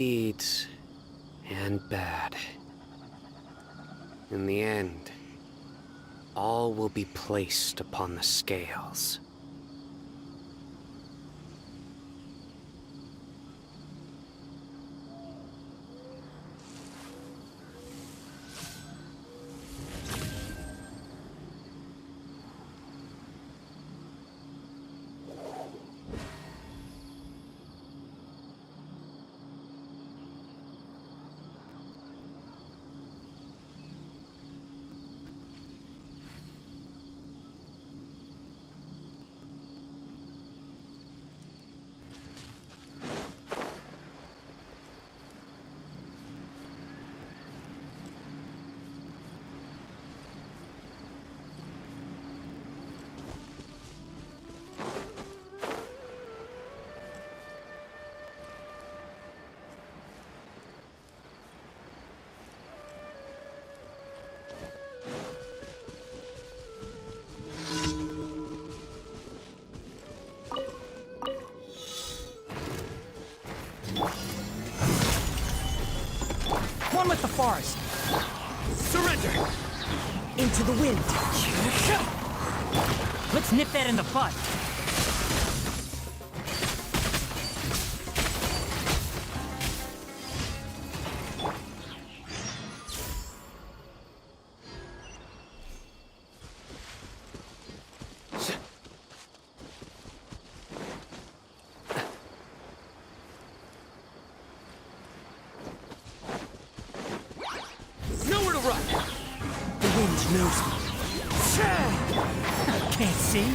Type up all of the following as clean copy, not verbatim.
Deeds and bad. In the end, all will be placed upon the scales. One with the forest. Surrender! Into the wind. Let's nip that in the bud. Nowhere to run! The wind knows me. Can't see.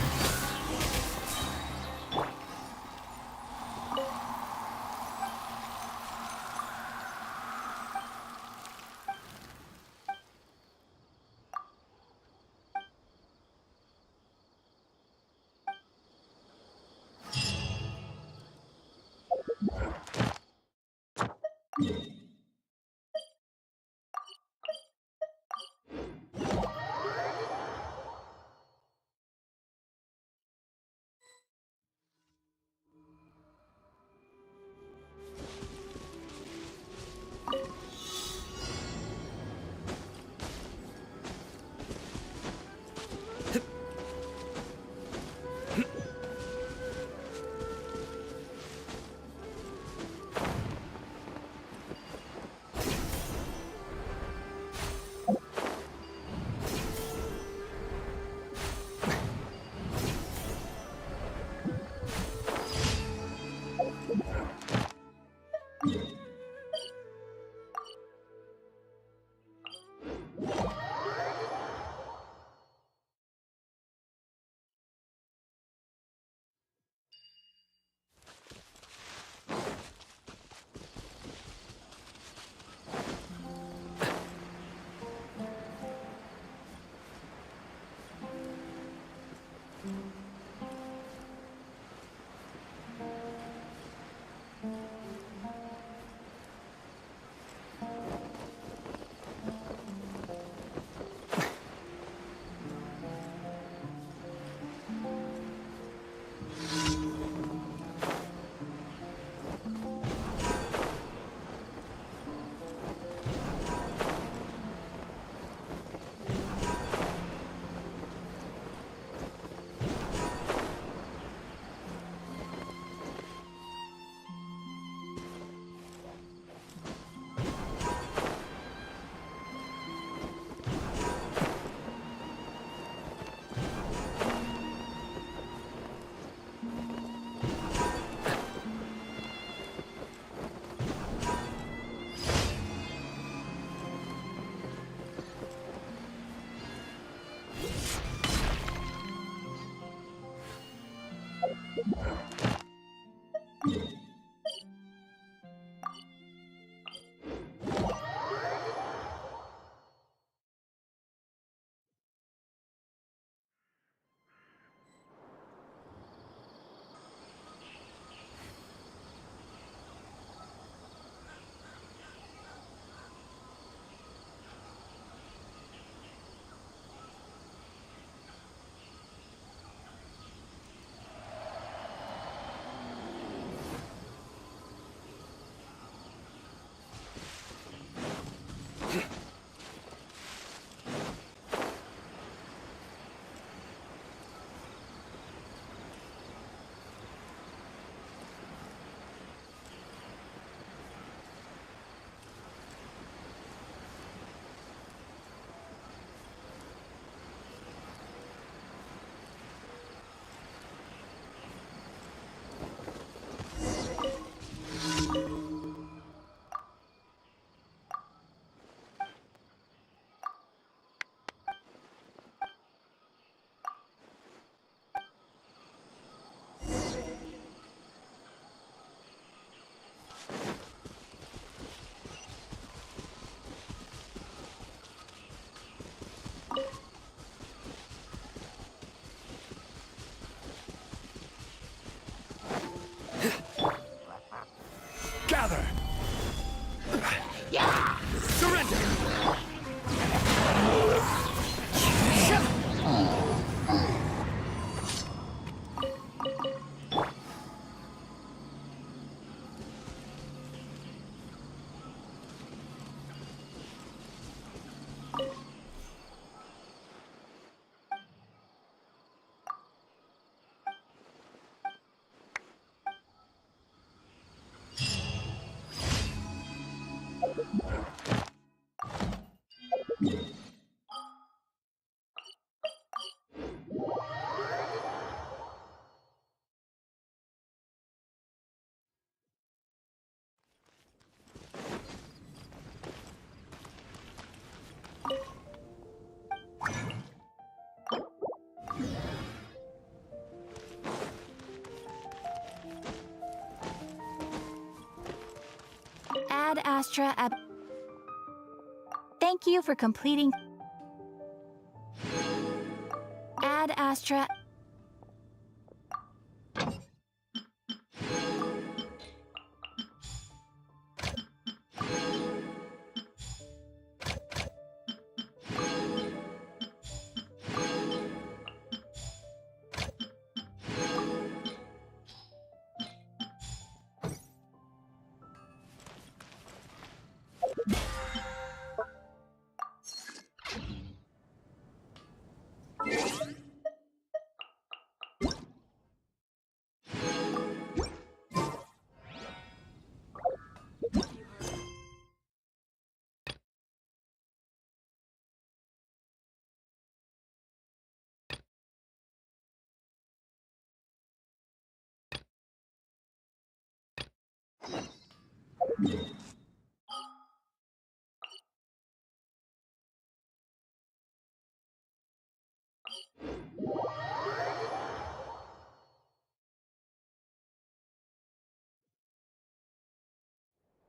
Ad Astra Ab. Thank you for completing. Ad Astra.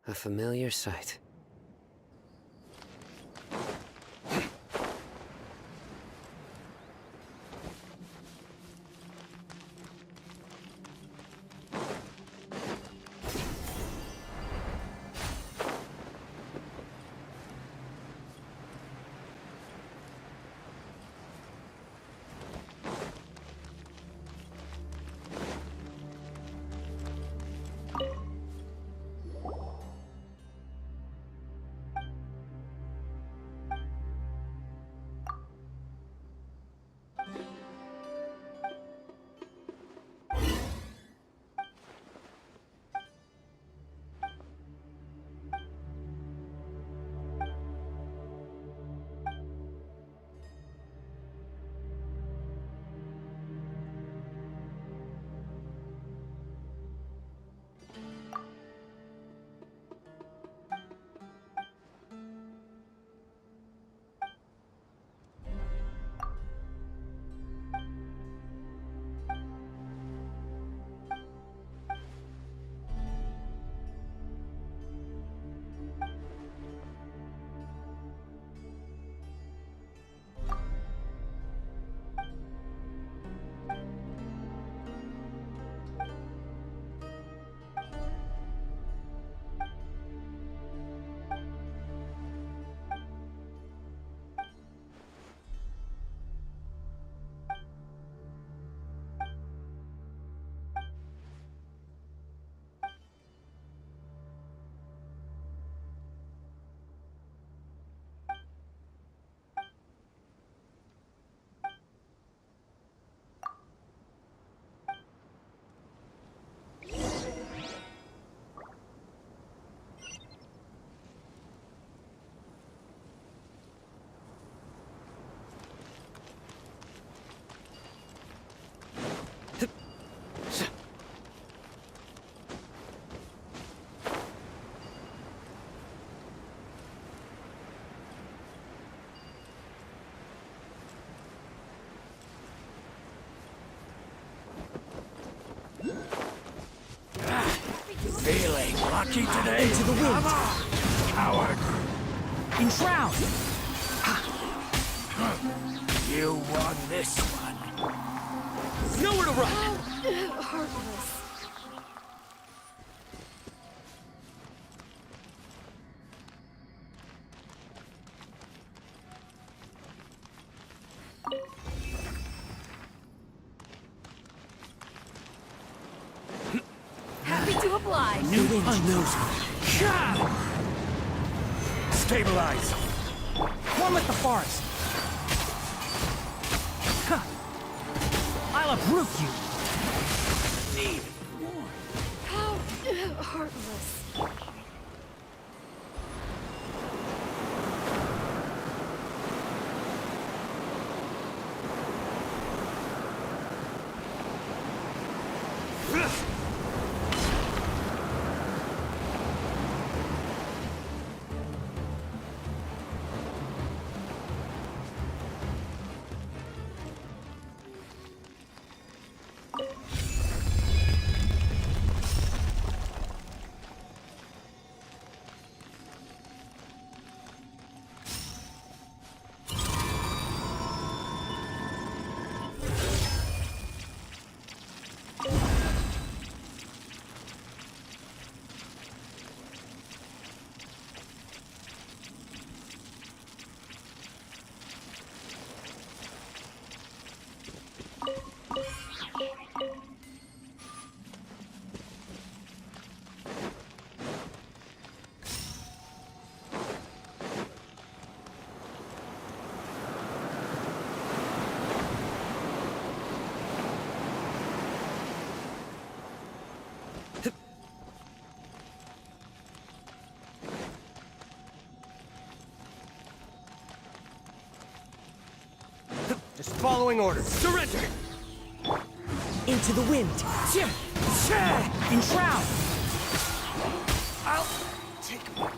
A familiar sight. Feeling lucky today? Into the wind. Come on, coward. Enshroud! You won this one. Nowhere to run! Heartless. Happy to oblige. The wind knows me. Stabilize. One with the forest. Huh. I'll uproot you. Need more. How heartless. following orders. Surrender! Into the wind. Enshroud. I'll take my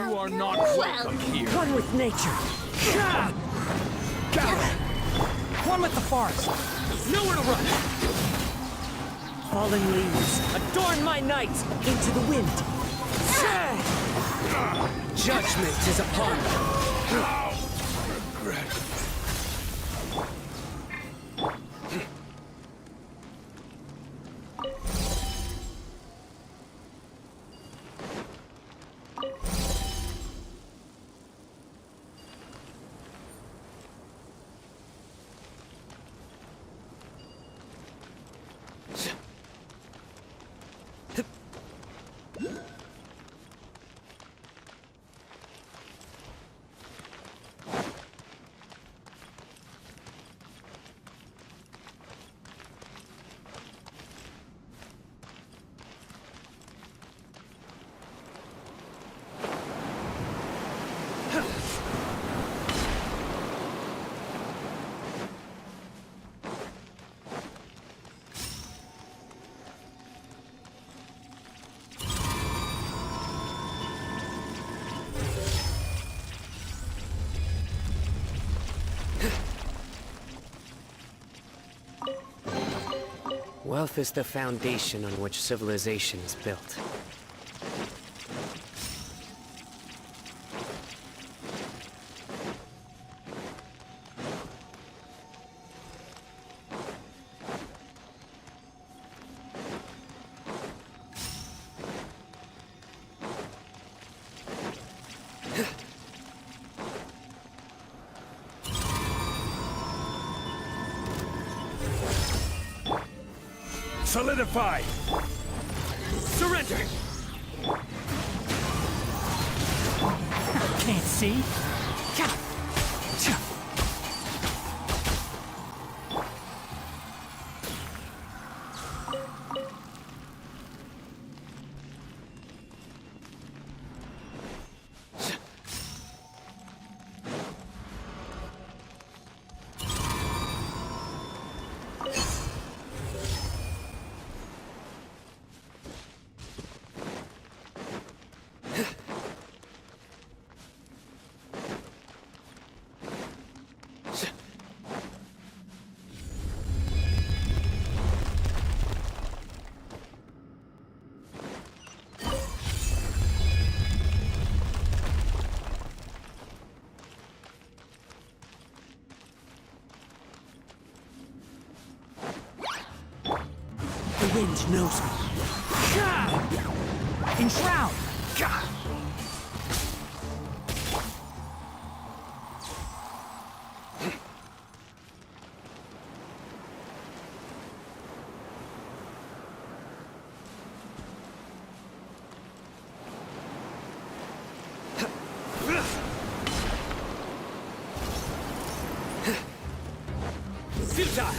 You are not welcome here. One with nature. One with the forest. Nowhere to run. Fallen leaves. Adorn my night. Into the wind. Judgment is upon them. Regret. Wealth is the foundation on which civilization is built. Solidify! Surrender! Can't see. The wind knows me. Enshroud! Futile!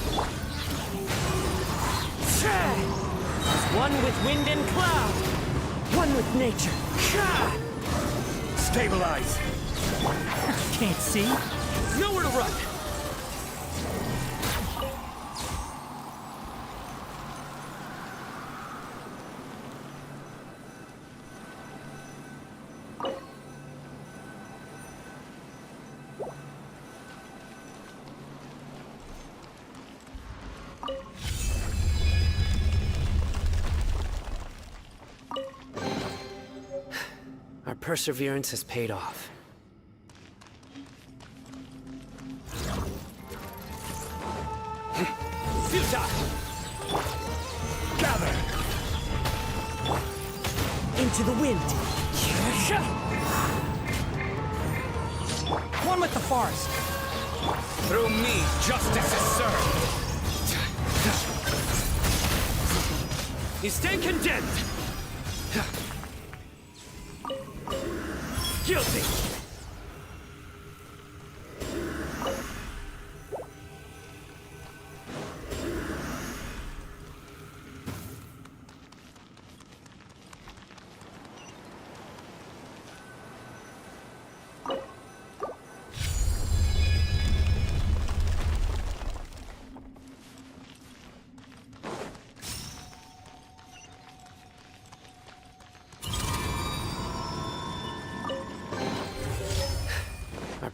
One with wind and cloud. One with nature. Stabilize! Can't see. Nowhere to run! Our perseverance has paid off. Futile! Gather! Into the wind. One with the forest. Through me, justice is served! You stand condemned! Guilty!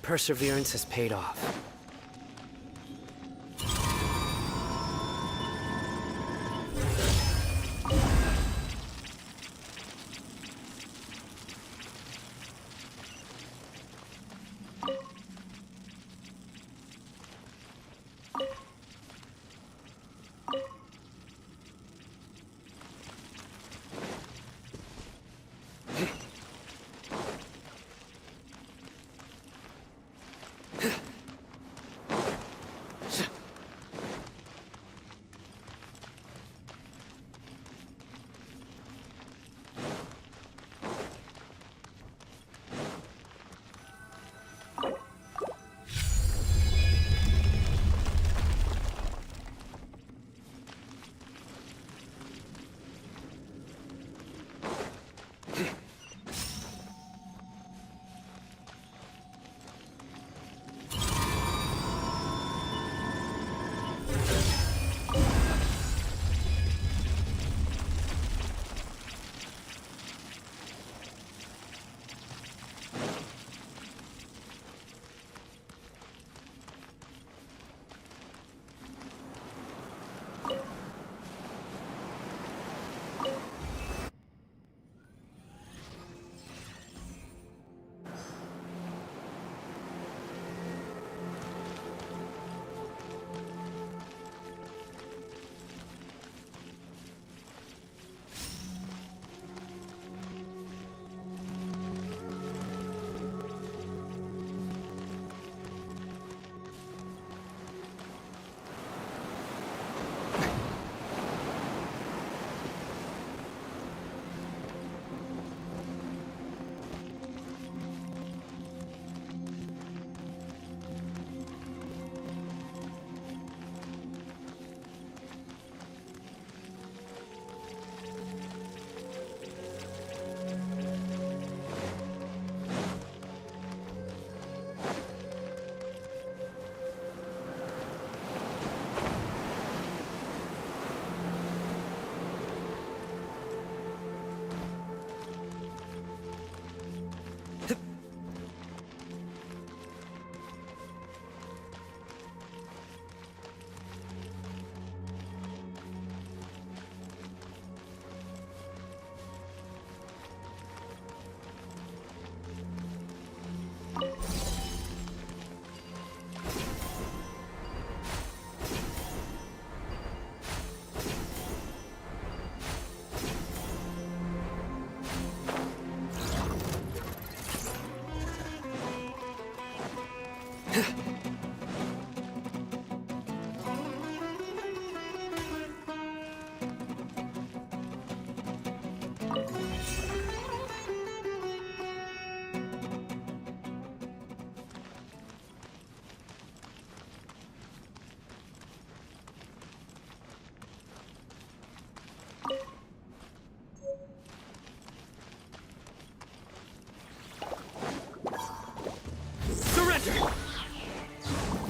perseverance has paid off.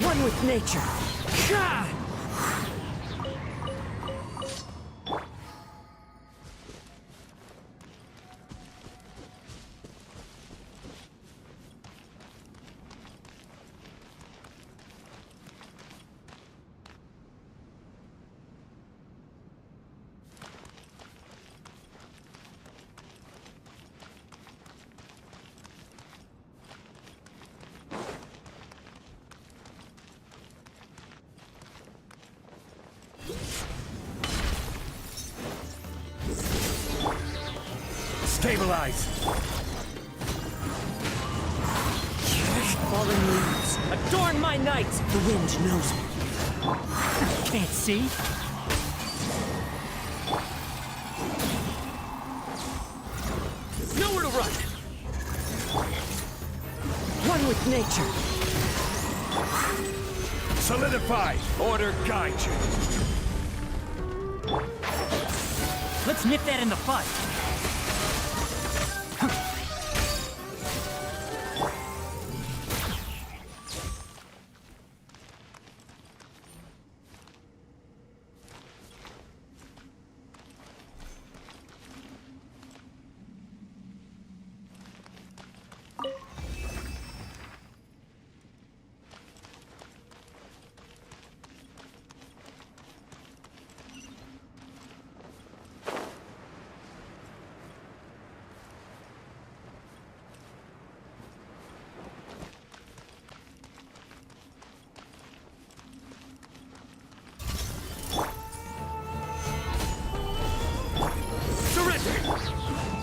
One with nature. Gah! Stabilize! Fallen leaves, adorn my night! The wind knows me. Can't see? Nowhere to run! One with nature. Solidify! Order guide you! Let's nip that in the bud.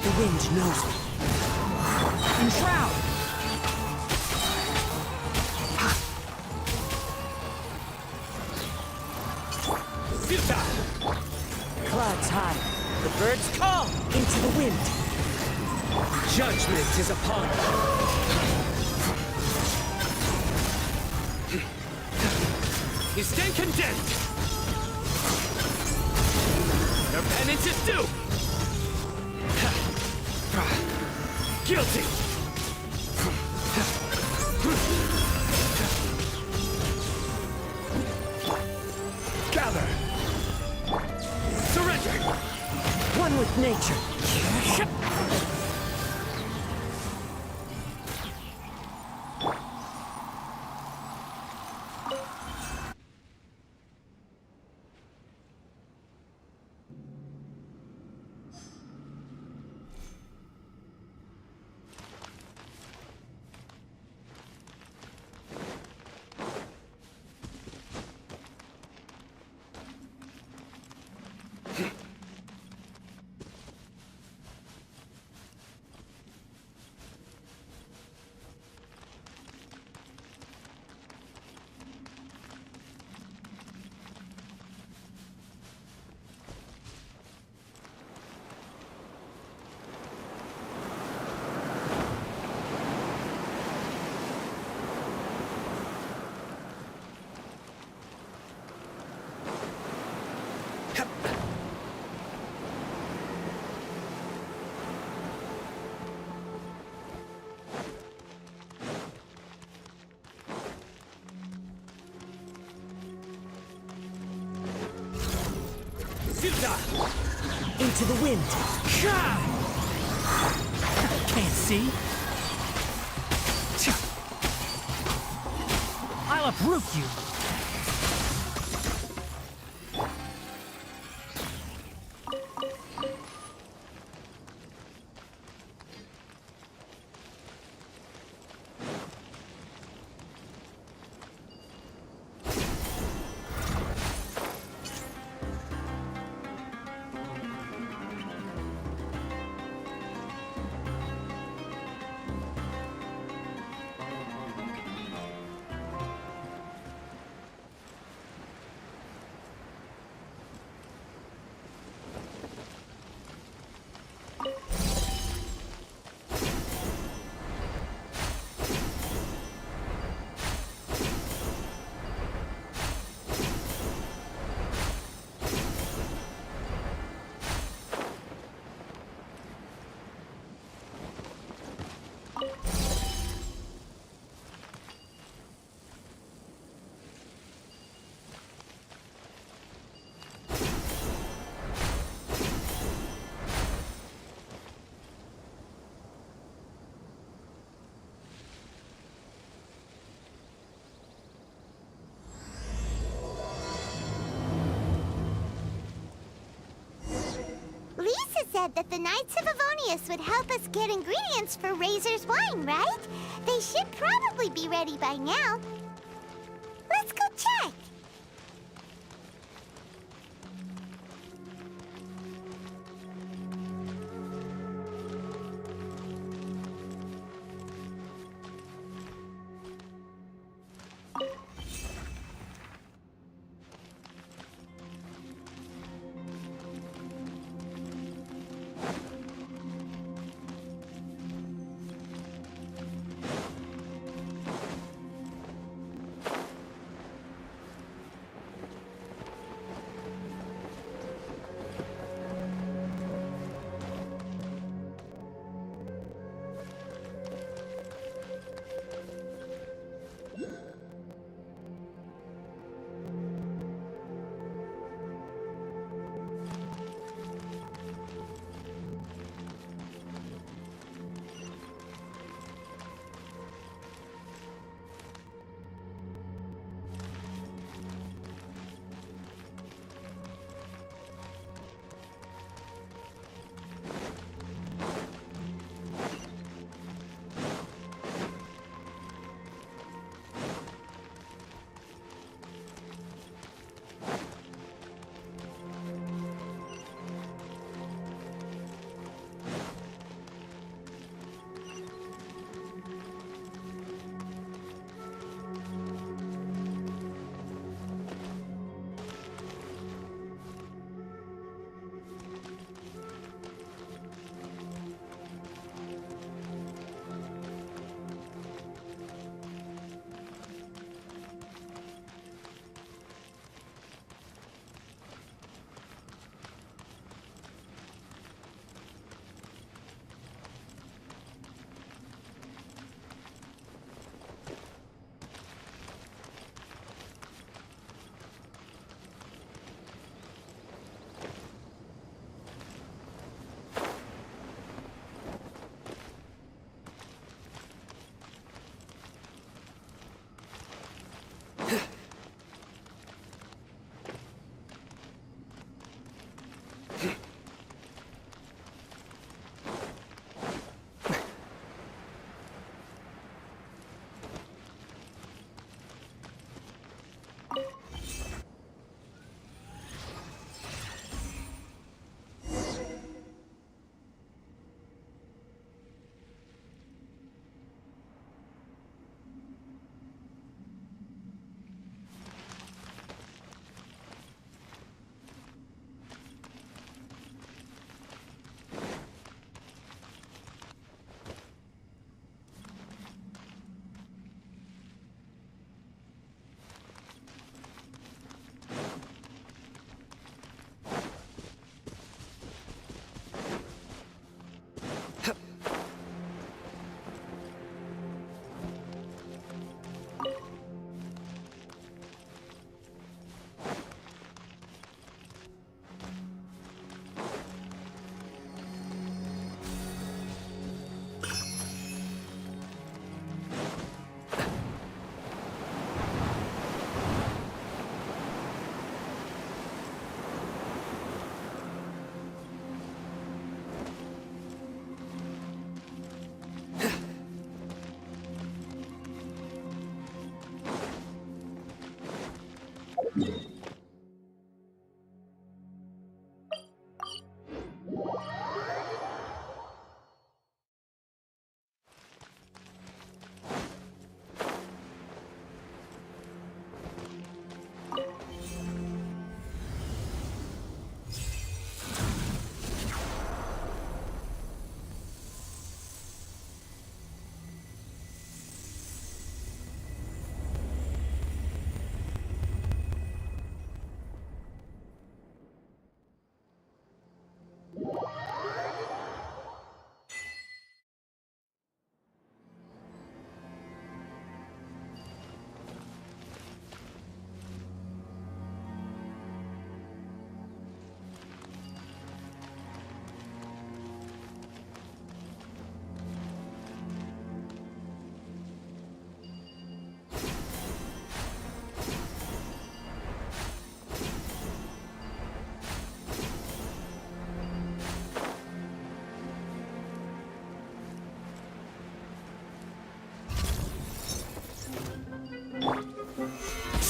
The wind knows me. Enshroud! Clouds high. The birds call into the wind. Judgment is upon us. You stand condemned. Their penance is due. Guilty. Gather. Surrender. One with nature. Into the wind. Can't see. I'll uproot you. Said that the Knights of Avonius would help us get ingredients for Razor's wine, right? They should probably be ready by now. Let's go check.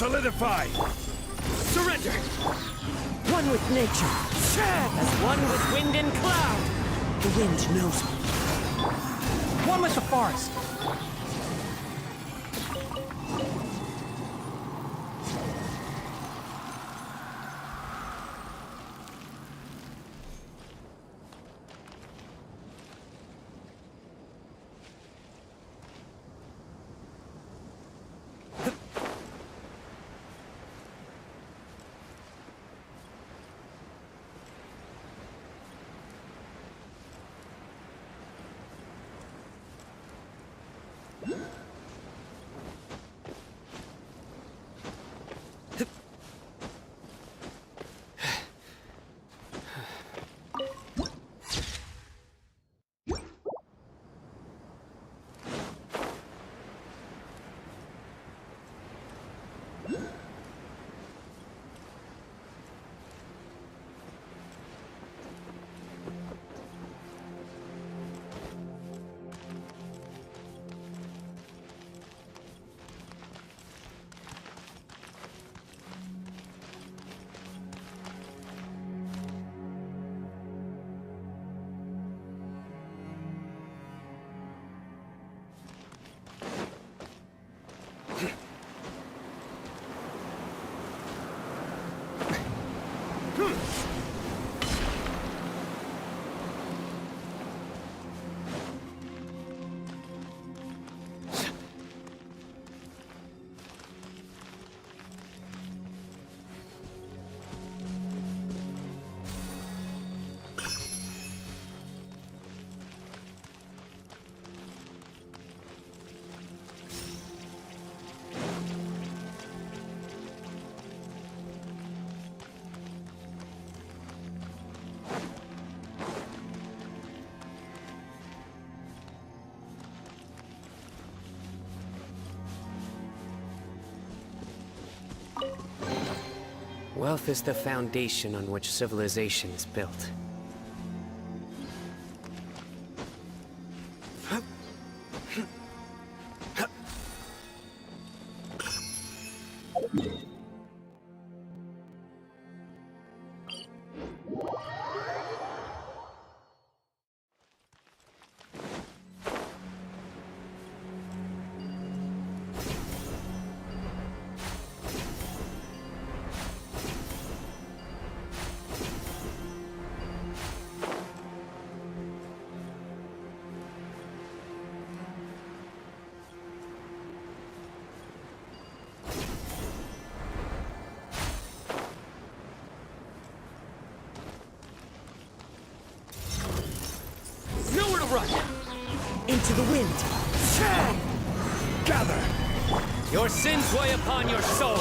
Solidify! Surrender! One with nature. As one with wind and cloud. The wind knows me. One with the forest. Wealth is the foundation on which civilization is built. Nowhere to run! Into the wind. Gather! Your sins weigh upon your soul!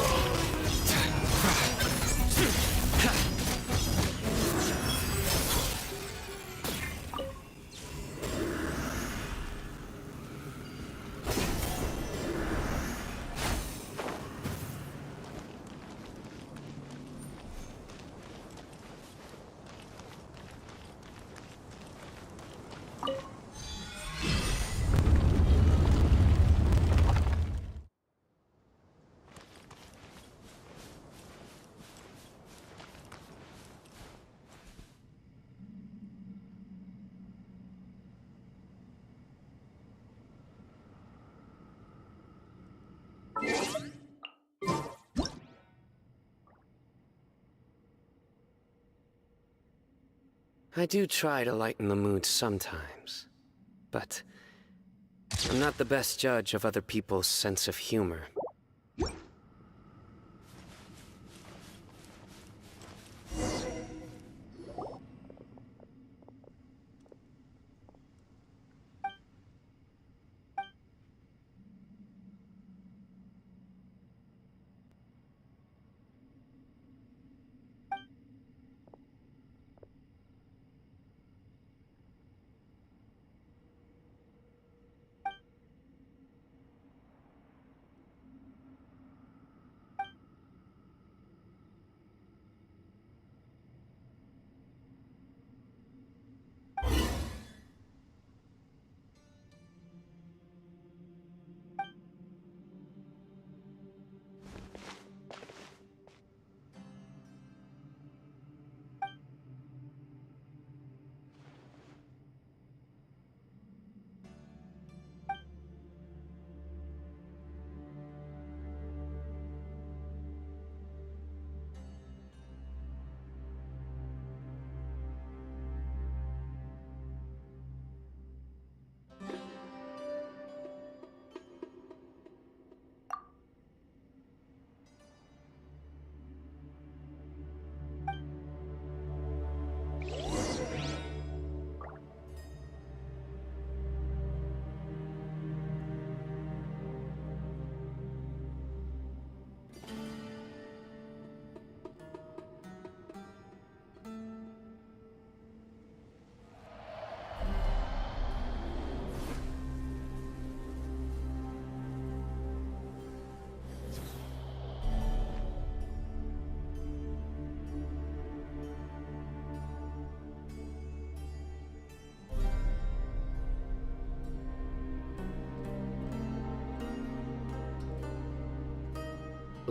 I do try to lighten the mood sometimes, but I'm not the best judge of other people's sense of humor.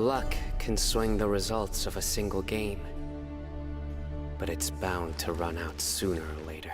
Luck can swing the results of a single game, but it's bound to run out sooner or later.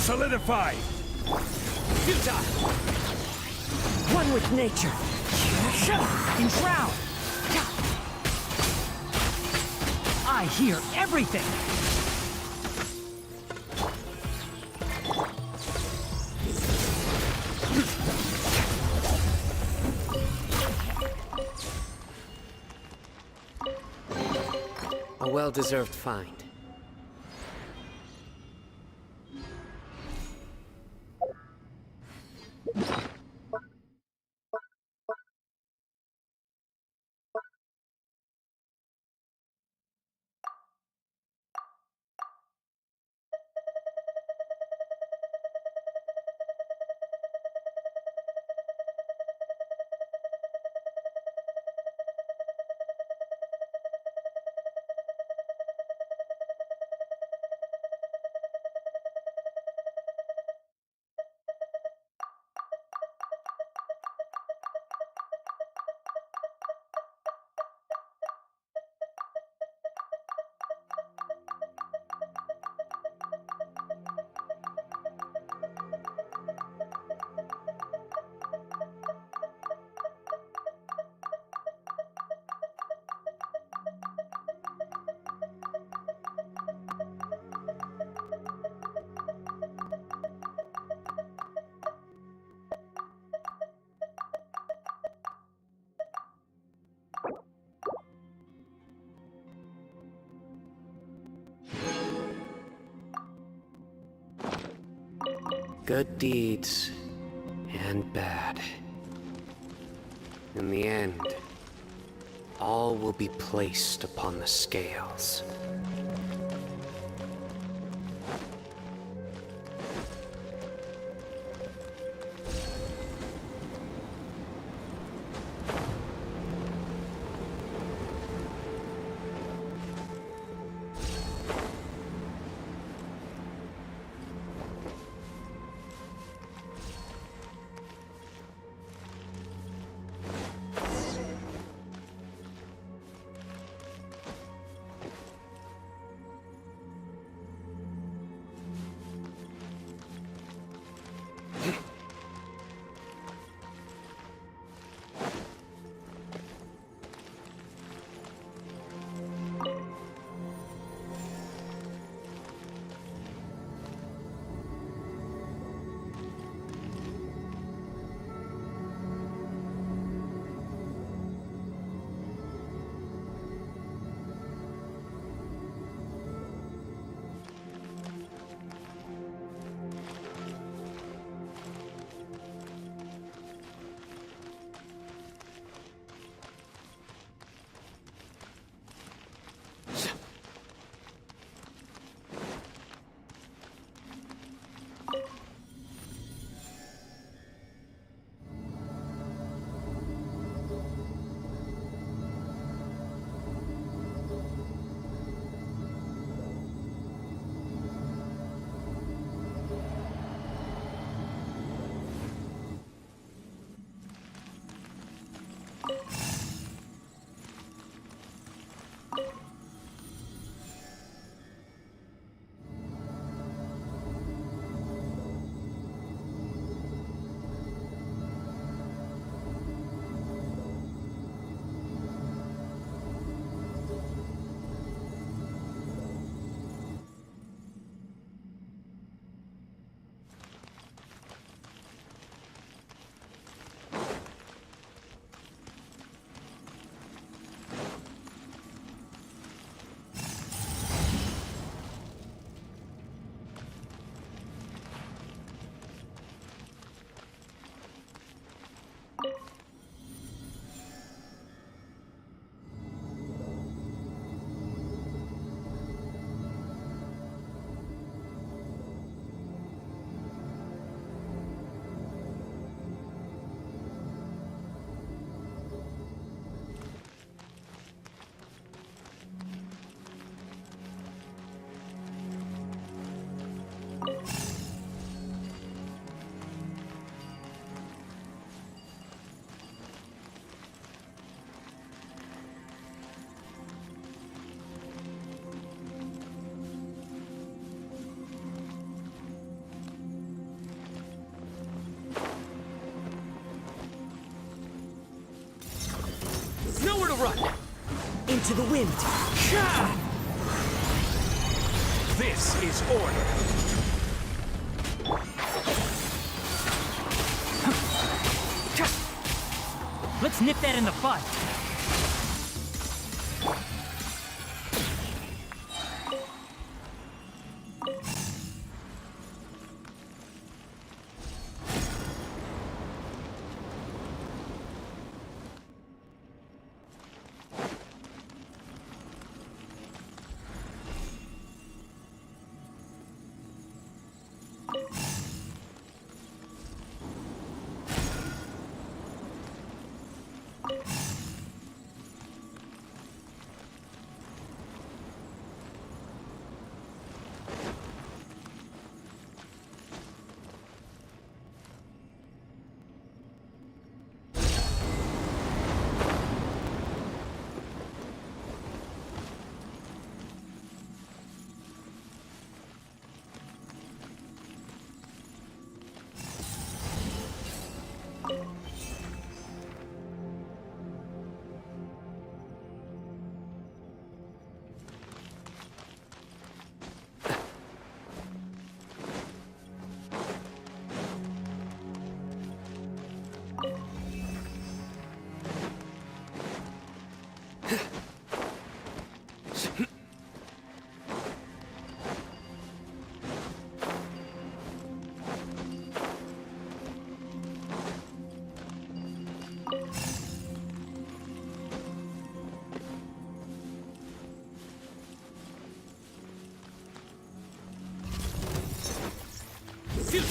Solidify! Futile! One with nature. Enshroud! I hear everything! A well-deserved find. Good deeds and bad. In the end, all will be placed upon the scales. Nowhere to run! Into the wind. This is order. Let's nip that in the bud.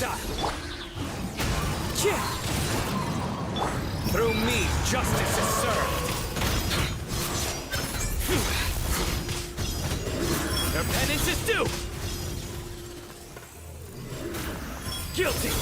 style. Through me, justice is served. Their penance is due. Guilty.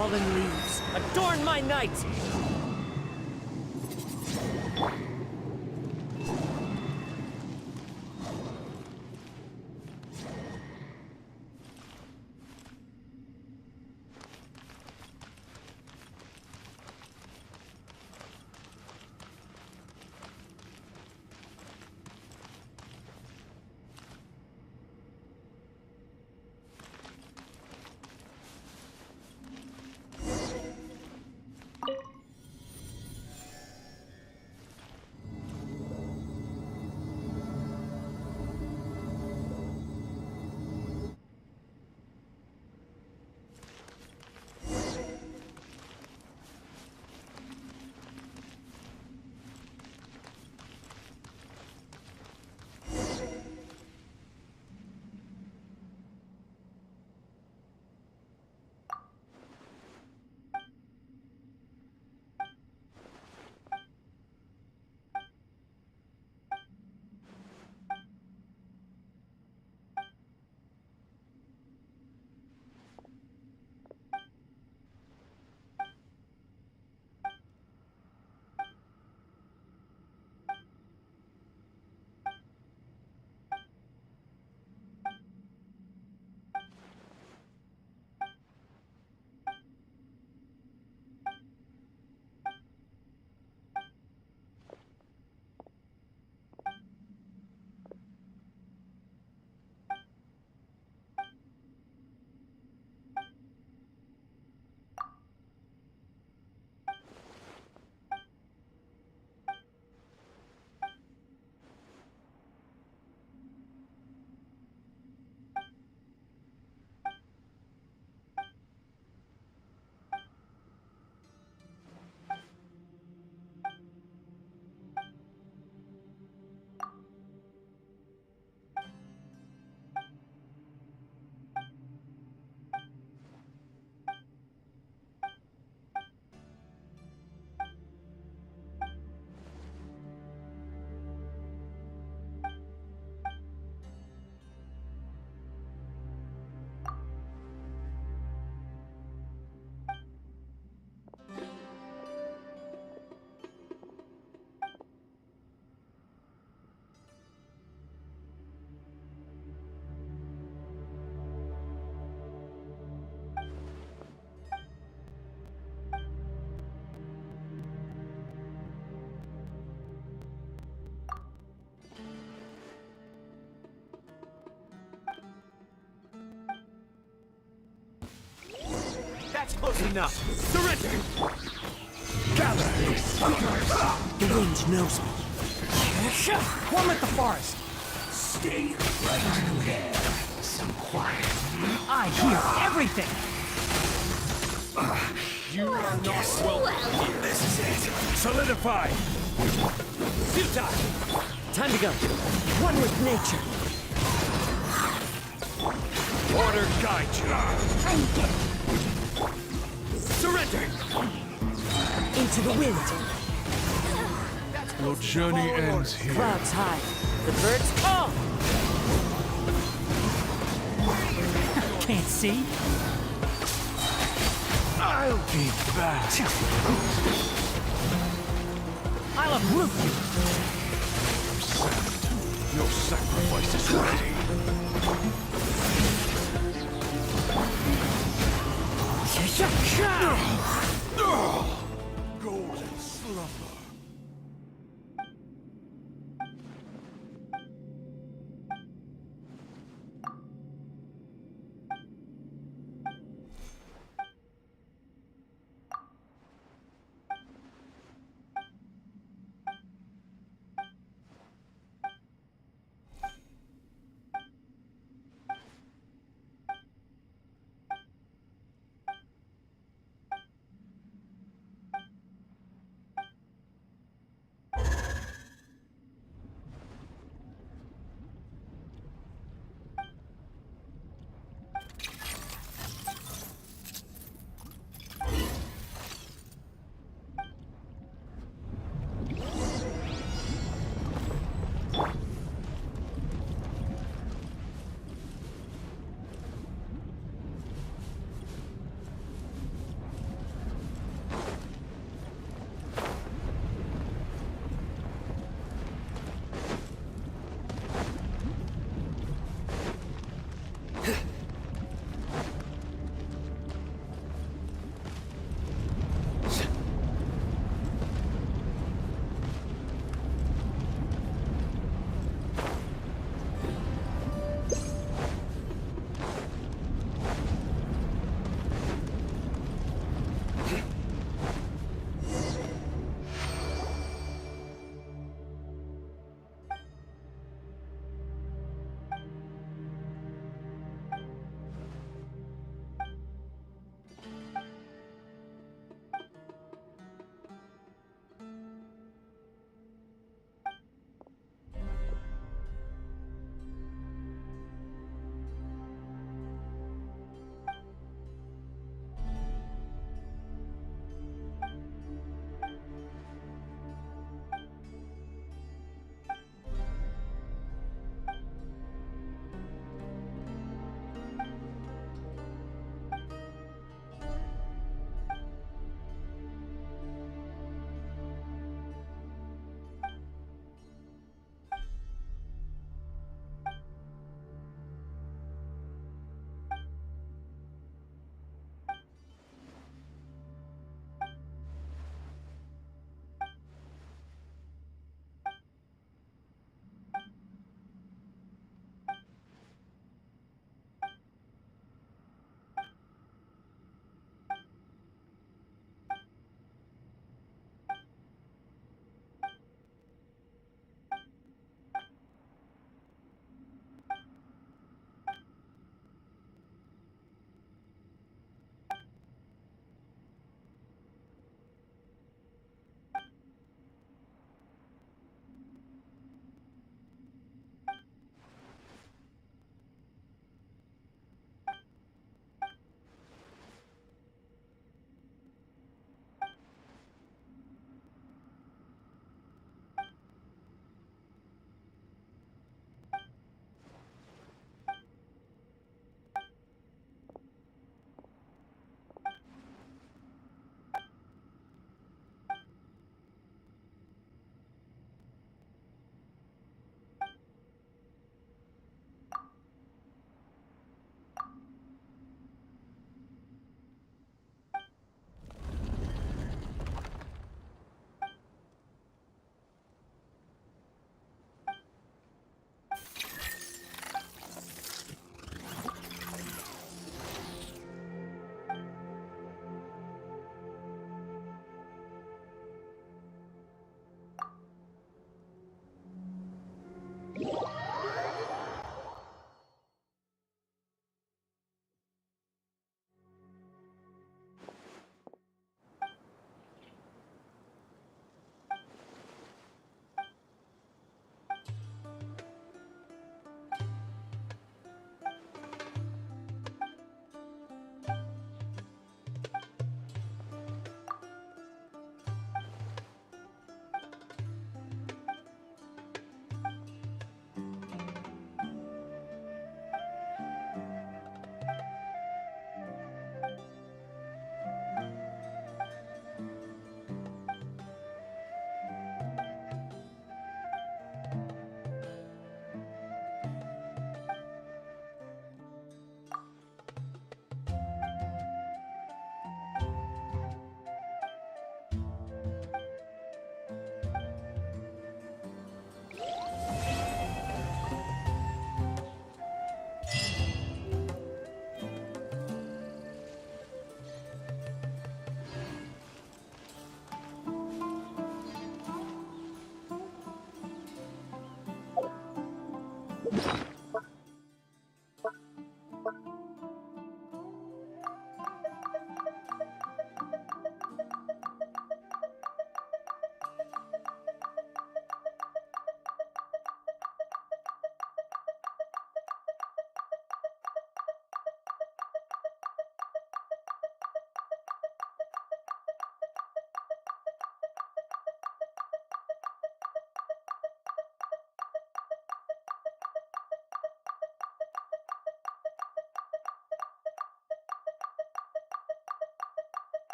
Fallen leaves, adorn my night! That's close enough. Surrender. Gather. The wind knows me. One with the forest. Stay right there. Some quiet. I hear everything. You are not welcome here. This is it. Solidify. Futile. Time to go. One with nature. Order guide you. Surrender. Into the wind. Your journey ends here. Clouds high. The birds call. Can't see. I'll be back. I'll uproot you. Your sacrifice is ready. Golden slumber.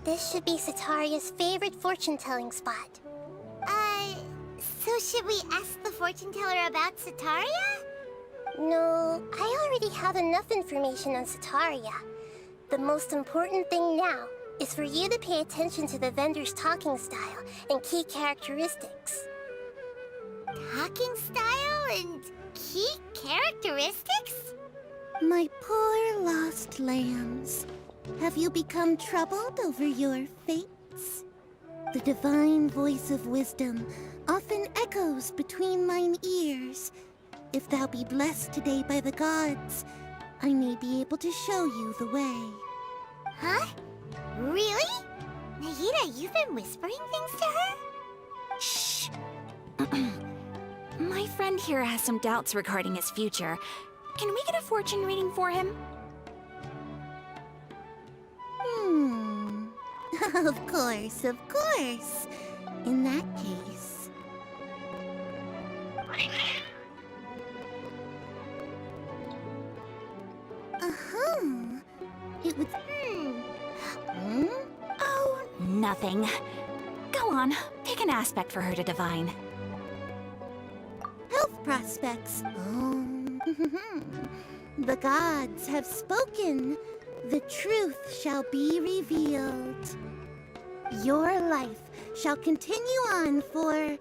This should be Sataria's favorite fortune-telling spot. So should we ask the fortune teller about Sataria? No, I already have enough information on Sataria. The most important thing now is for you to pay attention to the vendor's talking style and key characteristics. Talking style and key characteristics? My poor lost lambs. Have you become troubled over your fates? The divine voice of wisdom often echoes between mine ears. If thou be blessed today by the gods, I may be able to show you the way. Huh? Really? Nahida, you've been whispering things to her? Shh. My friend here has some doubts regarding his future. Can we get a fortune reading for him? Of course, of course. In that case... It would... Oh, nothing. Go on, pick an aspect for her to divine. Health prospects. The gods have spoken. The truth shall be revealed. Your life shall continue on for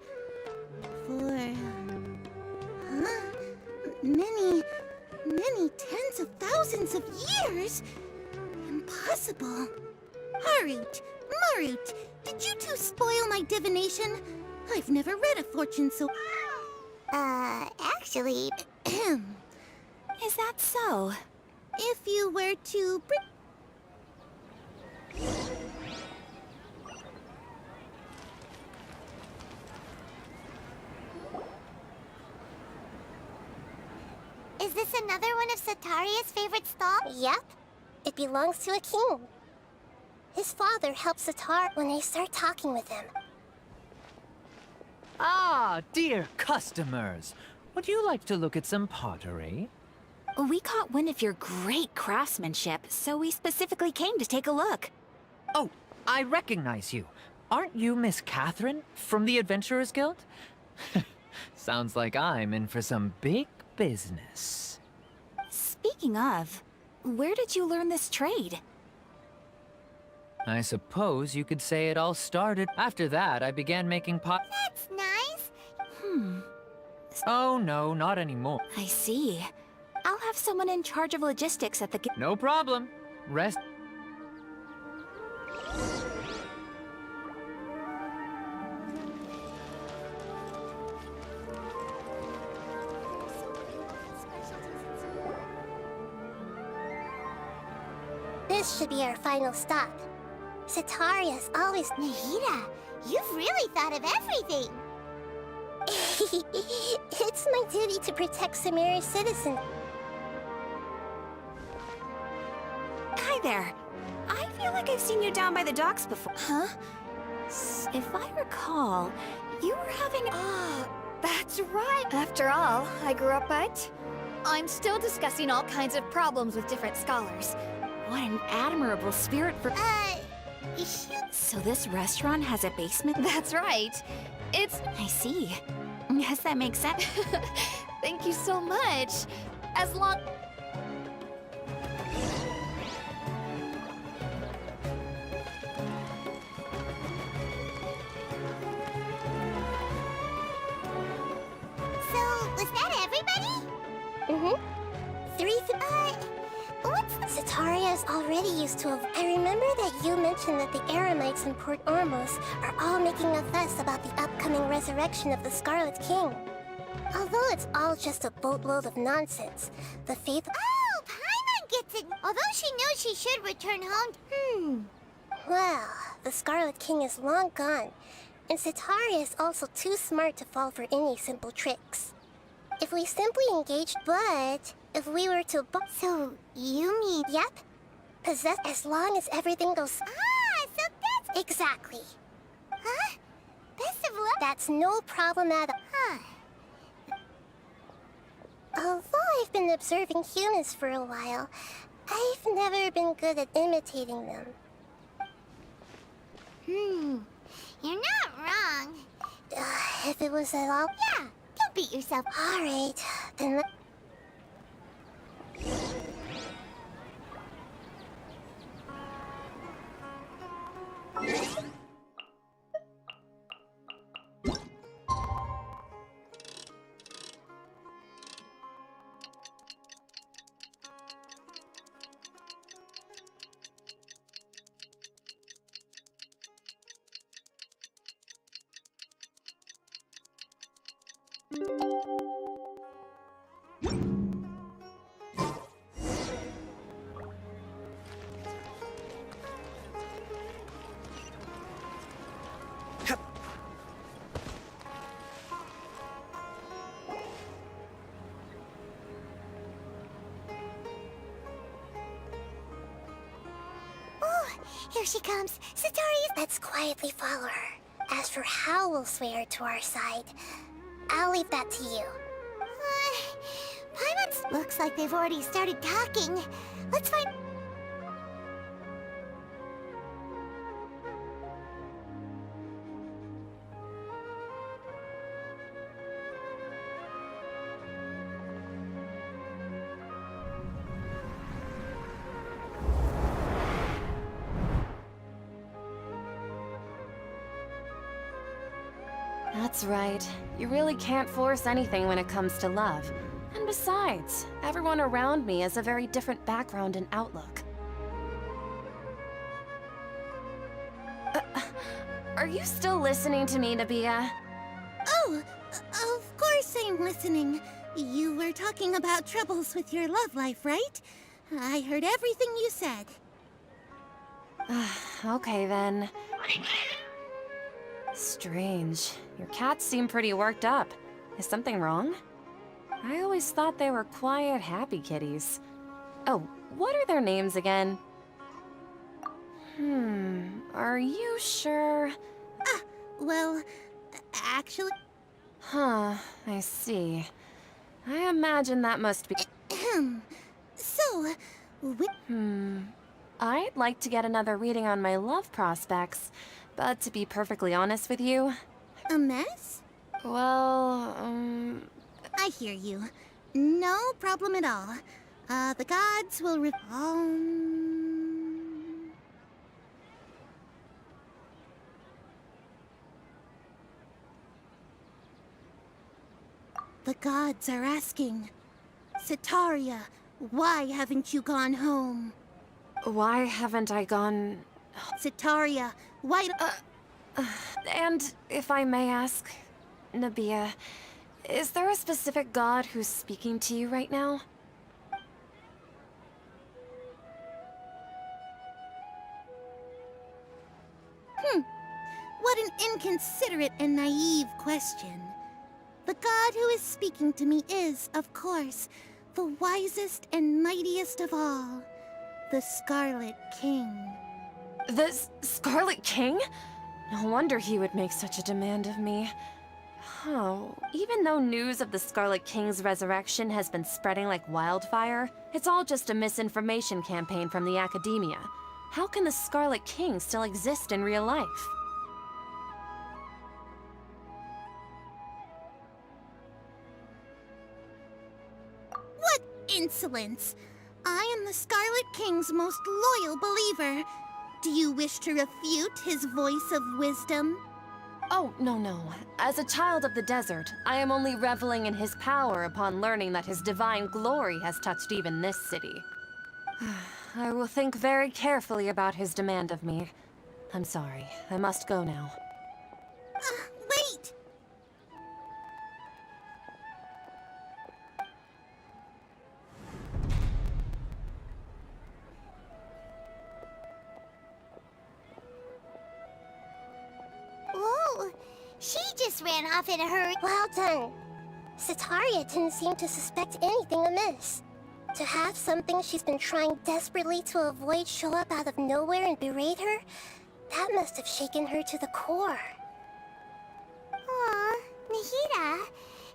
many tens of thousands of years. Impossible. Harut, Marut, did you two spoil my divination? I've never read a fortune so... Actually... Is that so? If you were to bring... Is this another one of Sataria's favorite stalls? Yep. It belongs to a king. His father helps Satar when they start talking with him. Ah, dear customers. Would you like to look at some pottery? We caught wind of your great craftsmanship, so we specifically came to take a look. Oh, I recognize you. Aren't you Miss Catherine from the Adventurers Guild? Sounds like I'm in for some big business. Speaking of, where did you learn this trade? I suppose you could say it all started. After that, I began making That's nice. Oh no, not anymore. I see. I'll have someone in charge of logistics at the... No problem. Rest. This should be our final stop. Sataria's always... Nahida, you've really thought of everything. It's my duty to protect Samaria's citizens. there. I feel like I've seen you down by the docks before. Huh? If I recall, you were having... Oh, that's right. After all, I grew up at... I'm still discussing all kinds of problems with different scholars. What an admirable spirit for... You should... So this restaurant has a basement? That's right. It's... I see. Yes, that makes sense. Thank you so much. As long... Was that everybody? Mm-hmm. What's... Cetaria's already used to... I remember that you mentioned that the Eremites in Port Ormos are all making a fuss about the upcoming resurrection of the Scarlet King. Although it's all just a boatload of nonsense, the faith... Oh, Paimon gets it! Although she knows she should return home... Well, the Scarlet King is long gone, and Cetaria is also too smart to fall for any simple tricks. If we simply engaged, but if we were to... So, you mean... Yep. Possess as long as everything goes... Ah, so that's... Exactly. Huh? Best of luck? That's no problem at all. Huh. Although I've been observing humans for a while, I've never been good at imitating them. You're not wrong. If it was at all... Yeah. Don't beat yourself. All right, then let... Here she comes. Cetaria's... Let's quietly follow her. As for how we'll sway her to our side, I'll leave that to you. Pirates... Looks like they've already started talking. Let's find... That's right. You really can't force anything when it comes to love. And besides, everyone around me has a very different background and outlook. Are you still listening to me, Nabia? Oh, of course I'm listening. You were talking about troubles with your love life, right? I heard everything you said. Okay then. Strange. Your cats seem pretty worked up. Is something wrong? I always thought they were quiet, happy kitties. Oh, what are their names again? Are you sure? Well, actually... Huh, I see. I imagine that must be... So, I'd like to get another reading on my love prospects, but to be perfectly honest with you... A mess? Well, I hear you. No problem at all. The gods will The gods are asking, Cetaria, why haven't you gone home? Why haven't I gone... Cetaria, why... And if I may ask, Nabia, is there a specific god who's speaking to you right now? What an inconsiderate and naive question. The god who is speaking to me is, of course, the wisest and mightiest of all. the Scarlet King. The Scarlet King? No wonder he would make such a demand of me. Oh, even though news of the Scarlet King's resurrection has been spreading like wildfire, it's all just a misinformation campaign from the academia. How can the Scarlet King still exist in real life? What insolence! I am the Scarlet King's most loyal believer. Do you wish to refute his voice of wisdom? Oh, no. As a child of the desert, I am only reveling in his power upon learning that his divine glory has touched even this city. I will think very carefully about his demand of me. I'm sorry. I must go now. Wait! Whoa! She just ran off in a hurry. Well done. Sataria didn't seem to suspect anything amiss. To have something she's been trying desperately to avoid show up out of nowhere and berate her, that must have shaken her to the core. Aw, Nahida,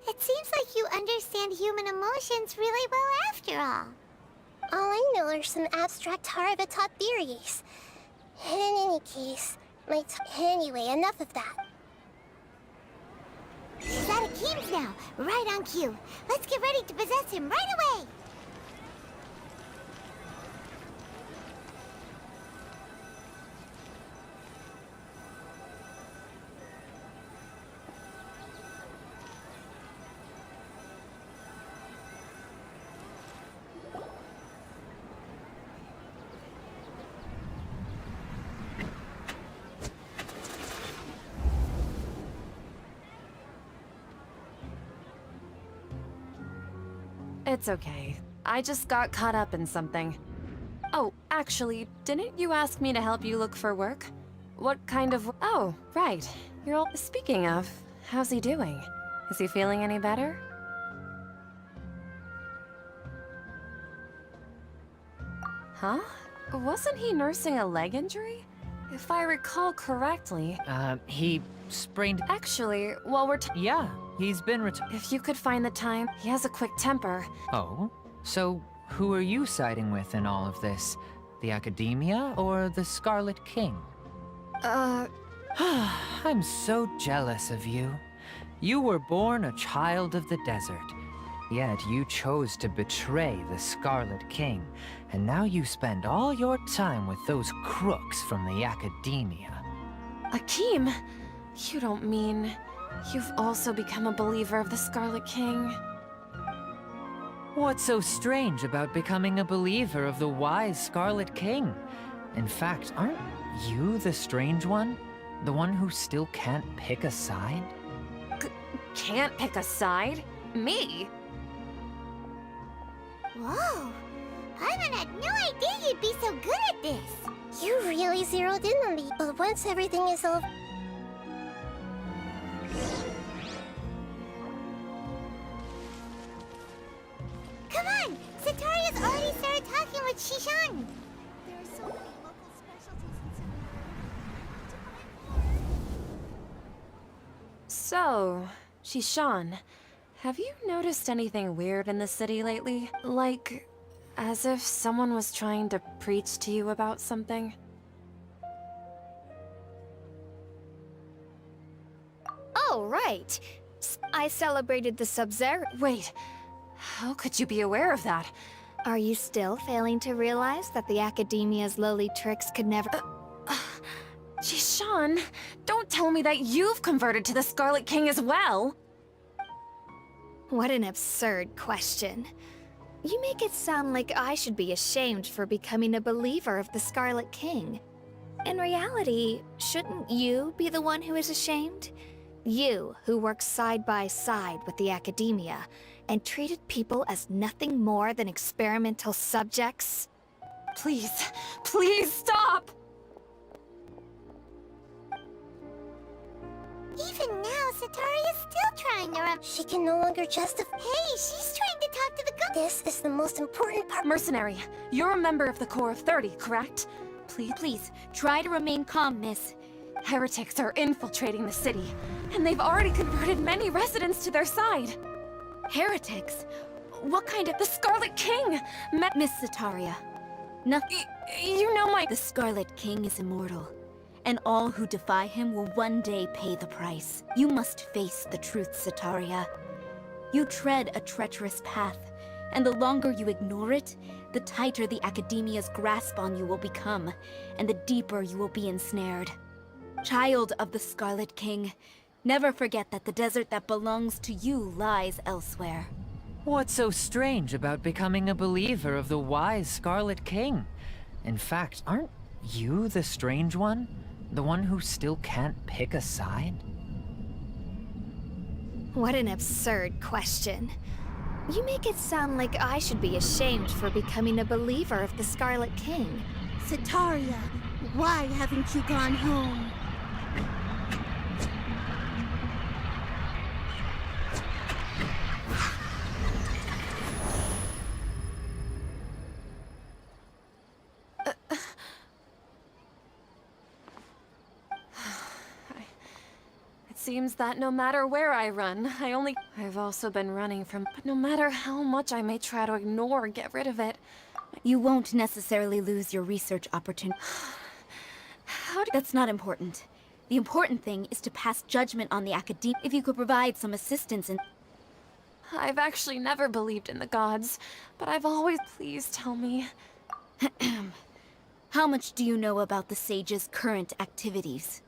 it seems like you understand human emotions really well after all. All I know are some abstract Harava-taught theories. In any case, anyway, enough of that. She's out of Keem's now, right on cue. Let's get ready to possess him right away! It's okay. I just got caught up in something. Oh, actually, didn't you ask me to help you look for work? What kind of... Oh, right. You're all... Speaking of, how's he doing? Is he feeling any better? Huh? Wasn't he nursing a leg injury? If I recall correctly... He sprained... Actually, while we're Yeah, he's been If you could find the time, he has a quick temper. Oh? So, who are you siding with in all of this? The Academia or the Scarlet King? I'm so jealous of you. You were born a child of the desert. Yet you chose to betray the Scarlet King, and now you spend all your time with those crooks from the Academia. Akeem, you don't mean... You've also become a believer of the Scarlet King? What's so strange about becoming a believer of the wise Scarlet King? In fact, aren't you the strange one? The one who still can't pick a side? Can't pick a side? Me? Whoa! Paimon had no idea you'd be so good at this! You really zeroed in on me, but once everything is over... Come on! Sataria's already started talking with Shishan! There are so many local specialties in So, Shishan, have you noticed anything weird in the city lately? Like, as if someone was trying to preach to you about something? Oh, right. I celebrated the Sub-Zero. Wait, how could you be aware of that? Are you still failing to realize that the Academia's lowly tricks could never... Jishan, don't tell me that you've converted to the Scarlet King as well! What an absurd question. You make it sound like I should be ashamed for becoming a believer of the Scarlet King. In reality, shouldn't you be the one who is ashamed? You, who works side by side with the Academia, and treated people as nothing more than experimental subjects? Please, please stop! Even now, Sataria's still trying to run. She can no longer justify. Hey, she's trying to talk to the god. This is the most important part. Mercenary, you're a member of the Corps of 30, correct? Please, try to remain calm, miss. Heretics are infiltrating the city, and they've already converted many residents to their side. Heretics? What kind of... The Scarlet King! Miss Sataria. Nothing. You know my... The Scarlet King is immortal, and all who defy him will one day pay the price. You must face the truth, Sataria. You tread a treacherous path, and the longer you ignore it, the tighter the Academia's grasp on you will become, and the deeper you will be ensnared. Child of the Scarlet King, never forget that the desert that belongs to you lies elsewhere. What's so strange about becoming a believer of the wise Scarlet King? In fact, aren't you the strange one? The one who still can't pick a side? What an absurd question. You make it sound like I should be ashamed for becoming a believer of the Scarlet King. Sataria, why haven't you gone home? Seems that no matter where I run, I've also been running from... But no matter how much I may try to ignore or get rid of it... You won't necessarily lose your research opportunity. That's not important. The important thing is to pass judgment on the Academia. If you could provide some assistance in... I've actually never believed in the gods, but I've always... Please tell me... How much do you know about the Sage's current activities?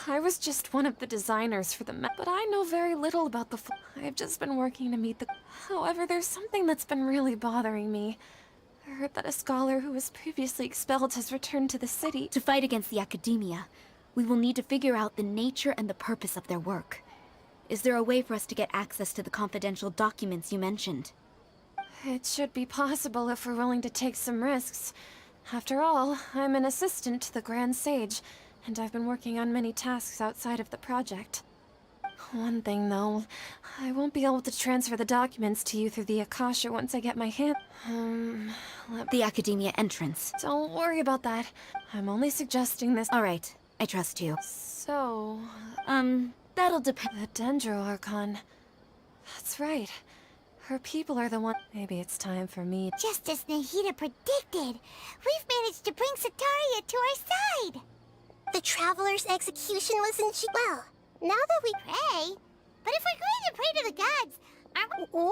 I was just one of the designers for the map, but I know very little about the... I've just been working to meet the... However, there's something that's been really bothering me. I heard that a scholar who was previously expelled has returned to the city. To fight against the Academia, we will need to figure out the nature and the purpose of their work. Is there a way for us to get access to the confidential documents you mentioned? It should be possible if we're willing to take some risks. After all, I'm an assistant to the Grand Sage, and I've been working on many tasks outside of the project. One thing, though, I won't be able to transfer the documents to you through the Akasha once I get my hand... The Academia entrance. Don't worry about that. I'm only suggesting this... All right, I trust you. So... that'll depend... The Dendro Archon. That's right. Her people are the one... Maybe it's time for me... Just as Nahida predicted, we've managed to bring Sataria to our side! The Traveler's execution was in... Well, now that we... Pray? But if we're going to pray to the gods, aren't we...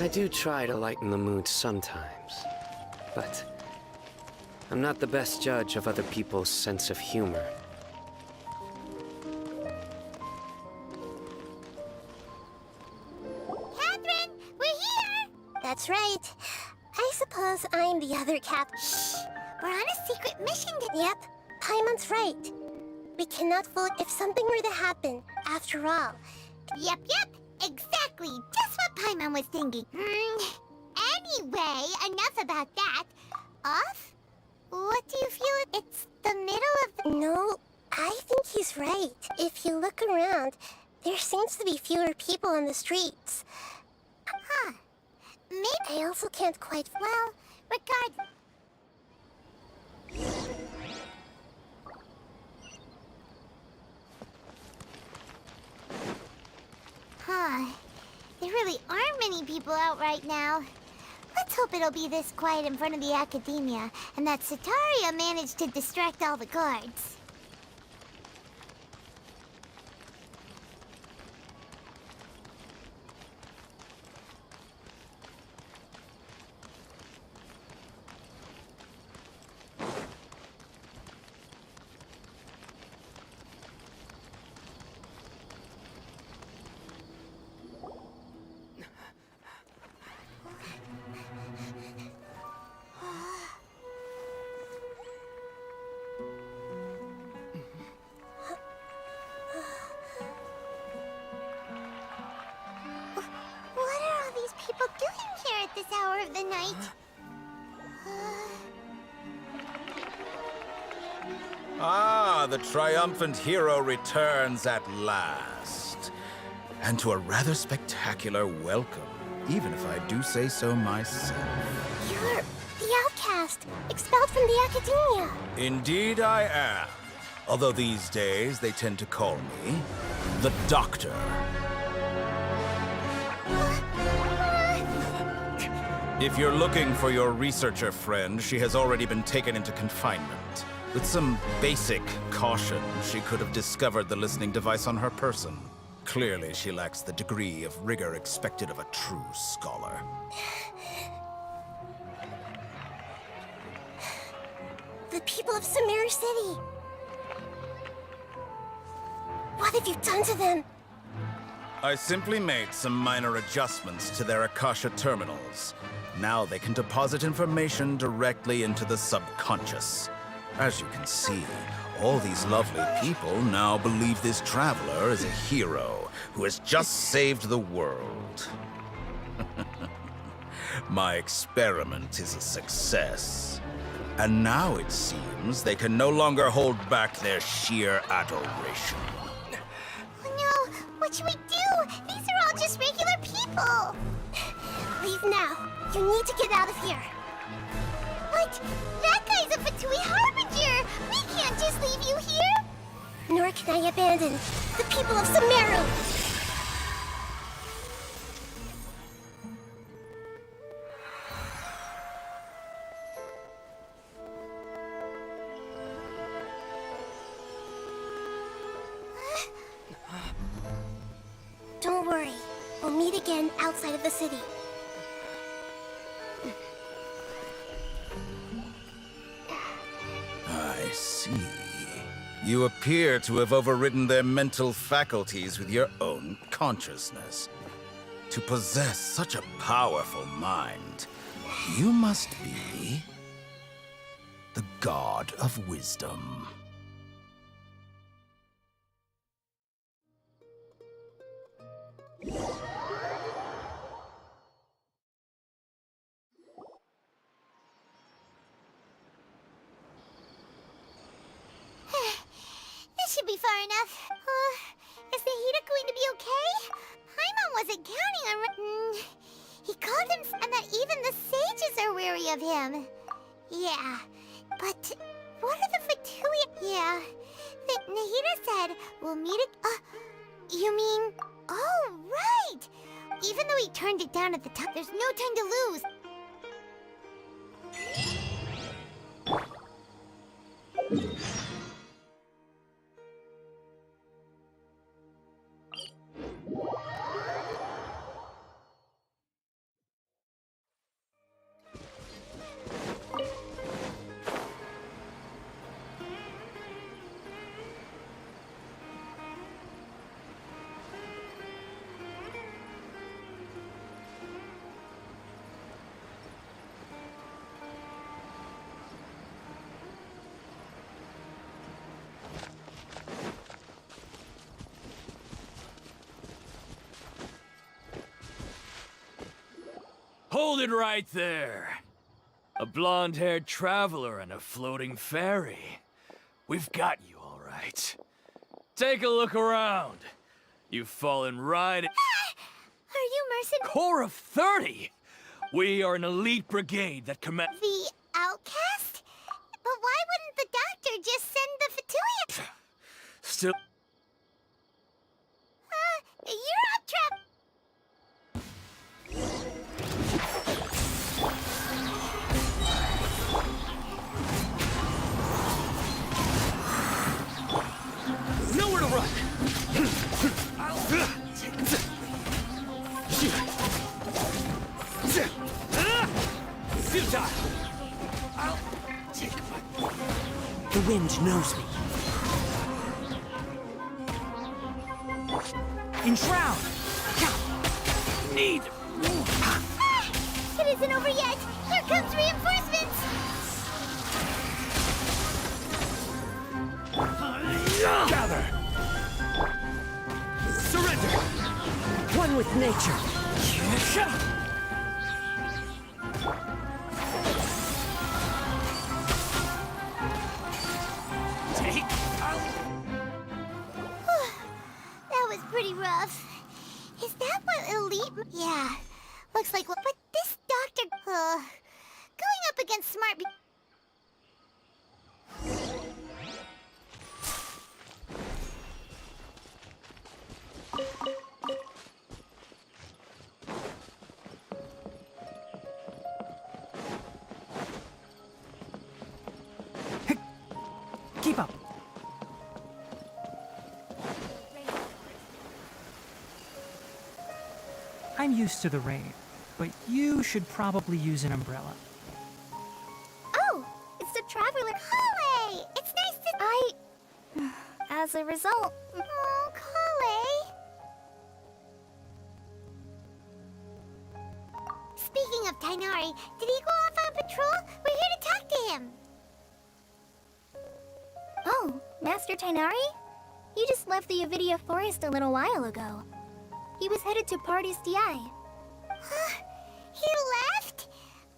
I do try to lighten the mood sometimes, but I'm not the best judge of other people's sense of humor. Catherine, we're here! That's right. I suppose I'm the other cap... Shh! We're on a secret mission to... Yep, Paimon's right. We cannot vote if something were to happen, after all. Yep. Exactly. Just what Paimon was thinking. Anyway, enough about that. Off? What do you feel? It's the middle of the... No, I think he's right. If you look around, there seems to be fewer people on the streets. Huh. Maybe... I also can't quite... Well, regardless... There really aren't many people out right now. Let's hope it'll be this quiet in front of the Academia, and that Sataria managed to distract all the guards. people doing here at this hour of the night? Ah, the triumphant hero returns at last. And to a rather spectacular welcome, even if I do say so myself. You're the outcast, expelled from the academia. Indeed I am. Although these days they tend to call me the Doctor. If you're looking for your researcher friend, she has already been taken into confinement. With some basic caution, she could have discovered the listening device on her person. Clearly, she lacks the degree of rigor expected of a true scholar. The people of Sumeru City. What have you done to them? I simply made some minor adjustments to their Akasha terminals. Now they can deposit information directly into the subconscious. As you can see, all these lovely people now believe this traveler is a hero who has just saved the world. My experiment is a success. And now it seems they can no longer hold back their sheer adoration. Oh no, what should we do? These are all just regular people. Leave now. You need to get out of here. What? That guy's a Fatui Harbinger! We can't just leave you here! Nor can I abandon the people of Sumeru! Don't worry. We'll meet again outside of the city. I see. You appear to have overridden their mental faculties with your own consciousness. To possess such a powerful mind, you must be the god of wisdom. This should be far enough. Is the heater going to be okay? Paimon wasn't counting on... he called him... and that even the sages are weary of him. Yeah, but... what are the Fatui... Yeah, Nahida said we'll meet it... you mean... oh, right! Even though he turned it down at the top, there's no time to lose. Hold it right there. A blonde-haired traveler and a floating fairy. We've got you all right. Take a look around. You've fallen right... Are you mercenary? Core of 30! We are an elite brigade that command... The outcast? But why wouldn't the doctor just send the Fatui? Still... you're out, Trap! Nowhere to run! Futile! I'll take my... The wind knows me. Enshroud! Need... It isn't over yet! Here comes reinforcements! Gather! Surrender! One with nature. fight. Yeah, looks like. But this doctor, going up against smart. Keep up. I'm used to the rain, but you should probably use an umbrella. Oh, it's the traveler. Kale! It's nice to. As a result. Oh, Kale. Speaking of Tainari, did he go off on patrol? We're here to talk to him. Oh, Master Tainari? He just left the Avidia forest a little while ago. He was headed to Party's DI. Huh? He left?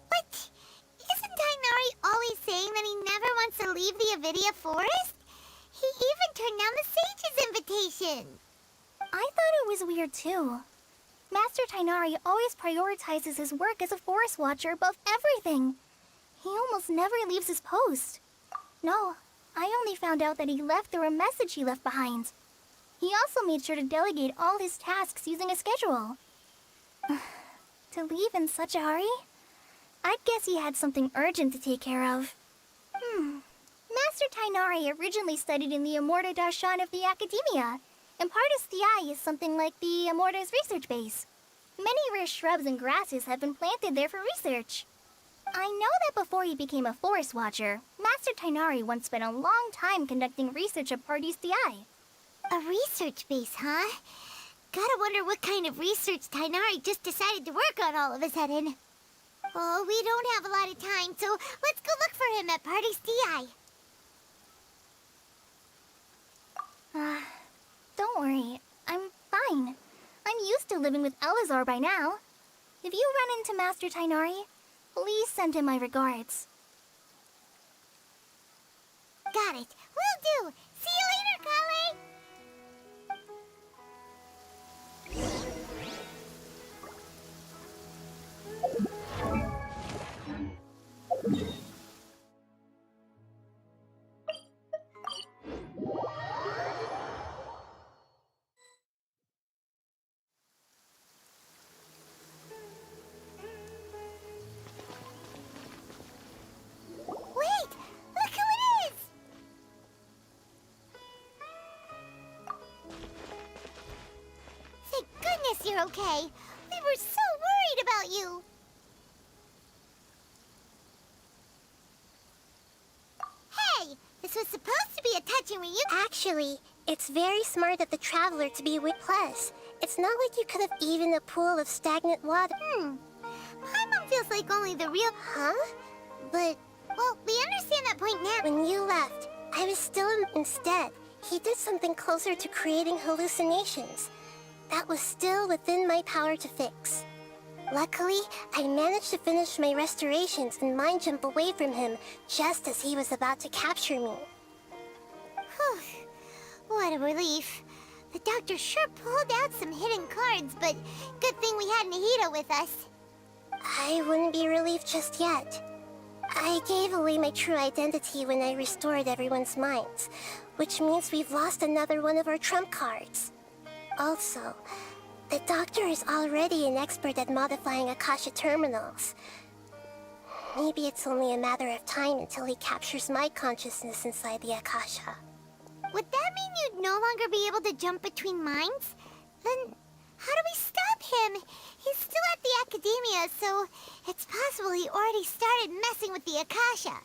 But isn't Tainari always saying that he never wants to leave the Avidia forest? He even turned down the sage's invitation. I thought it was weird too. Master Tainari always prioritizes his work as a forest watcher above everything. He almost never leaves his post. No, I only found out that he left through a message he left behind. He also made sure to delegate all his tasks using a schedule. To leave in such a hurry? I'd guess he had something urgent to take care of. Master Tainari originally studied in the Amorta Darshan of the Academia, and Partis DI is something like the Amorta's research base. Many rare shrubs and grasses have been planted there for research. I know that before he became a forest watcher, Master Tainari once spent a long time conducting research at Partis DI. A research base, huh? Gotta wonder what kind of research Tainari just decided to work on all of a sudden. Oh, we don't have a lot of time, so let's go look for him at Party's DI. Don't worry. I'm fine. I'm used to living with Elazar by now. If you run into Master Tainari, please send him my regards. Got it. Will do. See you later, Kale. You're okay. We were so worried about you. Hey, this was supposed to be a touching reunion. Actually, it's very smart of the traveler to be with. Plus, it's not like you could have eaten a pool of stagnant water. Paimon feels like only the real. Huh? But well, we understand that point now. When you left, I was still instead. He did something closer to creating hallucinations. That was still within my power to fix. Luckily, I managed to finish my restorations and mind jump away from him just as he was about to capture me. Whew. What a relief. The doctor sure pulled out some hidden cards, but good thing we had Nahida with us. I wouldn't be relieved just yet. I gave away my true identity when I restored everyone's minds, which means we've lost another one of our trump cards. Also, the doctor is already an expert at modifying Akasha terminals. Maybe it's only a matter of time until he captures my consciousness inside the Akasha. Would that mean you'd no longer be able to jump between minds? Then how do we stop him? He's still at the Academia, so it's possible he already started messing with the Akasha.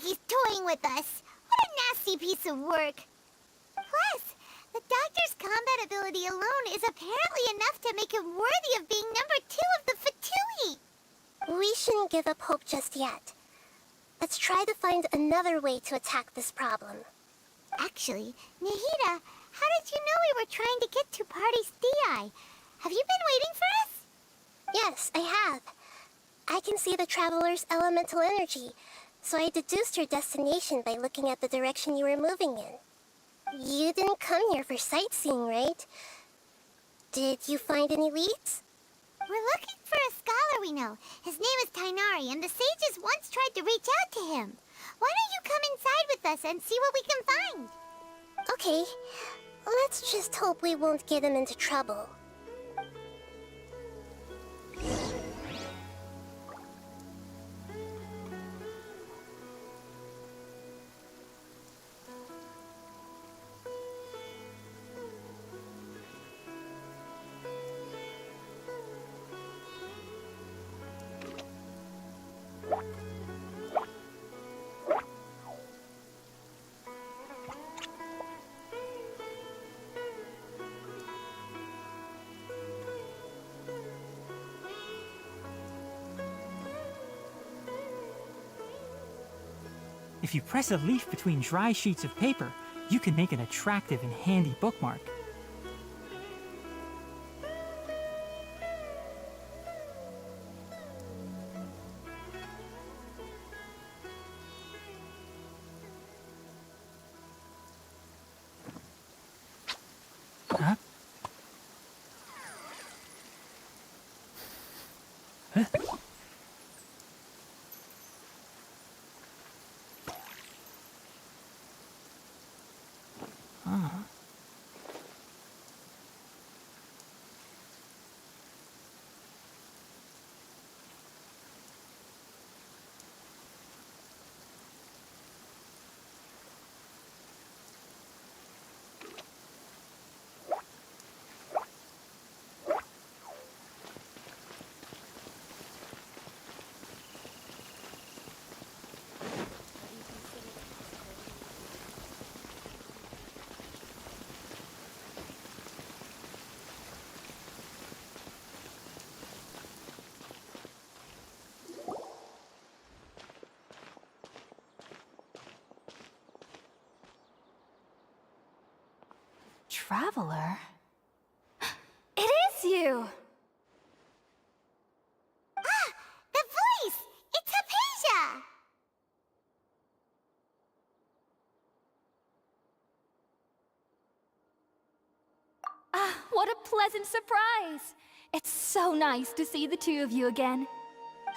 He's toying with us. What a nasty piece of work. Plus, the doctor's combat ability alone is apparently enough to make him worthy of being number 2 of the Fatui. We shouldn't give up hope just yet. Let's try to find another way to attack this problem. Actually, Nahida, how did you know we were trying to get to Party's DI? Have you been waiting for us? Yes, I have. I can see the traveler's elemental energy, so I deduced your destination by looking at the direction you were moving in. You didn't come here for sightseeing, right? Did you find any leads? We're looking for a scholar we know. His name is Tainari, and the sages once tried to reach out to him. Why don't you come inside with us and see what we can find? Okay, let's just hope we won't get him into trouble. If you press a leaf between dry sheets of paper, you can make an attractive and handy bookmark. Huh? Huh? Traveler? It is you! Ah! The voice! It's Hypatia! Ah, what a pleasant surprise! It's so nice to see the two of you again.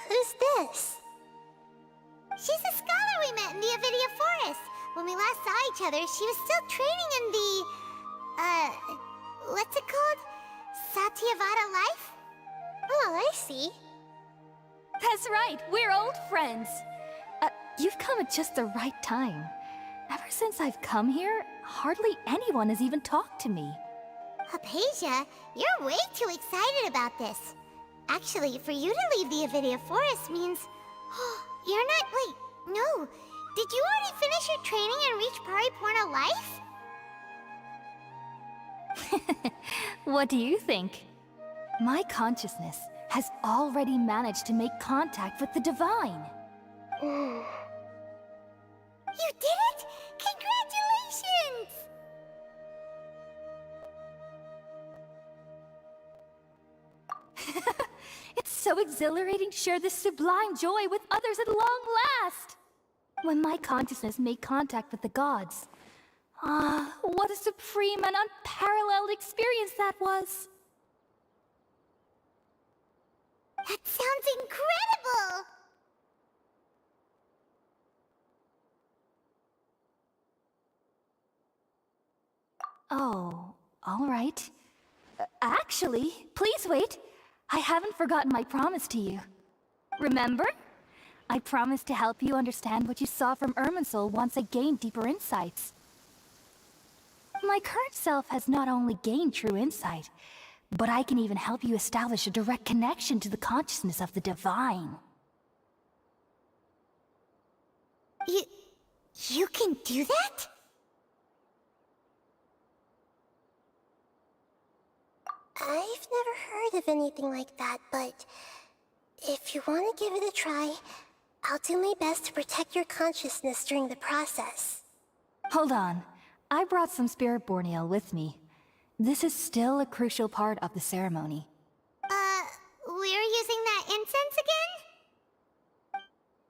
Who's this? She's a scholar we met in the Avidia Forest. When we last saw each other, she was still training in the... what's it called? Satyavada life? Oh, I see. That's right, we're old friends. You've come at just the right time. Ever since I've come here, hardly anyone has even talked to me. Hypatia, you're way too excited about this. Actually, for you to leave the Avidia Forest means... you're not... Wait, no. Did you already finish your training and reach Paripurna life? What do you think? My consciousness has already managed to make contact with the divine. You did it! Congratulations! It's so exhilarating to share this sublime joy with others at long last! When my consciousness made contact with the gods, what a supreme and unparalleled experience that was! That sounds incredible! Oh, all right. Actually, please wait. I haven't forgotten my promise to you. Remember? I promised to help you understand what you saw from Irminsul once I gained deeper insights. My current self has not only gained true insight, but I can even help you establish a direct connection to the consciousness of the divine. You can do that? I've never heard of anything like that, but if you want to give it a try, I'll do my best to protect your consciousness during the process. Hold on. I brought some spirit-born ale with me. This is still a crucial part of the ceremony. We're using that incense again?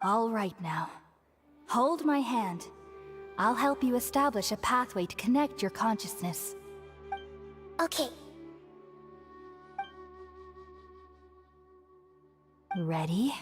All right now. Hold my hand. I'll help you establish a pathway to connect your consciousness. Okay. Ready?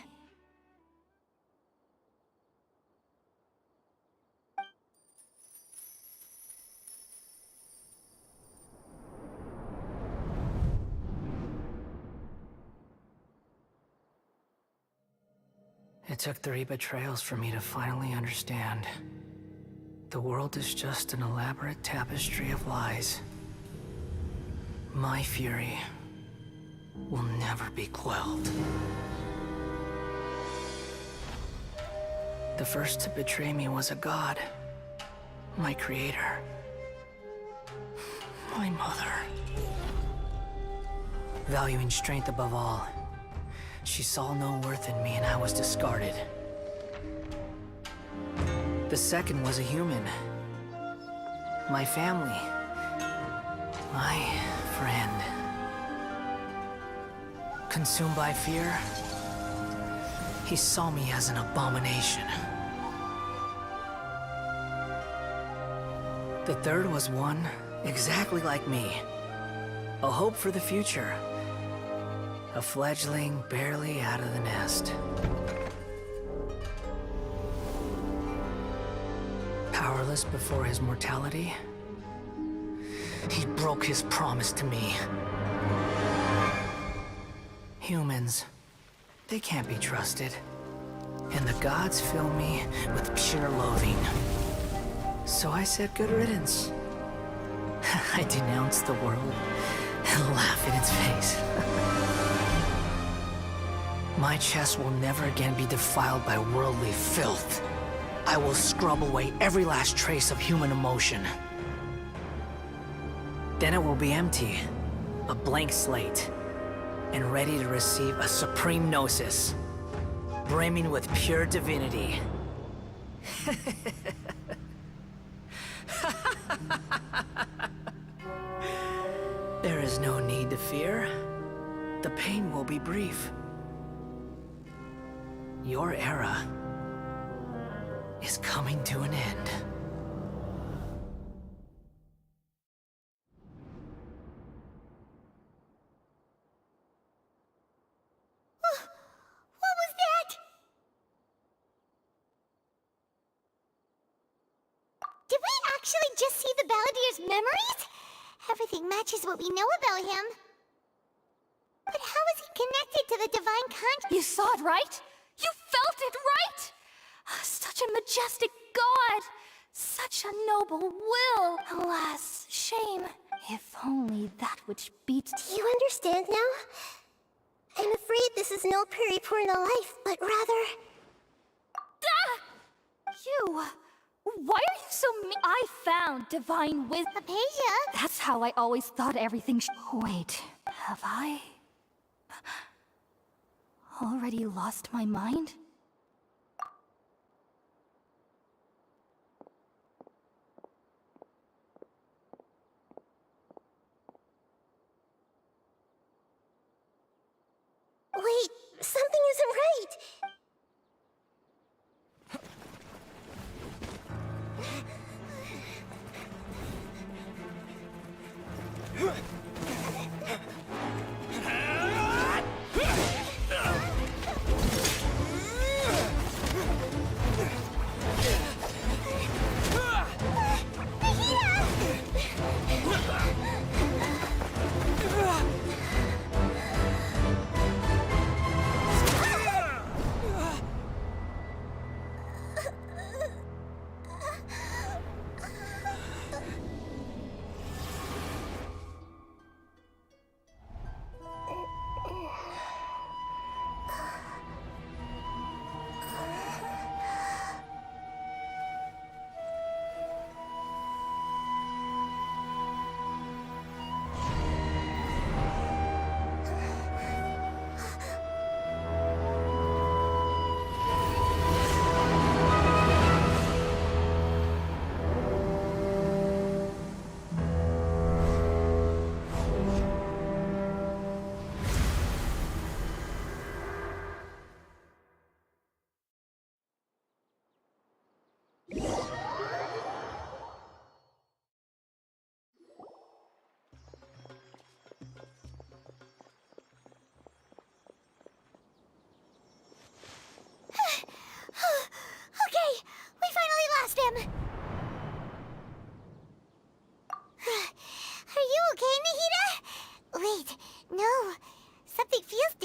It took 3 betrayals for me to finally understand. The world is just an elaborate tapestry of lies. My fury will never be quelled. The first to betray me was a god. My creator. My mother. Valuing strength above all, she saw no worth in me and I was discarded. The second was a human. My family. My friend. Consumed by fear, he saw me as an abomination. The third was one exactly like me. A hope for the future. A fledgling barely out of the nest. Powerless before his mortality, he broke his promise to me. Humans, they can't be trusted. And the gods fill me with pure loathing. So I said good riddance. I denounce the world and laugh in its face. My chest will never again be defiled by worldly filth. I will scrub away every last trace of human emotion. Then it will be empty, a blank slate, and ready to receive a supreme gnosis, brimming with pure divinity. There is no need to fear. The pain will be brief. Your era is coming to an end. What was that? Did we actually just see the Balladier's memories? Everything matches what we know about him. But how is he connected to the divine conscience? You saw it, right? You felt it, right? Such a majestic god! Such a noble will! Alas, shame. If only that which beats... Do you understand now? I'm afraid this is no Peripurna life, but rather... Ah! You! Why are you so mean? I found divine wisdom. Apasia? That's how I always thought everything Wait, have I... already lost my mind? Wait, something isn't right!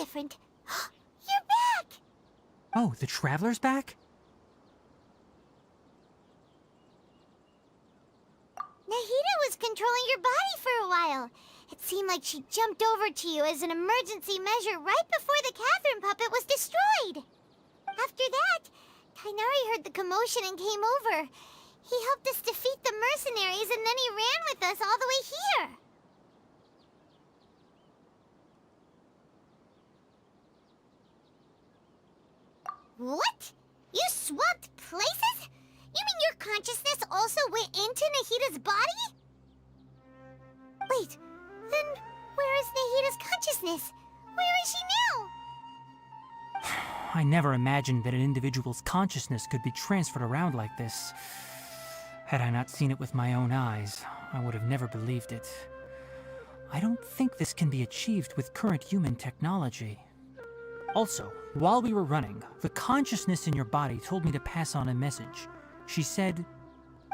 different. You're back! Oh, the Traveler's back? Nahida was controlling your body for a while. It seemed like she jumped over to you as an emergency measure right before the Catherine puppet was destroyed. After that, Tainari heard the commotion and came over. He helped us defeat the mercenaries and then he ran with us all the way here. What? You swapped places? You mean your consciousness also went into Nahida's body? Wait, then where is Nahida's consciousness? Where is she now? I never imagined that an individual's consciousness could be transferred around like this. Had I not seen it with my own eyes, I would have never believed it. I don't think this can be achieved with current human technology. Also, while we were running, the consciousness in your body told me to pass on a message. She said,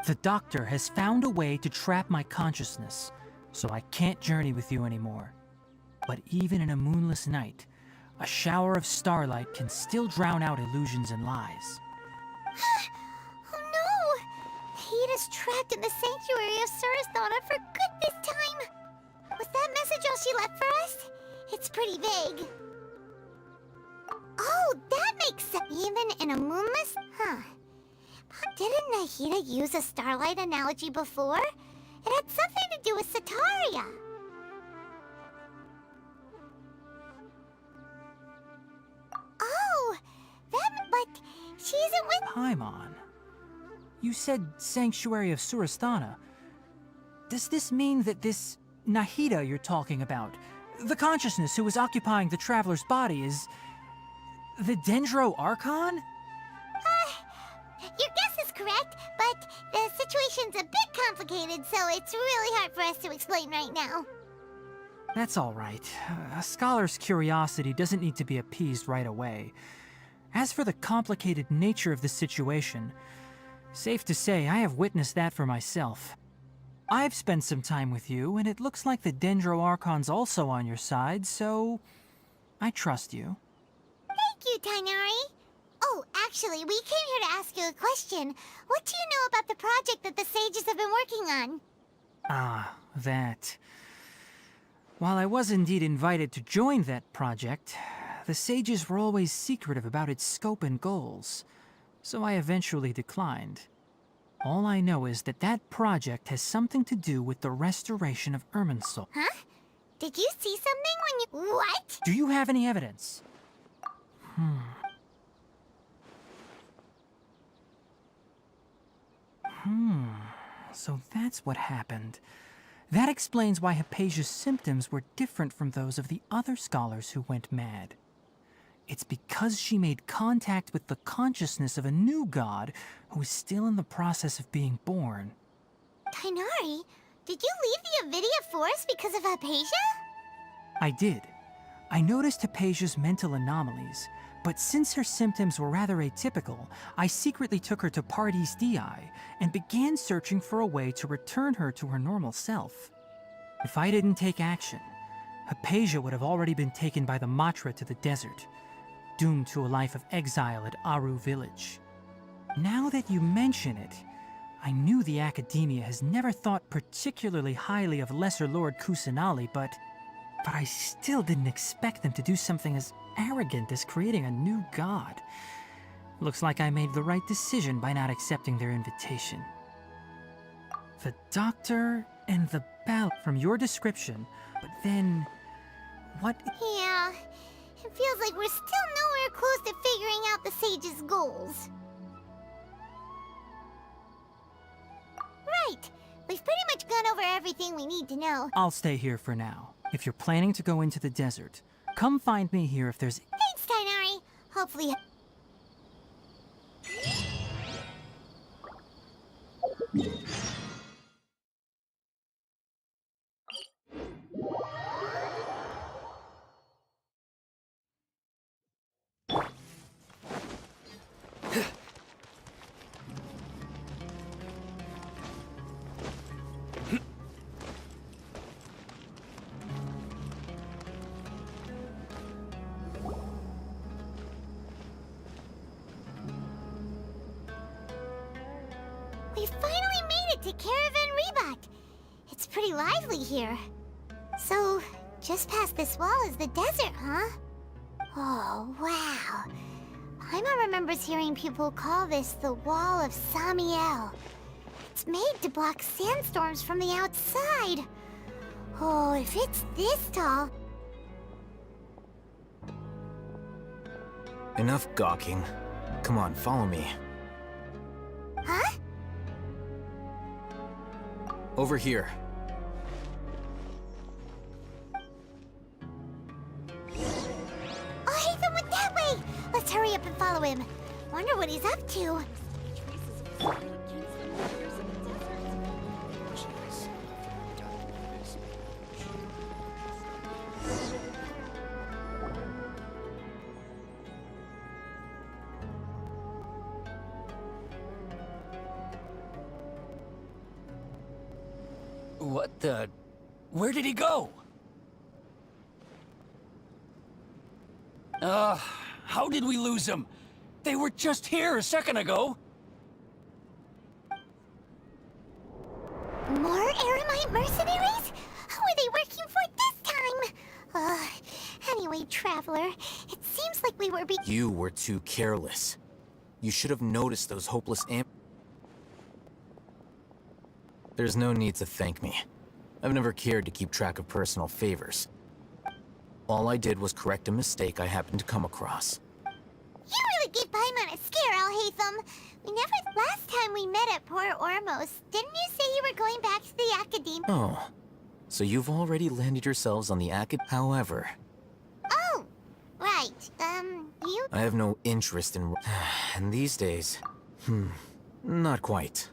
"The doctor has found a way to trap my consciousness, so I can't journey with you anymore. But even in a moonless night, a shower of starlight can still drown out illusions and lies." Oh no! Nahida's trapped in the sanctuary of Surasthana for good this time. Was that message all she left for us? It's pretty vague. Oh, that makes sense. Even in a moonless? Huh. Didn't Nahida use a starlight analogy before? It had something to do with Sataria. Oh, but she isn't with— Paimon, you said Sanctuary of Surasthana. Does this mean that this Nahida you're talking about, the consciousness who was occupying the Traveler's body, is the Dendro Archon? Your guess is correct, but the situation's a bit complicated, so it's really hard for us to explain right now. That's all right. A scholar's curiosity doesn't need to be appeased right away. As for the complicated nature of the situation, safe to say I have witnessed that for myself. I've spent some time with you, and it looks like the Dendro Archon's also on your side, so I trust you. Thank you, Tainari. Oh, actually, we came here to ask you a question. What do you know about the project that the sages have been working on? Ah, that. While I was indeed invited to join that project, the sages were always secretive about its scope and goals, so I eventually declined. All I know is that that project has something to do with the restoration of Irminsul. Huh? Did you see something when you— What? Do you have any evidence? So that's what happened. That explains why Hypatia's symptoms were different from those of the other scholars who went mad. It's because she made contact with the consciousness of a new god who is still in the process of being born. Tainari, did you leave the Avidia Forest because of Hypatia? I did. I noticed Hypatia's mental anomalies, but since her symptoms were rather atypical, I secretly took her to Pardes Dii and began searching for a way to return her to her normal self. If I didn't take action, Hypatia would have already been taken by the Matra to the desert, doomed to a life of exile at Aru village. Now that you mention it, I knew the Academia has never thought particularly highly of Lesser Lord Kusanali, but I still didn't expect them to do something as arrogant as creating a new god. Looks like I made the right decision by not accepting their invitation. The doctor and the bell from your description, but then what? Yeah, it feels like we're still nowhere close to figuring out the sage's goals. Right, we've pretty much gone over everything we need to know. I'll stay here for now. If you're planning to go into the desert, come find me here if there's— Thanks, Tainari. Hopefully— Caravan Rebot. It's pretty lively here. So, just past this wall is the desert, huh? Oh, wow. Paimon remembers hearing people call this the Wall of Samiel. It's made to block sandstorms from the outside. Oh, if it's this tall... Enough gawking. Come on, follow me. Huh? Over here. Oh, Hatham went that way! Let's hurry up and follow him. Wonder what he's up to. What the... Where did he go? How did we lose him? They were just here a second ago. More Eremite mercenaries? Who are they working for this time? Anyway, Traveler, it seems like we were You were too careless. You should have noticed those hopeless There's no need to thank me. I've never cared to keep track of personal favors. All I did was correct a mistake I happened to come across. You really gave Paimon a scare, Alhaitham. Last time we met at Port Ormos, didn't you say you were going back to the Academe? Oh, so you've already landed yourselves on the However... Oh, right, you... I have no interest in... And these days... not quite.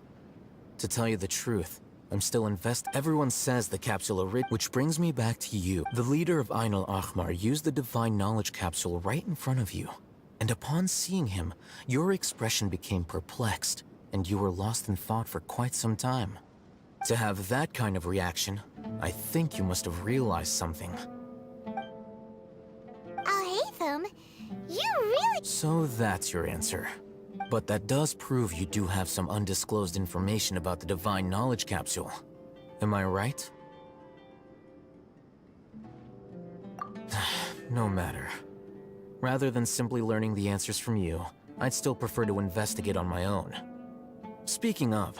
To tell you the truth, I'm still Everyone says the capsule which brings me back to you. The leader of Ain al-Ahmar used the Divine Knowledge Capsule right in front of you. And upon seeing him, your expression became perplexed, and you were lost in thought for quite some time. To have that kind of reaction, I think you must have realized something. Alhaitham, you really... So that's your answer. But that does prove you do have some undisclosed information about the Divine Knowledge Capsule. Am I right? No matter. Rather than simply learning the answers from you, I'd still prefer to investigate on my own. Speaking of,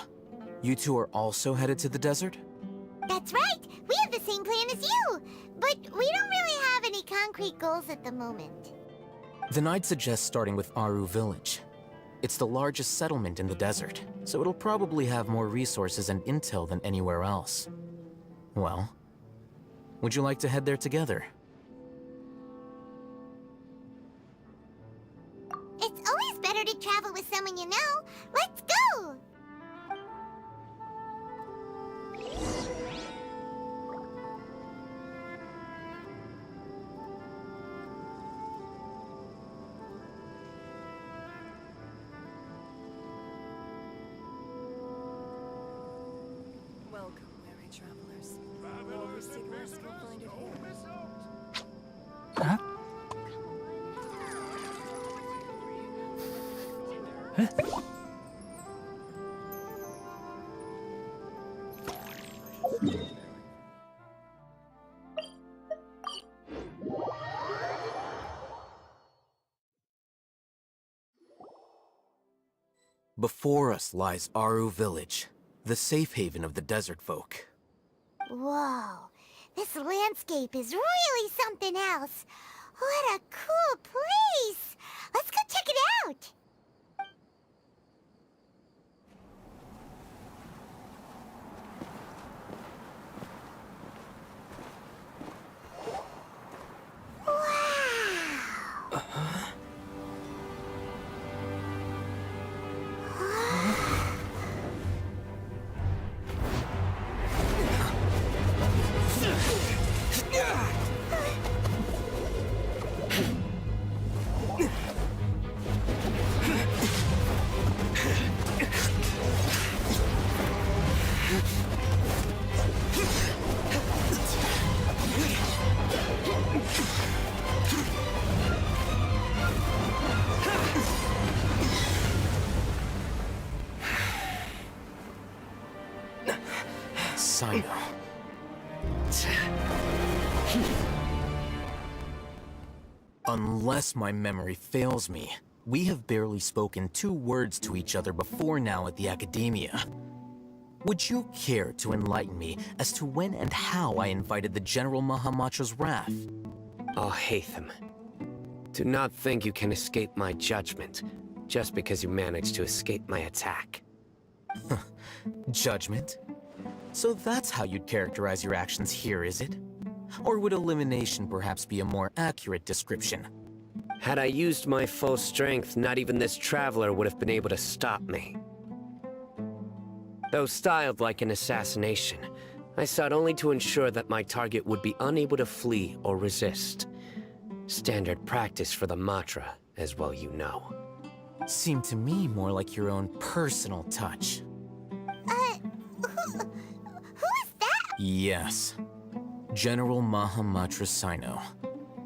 you two are also headed to the desert? That's right! We have the same plan as you! But we don't really have any concrete goals at the moment. Then I'd suggest starting with Aru Village. It's the largest settlement in the desert, so it'll probably have more resources and intel than anywhere else. Well, would you like to head there together? It's always better to travel with someone you know. Let's go! Welcome, weary travelers. All who seek rest will find it here. Huh? Huh? Before us lies Aru Village, the safe haven of the desert folk. Whoa, this landscape is really something else. What a cool place! Let's go check it out! Sino. Unless my memory fails me, we have barely spoken 2 words to each other before now at the Academia. Would you care to enlighten me as to when and how I invited the General Mahamatra's wrath? Oh, Hatham. Do not think you can escape my judgment, just because you managed to escape my attack. Judgment? So that's how you'd characterize your actions here, is it? Or would elimination perhaps be a more accurate description? Had I used my full strength, not even this traveler would have been able to stop me. Though styled like an assassination, I sought only to ensure that my target would be unable to flee or resist. Standard practice for the Matra, as well you know. Seemed to me more like your own personal touch. Who is that? Yes. General Mahamatra Sino,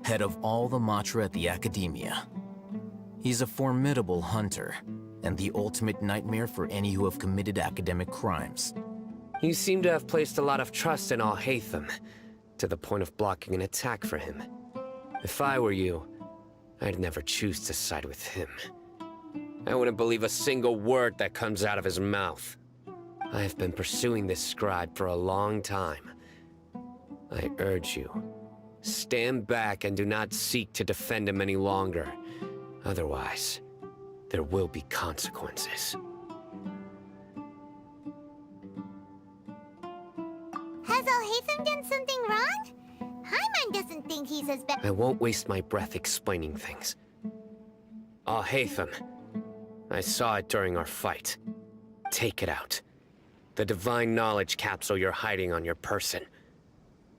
head of all the Matra at the Academia. He's a formidable hunter, and the ultimate nightmare for any who have committed academic crimes. You seem to have placed a lot of trust in Al-Haytham, to the point of blocking an attack for him. If I were you, I'd never choose to side with him. I wouldn't believe a single word that comes out of his mouth. I have been pursuing this scribe for a long time. I urge you, stand back and do not seek to defend him any longer. Otherwise, there will be consequences. Has Al-Haytham done something wrong? Paimon doesn't think he's as bad. I won't waste my breath explaining things. Al-Haytham, I saw it during our fight. Take it out. The divine knowledge capsule you're hiding on your person.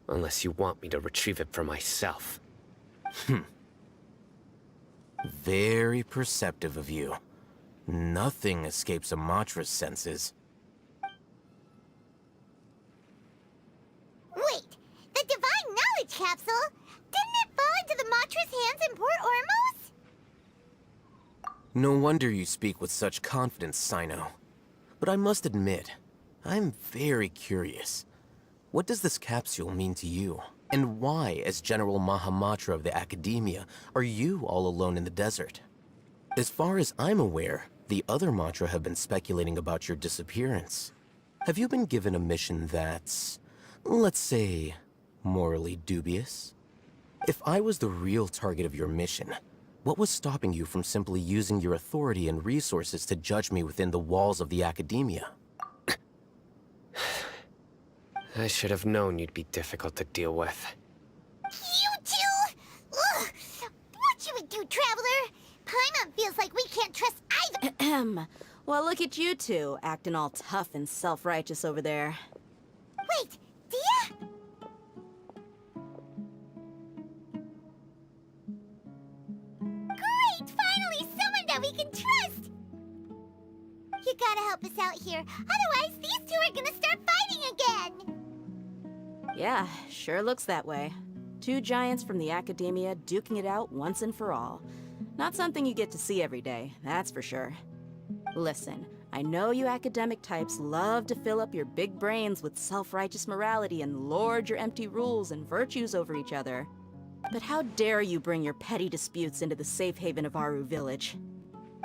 Unless you want me to retrieve it for myself. Very perceptive of you. Nothing escapes a Matra's senses. Wait, the divine knowledge capsule? Didn't it fall into the Matra's hands in Port Ormos? No wonder you speak with such confidence, Sino. But I must admit, I'm very curious. What does this capsule mean to you? And why, as General Mahamatra of the Academia, are you all alone in the desert? As far as I'm aware, the other Matra have been speculating about your disappearance. Have you been given a mission that's, let's say, morally dubious? If I was the real target of your mission, what was stopping you from simply using your authority and resources to judge me within the walls of the Academia? I should have known you'd be difficult to deal with. You two? Ugh! What you would do, Traveler? Paimon feels like we can't trust either. Ahem. Well, look at you two, acting all tough and self-righteous over there. Wait, Dia? Great! Finally, someone that we can trust! You gotta help us out here. Otherwise, these two are gonna start fighting again! Yeah, sure looks that way. 2 giants from the Academia duking it out once and for all. Not something you get to see every day, that's for sure. Listen, I know you academic types love to fill up your big brains with self-righteous morality and lord your empty rules and virtues over each other. But how dare you bring your petty disputes into the safe haven of Aru Village?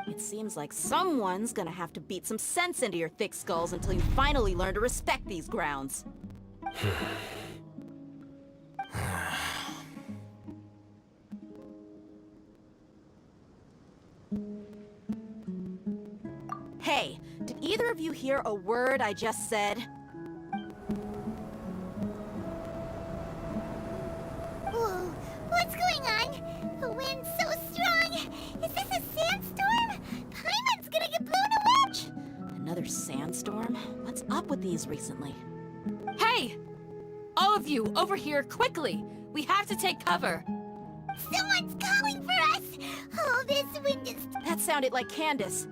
It seems like someone's gonna have to beat some sense into your thick skulls until you finally learn to respect these grounds. Hey, did either of you hear a word I just said? Whoa, what's going on? The wind's so strong. Is this a sandstorm? Paimon's gonna get blown away. Another sandstorm? What's up with these recently? Hey! All of you, over here, quickly! We have to take cover! Someone's calling for us! Oh, this wind is... That sounded like Candace.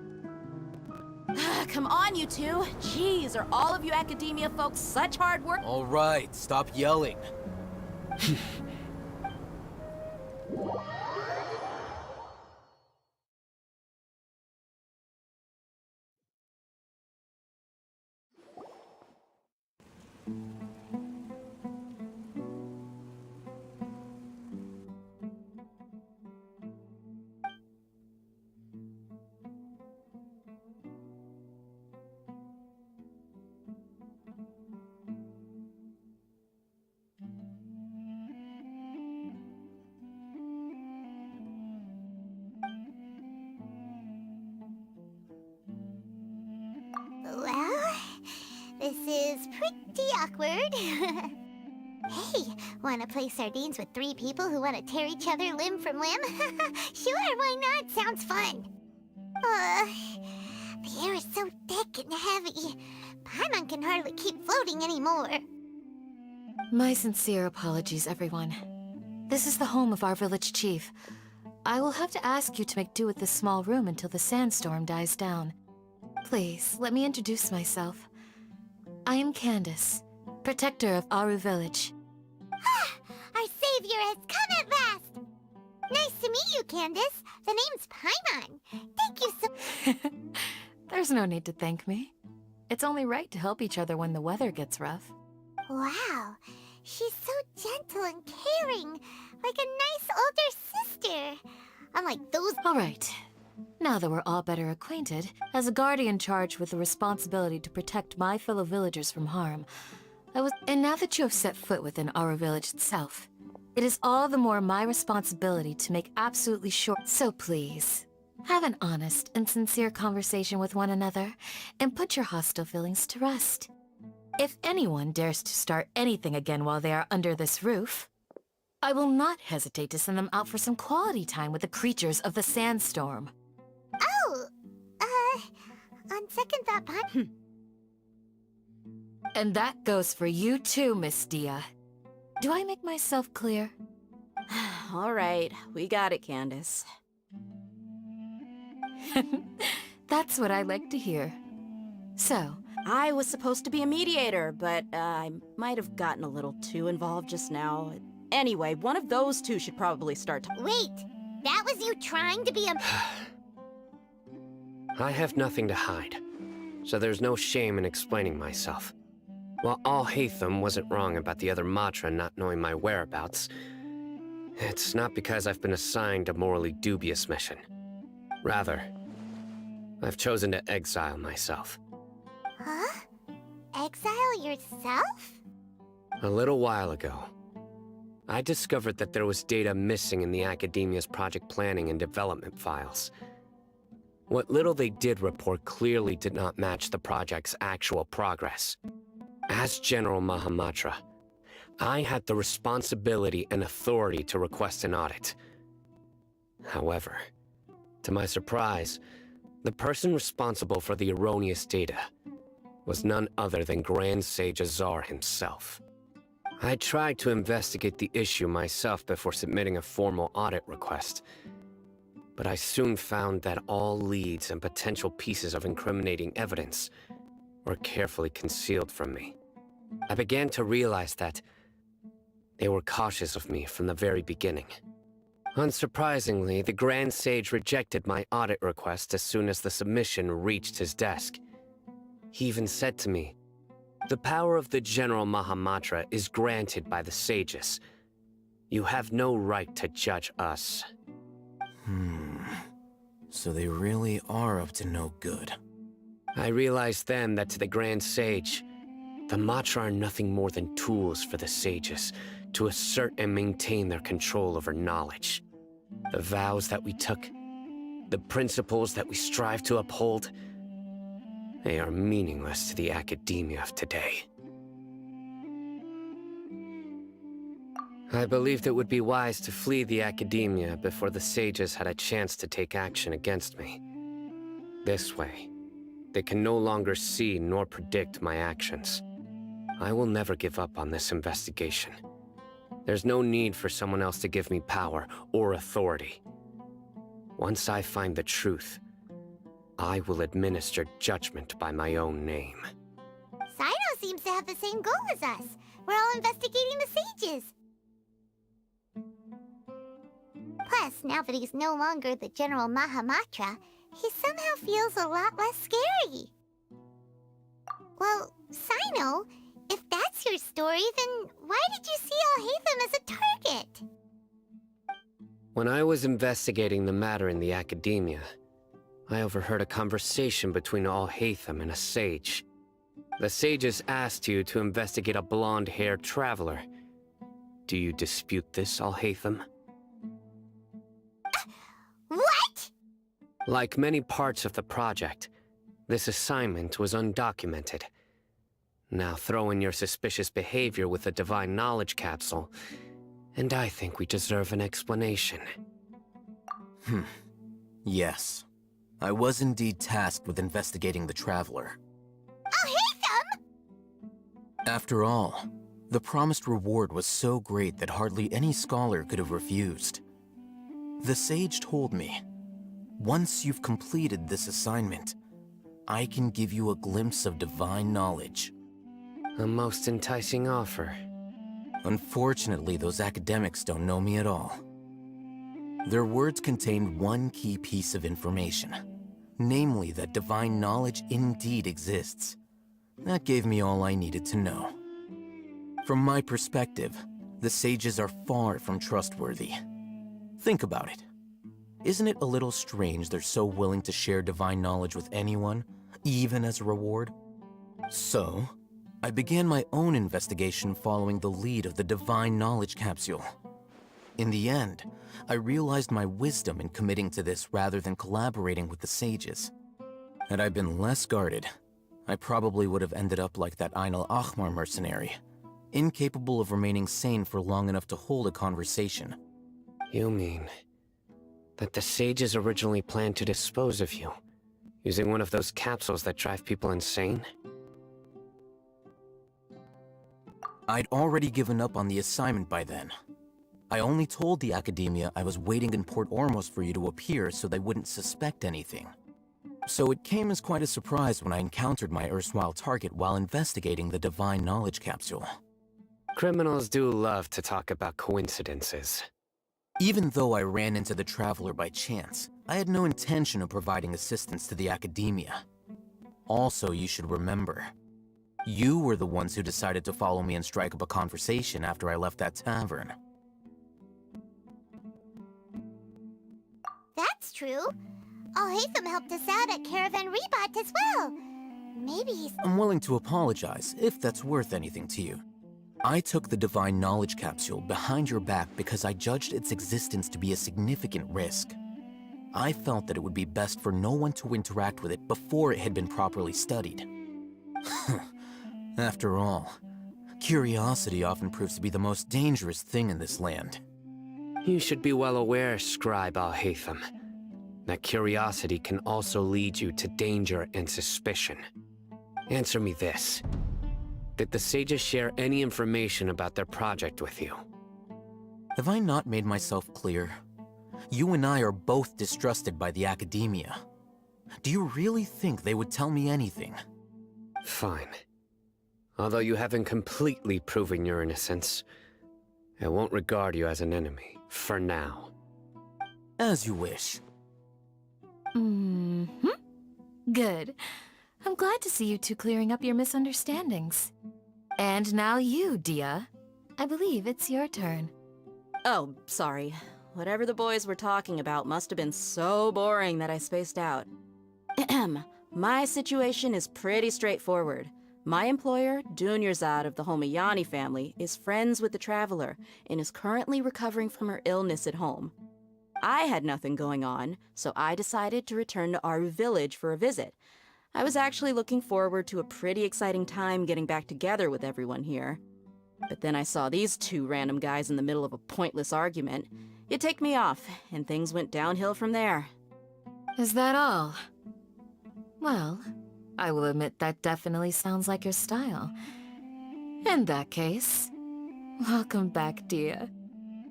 Come on, you two. Jeez, are all of you Academia folks such hard work? All right, stop yelling. Well, this is pretty awkward. Hey, wanna play sardines with 3 people who wanna tear each other limb from limb? Sure, why not? Sounds fun. The air is so thick and heavy. Paimon can hardly keep floating anymore. My sincere apologies, everyone. This is the home of our village chief. I will have to ask you to make do with this small room until the sandstorm dies down. Please, let me introduce myself. I am Candace, protector of Aru Village. Our savior has come at last! Nice to meet you, Candace. The name's Paimon. Thank you so... There's no need to thank me. It's only right to help each other when the weather gets rough. Wow, she's so gentle and caring, like a nice older sister. Unlike those... All right. Now that we're all better acquainted, as a guardian charged with the responsibility to protect my fellow villagers from harm, And now that you have set foot within our village itself, it is all the more my responsibility to make absolutely sure. So please, have an honest and sincere conversation with one another, and put your hostile feelings to rest. If anyone dares to start anything again while they are under this roof, I will not hesitate to send them out for some quality time with the creatures of the sandstorm. Oh, on second thought, And that goes for you too, Miss Dia. Do I make myself clear? All right, we got it, Candace. That's what I like to hear. So, I was supposed to be a mediator, but I might have gotten a little too involved just now. Anyway, one of those two should probably start. Wait, that was you trying to be a... I have nothing to hide, so there's no shame in explaining myself. While Al-Haytham wasn't wrong about the other Matra not knowing my whereabouts, it's not because I've been assigned a morally dubious mission. Rather, I've chosen to exile myself. Huh? Exile yourself? A little while ago, I discovered that there was data missing in the Academia's project planning and development files. What little they did report clearly did not match the project's actual progress. As General Mahamatra, I had the responsibility and authority to request an audit. However, to my surprise, the person responsible for the erroneous data was none other than Grand Sage Azar himself. I tried to investigate the issue myself before submitting a formal audit request, but I soon found that all leads and potential pieces of incriminating evidence were carefully concealed from me. I began to realize that they were cautious of me from the very beginning. Unsurprisingly, the Grand Sage rejected my audit request as soon as the submission reached his desk. He even said to me, "The power of the General Mahamatra is granted by the sages. You have no right to judge us." So they really are up to no good. I realized then that to the Grand Sage, the Matra are nothing more than tools for the sages to assert and maintain their control over knowledge. The vows that we took, the principles that we strive to uphold, they are meaningless to the academia of today. I believed it would be wise to flee the academia before the sages had a chance to take action against me. This way, they can no longer see nor predict my actions. I will never give up on this investigation. There's no need for someone else to give me power or authority. Once I find the truth, I will administer judgment by my own name. Sino seems to have the same goal as us. We're all investigating the sages. Plus, now that he's no longer the General Mahamatra, he somehow feels a lot less scary. Well, Sino, if that's your story, then why did you see Alhaitham as a target? When I was investigating the matter in the academia, I overheard a conversation between Alhaitham and a sage. The sages asked you to investigate a blonde-haired traveler. Do you dispute this, Alhaitham? What? Like many parts of the project, this assignment was undocumented. Now throw in your suspicious behavior with the Divine Knowledge Capsule, and I think we deserve an explanation. Yes. I was indeed tasked with investigating the Traveler. Alhaitham! After all, the promised reward was so great that hardly any scholar could have refused. The sage told me, once you've completed this assignment, I can give you a glimpse of divine knowledge. A most enticing offer. Unfortunately, those academics don't know me at all. Their words contained one key piece of information, namely that divine knowledge indeed exists. That gave me all I needed to know. From my perspective, the sages are far from trustworthy. Think about it. Isn't it a little strange they're so willing to share divine knowledge with anyone, even as a reward? So, I began my own investigation following the lead of the Divine Knowledge Capsule. In the end, I realized my wisdom in committing to this rather than collaborating with the sages. Had I been less guarded, I probably would have ended up like that Ain al-Ahmar mercenary, incapable of remaining sane for long enough to hold a conversation. You mean that the sages originally planned to dispose of you, using one of those capsules that drive people insane? I'd already given up on the assignment by then. I only told the academia I was waiting in Port Ormos for you to appear so they wouldn't suspect anything. So it came as quite a surprise when I encountered my erstwhile target while investigating the Divine Knowledge Capsule. Criminals do love to talk about coincidences. Even though I ran into the Traveler by chance, I had no intention of providing assistance to the academia. Also, you should remember, you were the ones who decided to follow me and strike up a conversation after I left that tavern. That's true. Alhaitham helped us out at Caravan Rebat as well. Maybe he's... I'm willing to apologize, if that's worth anything to you. I took the Divine Knowledge Capsule behind your back because I judged its existence to be a significant risk. I felt that it would be best for no one to interact with it before it had been properly studied. After all, curiosity often proves to be the most dangerous thing in this land. You should be well aware, Scribe Alhaitham, that curiosity can also lead you to danger and suspicion. Answer me this. Did the sages share any information about their project with you? Have I not made myself clear? You and I are both distrusted by the academia. Do you really think they would tell me anything? Fine. Although you haven't completely proven your innocence, I won't regard you as an enemy, for now. As you wish. Good. I'm glad to see you two clearing up your misunderstandings. And now you, Dia. I believe it's your turn. Oh, sorry. Whatever the boys were talking about must have been so boring that I spaced out. My situation is pretty straightforward. My employer, Dunyarzad of the Homayani family, is friends with the Traveler and is currently recovering from her illness at home. I had nothing going on, so I decided to return to Aru village for a visit. I was actually looking forward to a pretty exciting time getting back together with everyone here. But then I saw these two random guys in the middle of a pointless argument. It ticked me off, and things went downhill from there. Is that all? Well, I will admit that definitely sounds like your style. In that case, welcome back, Dia.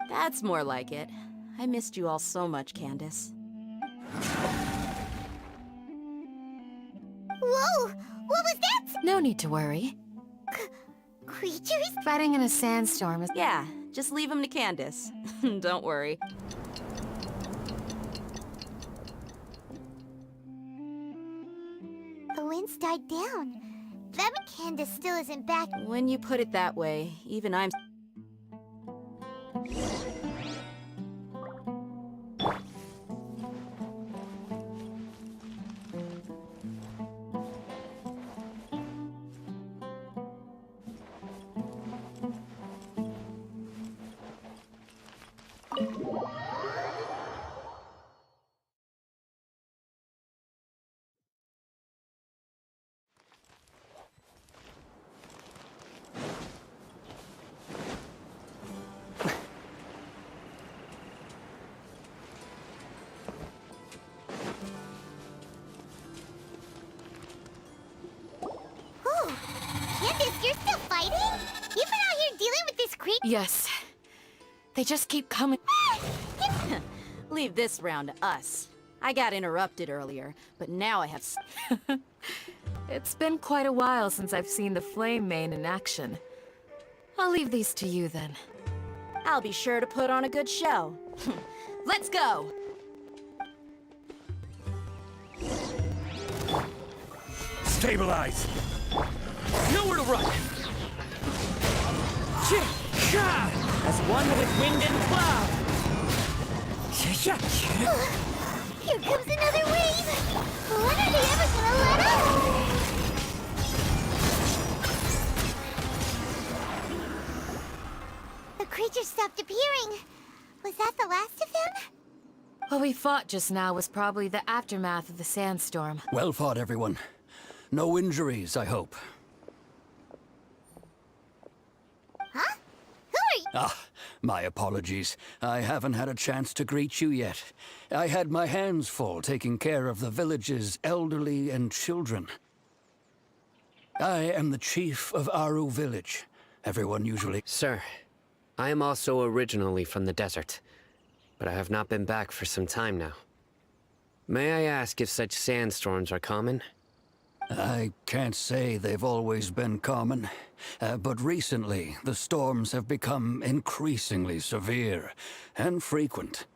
That's more like it. I missed you all so much, Candace. Whoa! What was that? No need to worry. Creatures? Fighting in a sandstorm is... Yeah, just leave them to Candace. Don't worry. The winds died down. That Candace still isn't back. When you put it that way, even I'm... Candace, you're still fighting? You've been out here dealing with this creep? Yes. They just keep coming. Leave this round to us. I got interrupted earlier, but now I have... It's been quite a while since I've seen the Flame Main in action. I'll leave these to you then. I'll be sure to put on a good show. Let's go! Stabilize! Nowhere to run! As one with wind and cloud! Here comes another wave! When are they ever gonna let up? The creature stopped appearing. Was that the last of them? What we fought just now was probably the aftermath of the sandstorm. Well fought, everyone. No injuries, I hope. Huh? Who are you? Ah, my apologies. I haven't had a chance to greet you yet. I had my hands full taking care of the village's elderly and children. I am the chief of Aru village. Everyone usually... Sir, I am also originally from the desert, but I have not been back for some time now. May I ask if such sandstorms are common? I can't say they've always been common, but recently the storms have become increasingly severe and frequent.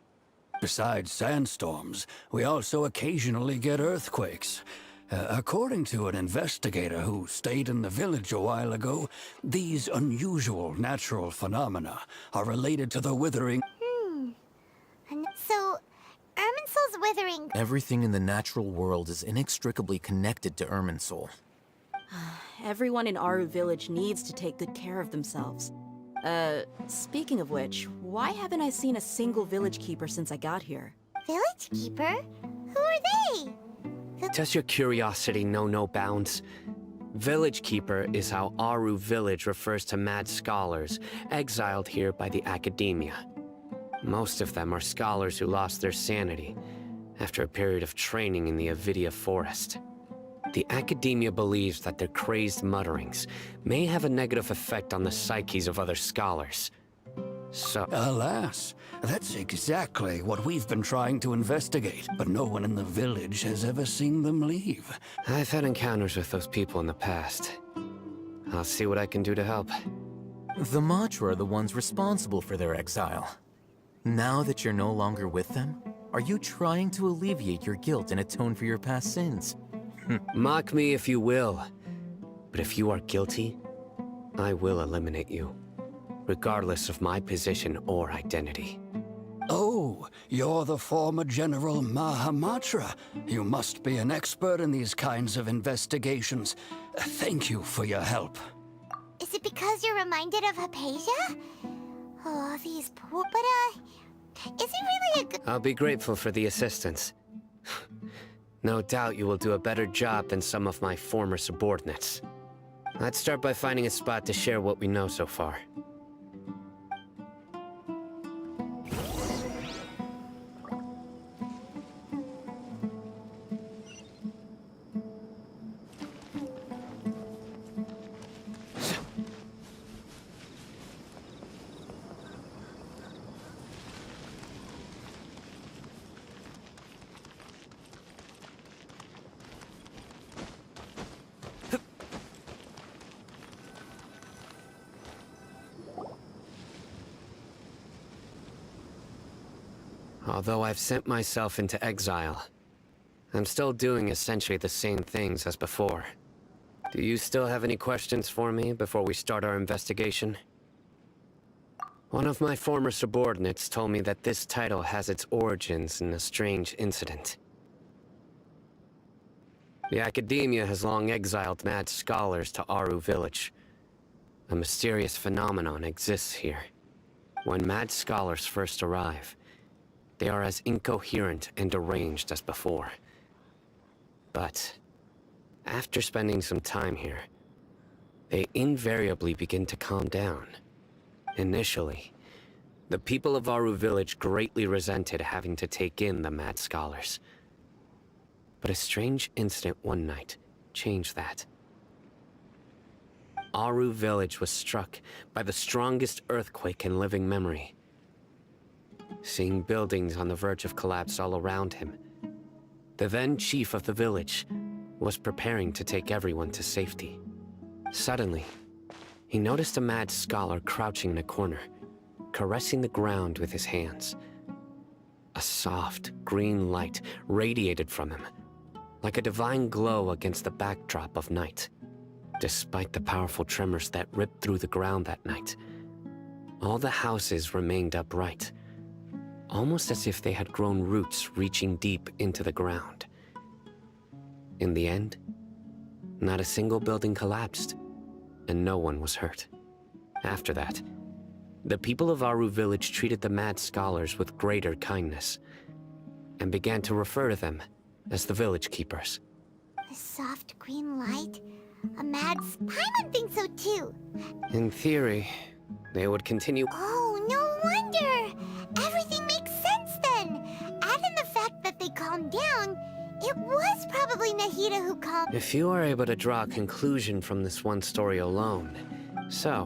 Besides sandstorms, we also occasionally get earthquakes. According to an investigator who stayed in the village a while ago, these unusual natural phenomena are related to the withering... And so, Irminsul's withering. Everything in the natural world is inextricably connected to Irminsul. Everyone in Aru village needs to take good care of themselves. Speaking of which, why haven't I seen a single village keeper since I got here? Village keeper? Who are they? Does your curiosity know no bounds? Village Keeper is how Aru village refers to mad scholars, exiled here by the academia. Most of them are scholars who lost their sanity after a period of training in the Avidia forest. The academia believes that their crazed mutterings may have a negative effect on the psyches of other scholars. So... Alas, that's exactly what we've been trying to investigate, but no one in the village has ever seen them leave. I've had encounters with those people in the past. I'll see what I can do to help. The Matra are the ones responsible for their exile. Now that you're no longer with them, are you trying to alleviate your guilt and atone for your past sins? Mock me if you will, but if you are guilty, I will eliminate you, regardless of my position or identity. Oh, you're the former General Mahamatra. You must be an expert in these kinds of investigations. Thank you for your help. Is it because you're reminded of Hypatia? Oh, these poor... But, is he really a good... I'll be grateful for the assistance. No doubt you will do a better job than some of my former subordinates. Let's start by finding a spot to share what we know so far. Although I've sent myself into exile, I'm still doing essentially the same things as before. Do you still have any questions for me before we start our investigation? One of my former subordinates told me that this title has its origins in a strange incident. The Academia has long exiled mad scholars to Aru Village. A mysterious phenomenon exists here. When mad scholars first arrive, they are as incoherent and deranged as before. But after spending some time here, they invariably begin to calm down. Initially, the people of Aru Village greatly resented having to take in the mad scholars. But a strange incident one night changed that. Aru Village was struck by the strongest earthquake in living memory. Seeing buildings on the verge of collapse all around him, the then chief of the village was preparing to take everyone to safety. Suddenly, he noticed a mad scholar crouching in a corner, caressing the ground with his hands. A soft, green light radiated from him, like a divine glow against the backdrop of night. Despite the powerful tremors that ripped through the ground that night, all the houses remained upright, almost as if they had grown roots reaching deep into the ground. In the end, not a single building collapsed, and no one was hurt. After that, the people of Aru Village treated the mad scholars with greater kindness, and began to refer to them as the village keepers. The soft green light? A mad Paimon thinks so too. In theory, they would continue. Oh, no wonder! Everything makes sense then! Add in the fact that they calmed down, it was probably Nahida who calmed. If you are able to draw a conclusion from this one story alone, so,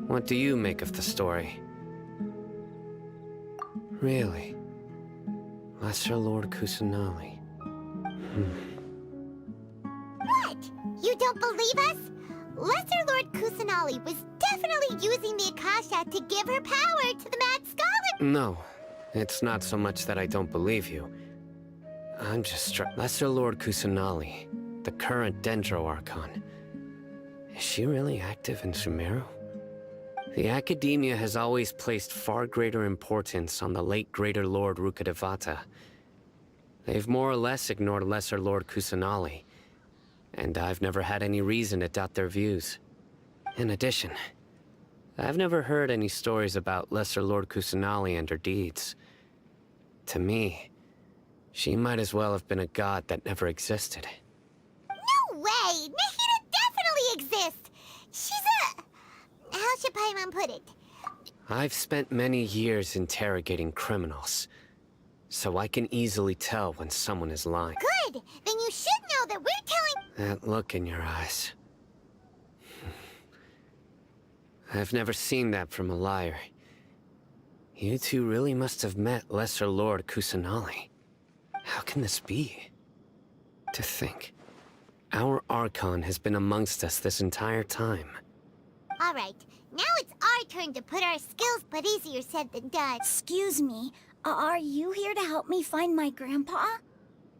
what do you make of the story? Really? Lesser Lord Kusanali. What? You don't believe us? Lesser Lord Kusanali was definitely using the Akasha to give her power to the mad scholar. No, it's not so much that I don't believe you. I'm just struck. Lesser Lord Kusanali, the current Dendro Archon. Is she really active in Sumeru? The Academia has always placed far greater importance on the late Greater Lord Rukkhadevata. They've more or less ignored Lesser Lord Kusanali, and I've never had any reason to doubt their views. In addition, I've never heard any stories about Lesser Lord Kusanali and her deeds. To me, she might as well have been a god that never existed. No way! Nahida definitely exists! She's a... how should Paimon put it? I've spent many years interrogating criminals, so I can easily tell when someone is lying. Good! Then you should know that we're telling... That look in your eyes. I've never seen that from a liar. You two really must have met Lesser Lord Kusanali. How can this be? To think, our Archon has been amongst us this entire time. Alright, now it's our turn to put our skills, but easier said than done. Excuse me, are you here to help me find my grandpa?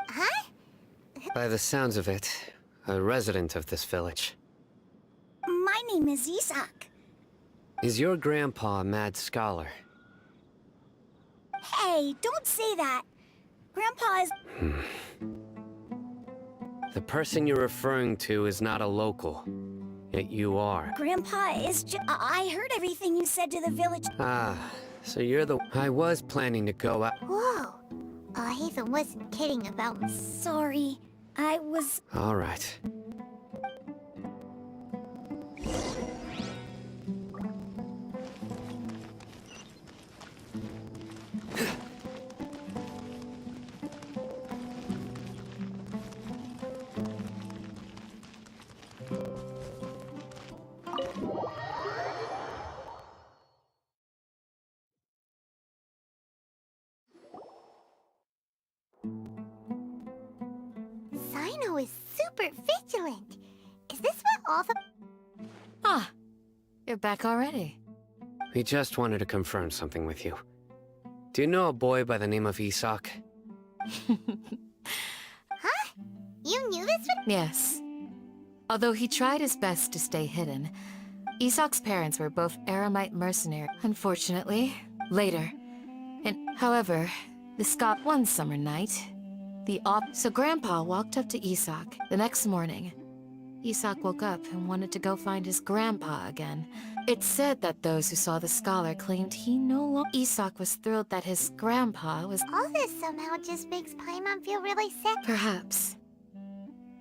Huh? By the sounds of it, a resident of this village. My name is Isak. Is your grandpa a mad scholar? Hey, don't say that. Grandpa is... The person you're referring to is not a local, yet you are. Grandpa is I heard everything you said to the village. Ah, so you're the... I was planning to go out... Whoa. Haven wasn't kidding about me. Sorry, I was... All right. Sino is super vigilant. Is this what all the... Ah, you're back already. We just wanted to confirm something with you. Do you know a boy by the name of Isak? Huh? You knew this would... Yes. Although he tried his best to stay hidden, Isak's parents were both Aramite mercenaries, unfortunately. Later. However, one summer night, so Grandpa walked up to Isak the next morning. Isak woke up and wanted to go find his grandpa again. It's said that those who saw the scholar claimed he no longer... Isak was thrilled that his grandpa was... All this somehow just makes Paimon feel really sad. Perhaps.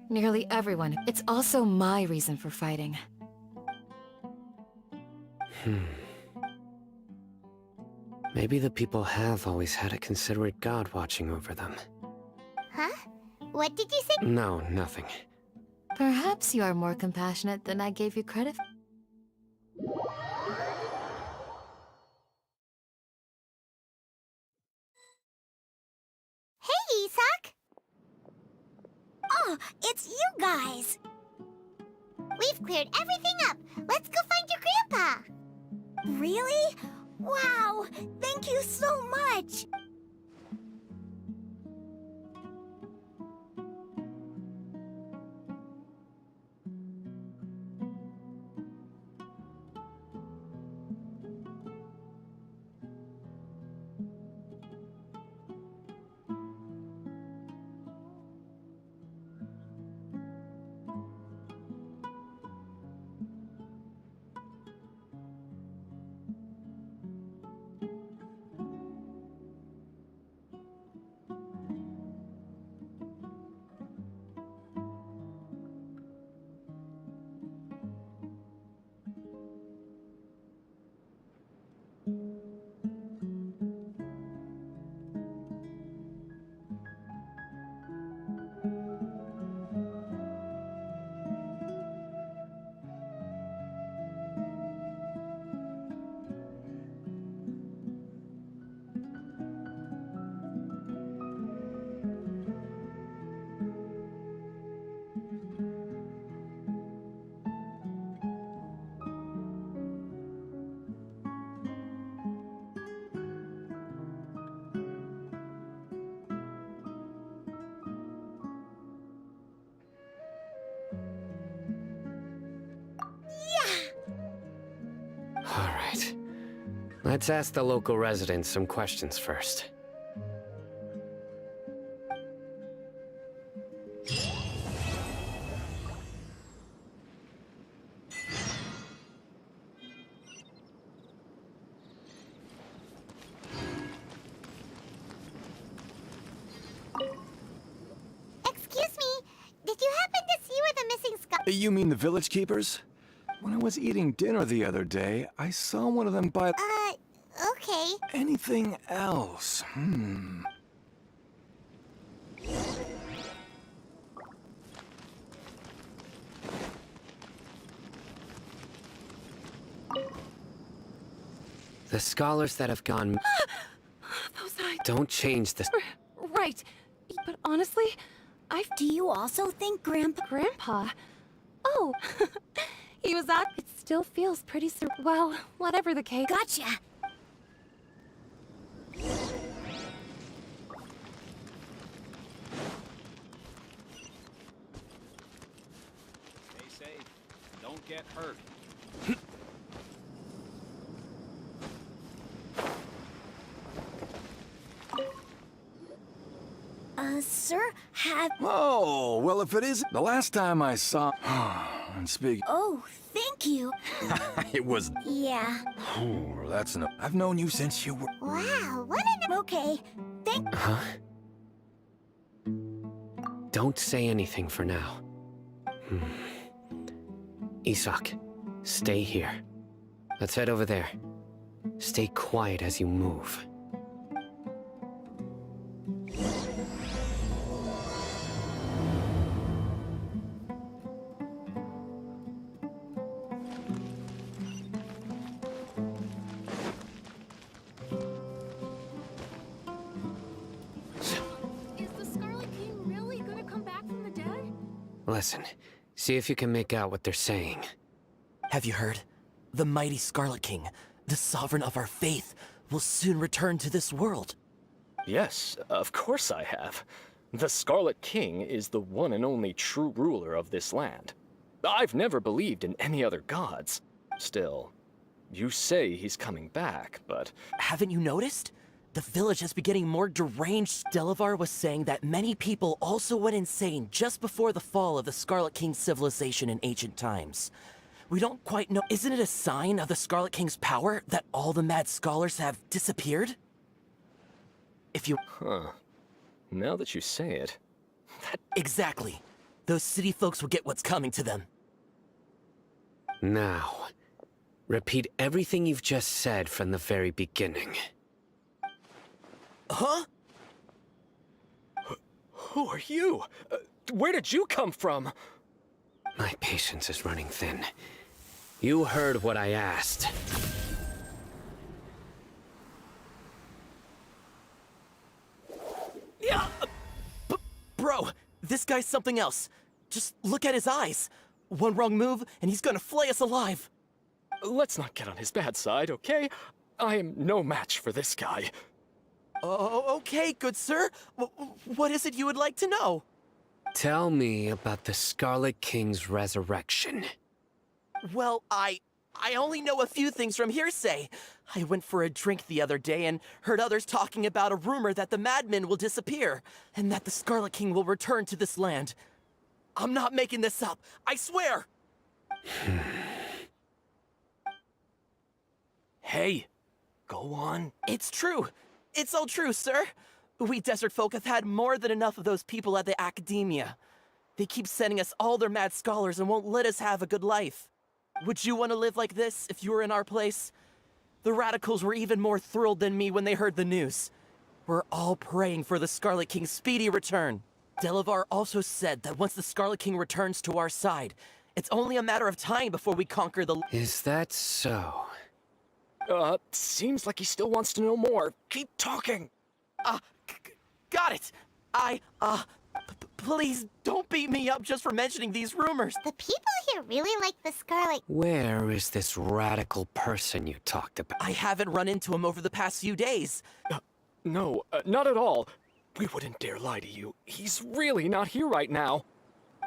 Nearly everyone. It's also my reason for fighting. Maybe the people have always had a considerate god watching over them. Huh? What did you say? No, nothing. Perhaps you are more compassionate than I gave you credit for. Hey, Isak! Oh, it's you guys! We've cleared everything up. Let's go find your grandpa. Really? Wow! Thank you so much! Alright. Let's ask the local residents some questions first. Excuse me, did you happen to see where the missing skull... You mean the village keepers? When I was eating dinner the other day, I saw one of them by... okay. Anything else? The scholars that have gone... Those eyes... Don't change the... Right. But honestly, Do you also think Grandpa? Oh, he was out. It still feels pretty well, whatever the case. Gotcha! Stay safe. Don't get hurt. Sir, have... Oh, well, if it isn't... The last time I saw... and speak... Oh, thank you. It was... Yeah. Oh, that's no... I've known you since you were... Wow, what an... Okay, thank... Huh? Don't say anything for now. Isak, stay here. Let's head over there. Stay quiet as you move. Listen, see if you can make out what they're saying. Have you heard? The mighty Scarlet King, the sovereign of our faith, will soon return to this world. Yes, of course I have. The Scarlet King is the one and only true ruler of this land. I've never believed in any other gods. Still, you say he's coming back, but... Haven't you noticed? The village has been getting more deranged. Delavar was saying that many people also went insane just before the fall of the Scarlet King's civilization in ancient times. We don't quite know. Isn't it a sign of the Scarlet King's power that all the mad scholars have disappeared? If you... Huh. Now that you say it... Exactly. Those city folks will get what's coming to them. Now, repeat everything you've just said from the very beginning. Huh? Who are you? Where did you come from? My patience is running thin. You heard what I asked. Yeah, bro, this guy's something else. Just look at his eyes. One wrong move, and he's gonna flay us alive. Let's not get on his bad side, okay? I am no match for this guy. Oh, okay, good sir. What is it you would like to know? Tell me about the Scarlet King's resurrection. Well, I only know a few things from hearsay. I went for a drink the other day and heard others talking about a rumor that the madmen will disappear, and that the Scarlet King will return to this land. I'm not making this up, I swear! Hey, go on. It's true. It's all true, sir. We desert folk have had more than enough of those people at the academia. They keep sending us all their mad scholars and won't let us have a good life. Would you want to live like this if you were in our place? The radicals were even more thrilled than me when they heard the news. We're all praying for the Scarlet King's speedy return. Delavar also said that once the Scarlet King returns to our side, it's only a matter of time before we conquer the... Is that so? Seems like he still wants to know more. Keep talking. Got it. Please don't beat me up just for mentioning these rumors. The people here really like the Scarlet... Where is this radical person you talked about? I haven't run into him over the past few days. No, not at all. We wouldn't dare lie to you. He's really not here right now.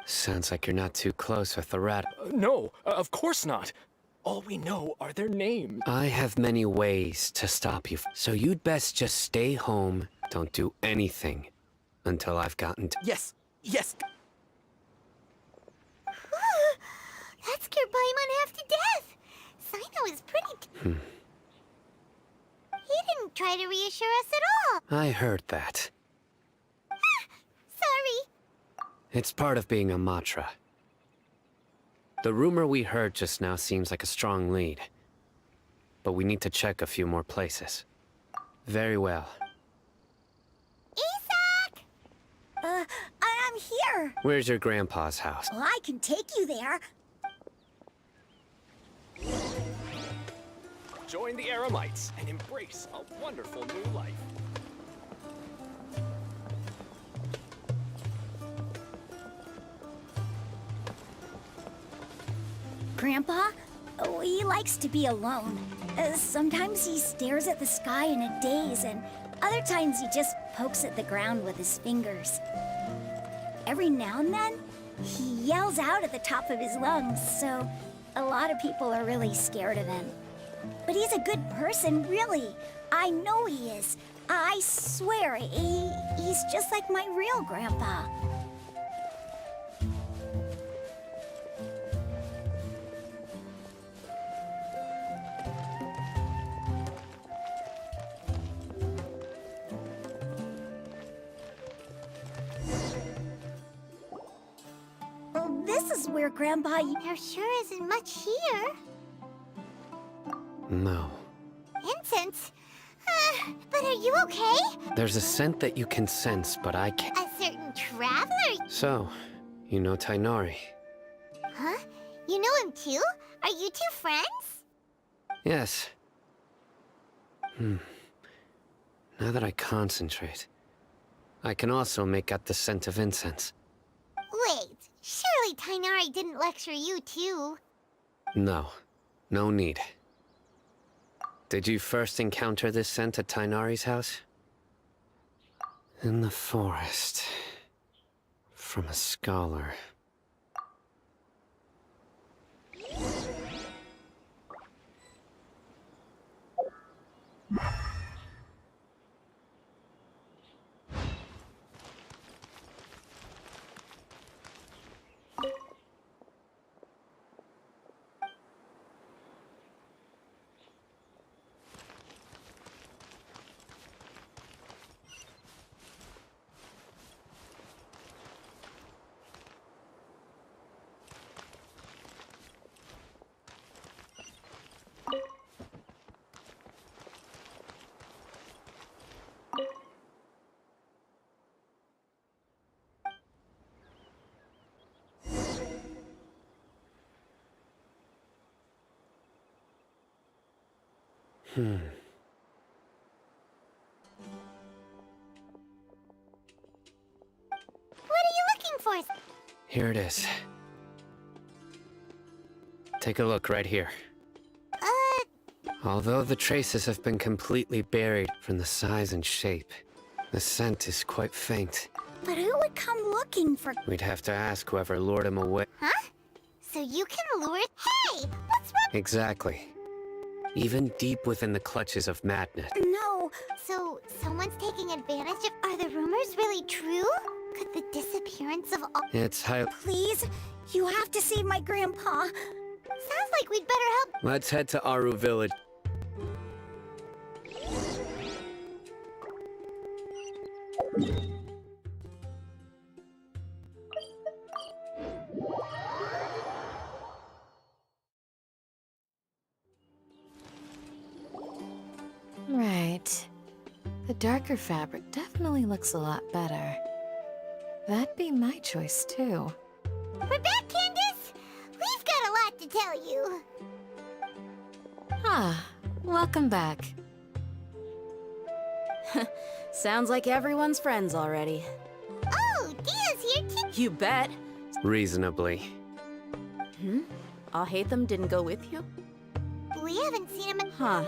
Sounds like you're not too close with the rat. No, of course not. All we know are their names. I have many ways to stop you, so you'd best just stay home, don't do anything, until I've gotten to... Yes. That scared Paimon half to death. Sino is pretty... He didn't try to reassure us at all. I heard that. Sorry. It's part of being a Matra. The rumor we heard just now seems like a strong lead. But we need to check a few more places. Very well. Isak! I'm here. Where's your grandpa's house? Well, I can take you there. Join the Eremites and embrace a wonderful new life. Grandpa? Oh, he likes to be alone. Sometimes he stares at the sky in a daze, and other times he just pokes at the ground with his fingers. Every now and then, he yells out at the top of his lungs, so a lot of people are really scared of him. But he's a good person, really. I know he is. I swear, he's just like my real grandpa. Well, this is where Grandpa... There sure isn't much here. No. Incense? But are you okay? There's a scent that you can sense, but I can't. A certain traveler? So, you know Tainari? Huh? You know him too? Are you two friends? Yes. Now that I concentrate, I can also make out the scent of incense. Wait, surely Tainari didn't lecture you too? No. No need. Did you first encounter this scent at Tainari's house? In the forest. From a scholar. What are you looking for? Here it is. Take a look right here. Although the traces have been completely buried from the size and shape, the scent is quite faint. But who would come looking for... We'd have to ask whoever lured him away. Huh? So you can lure it? Hey! What's wrong? Exactly. Even deep within the clutches of madness. No. So someone's taking advantage of... Are the rumors really true? Could the disappearance of all... It's high... Please, you have to save my grandpa. Sounds like we'd better help... Let's head to Aru Village. Right. The darker fabric definitely looks a lot better. That'd be my choice, too. We're back, Candace! We've got a lot to tell you. Ah, welcome back. Sounds like everyone's friends already. Oh, Dia's here too. You bet. Reasonably. Alhaitham didn't go with you? We haven't seen him in... Huh.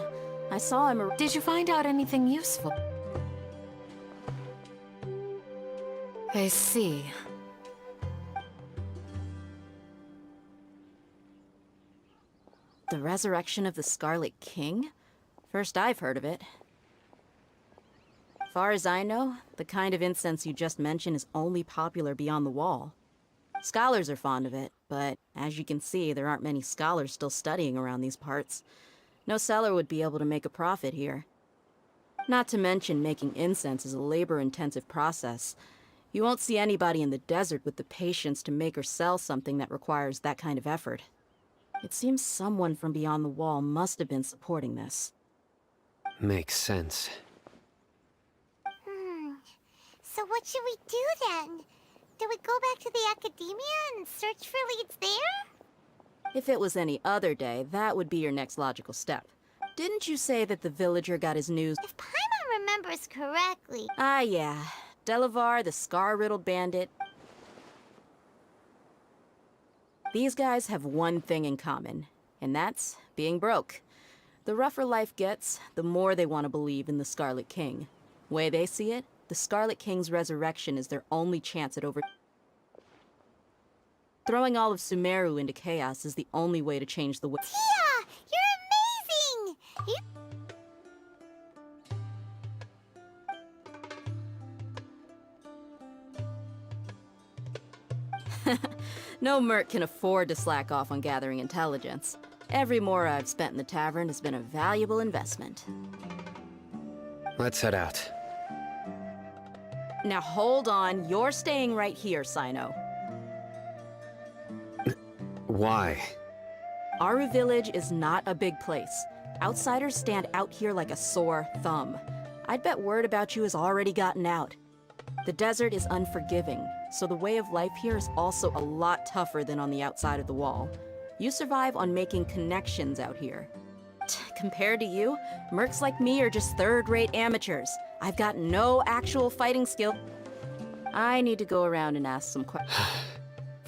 I saw him... Did you find out anything useful? I see. The resurrection of the Scarlet King? First I've heard of it. Far as I know, the kind of incense you just mentioned is only popular beyond the wall. Scholars are fond of it, but as you can see, there aren't many scholars still studying around these parts. No seller would be able to make a profit here. Not to mention making incense is a labor-intensive process. You won't see anybody in the desert with the patience to make or sell something that requires that kind of effort. It seems someone from beyond the wall must have been supporting this. Makes sense. So what should we do then? Do we go back to the academia and search for leads there? If it was any other day, that would be your next logical step. Didn't you say that the villager got his news? If Paimon remembers correctly... Ah, yeah. Delavar, the scar-riddled bandit. These guys have one thing in common, and that's being broke. The rougher life gets, the more they want to believe in the Scarlet King. Way they see it, the Scarlet King's resurrection is their only chance at Throwing all of Sumeru into chaos is the only way to change the Tia! You're amazing! No merc can afford to slack off on gathering intelligence. Every mora I've spent in the tavern has been a valuable investment. Let's head out. Now hold on, you're staying right here, Sino. Why? Aru Village is not a big place. Outsiders stand out here like a sore thumb. I'd bet word about you has already gotten out. The desert is unforgiving, so the way of life here is also a lot tougher than on the outside of the wall. You survive on making connections out here. Compared to you, mercs like me are just third-rate amateurs. I've got no actual fighting skill. I need to go around and ask some questions.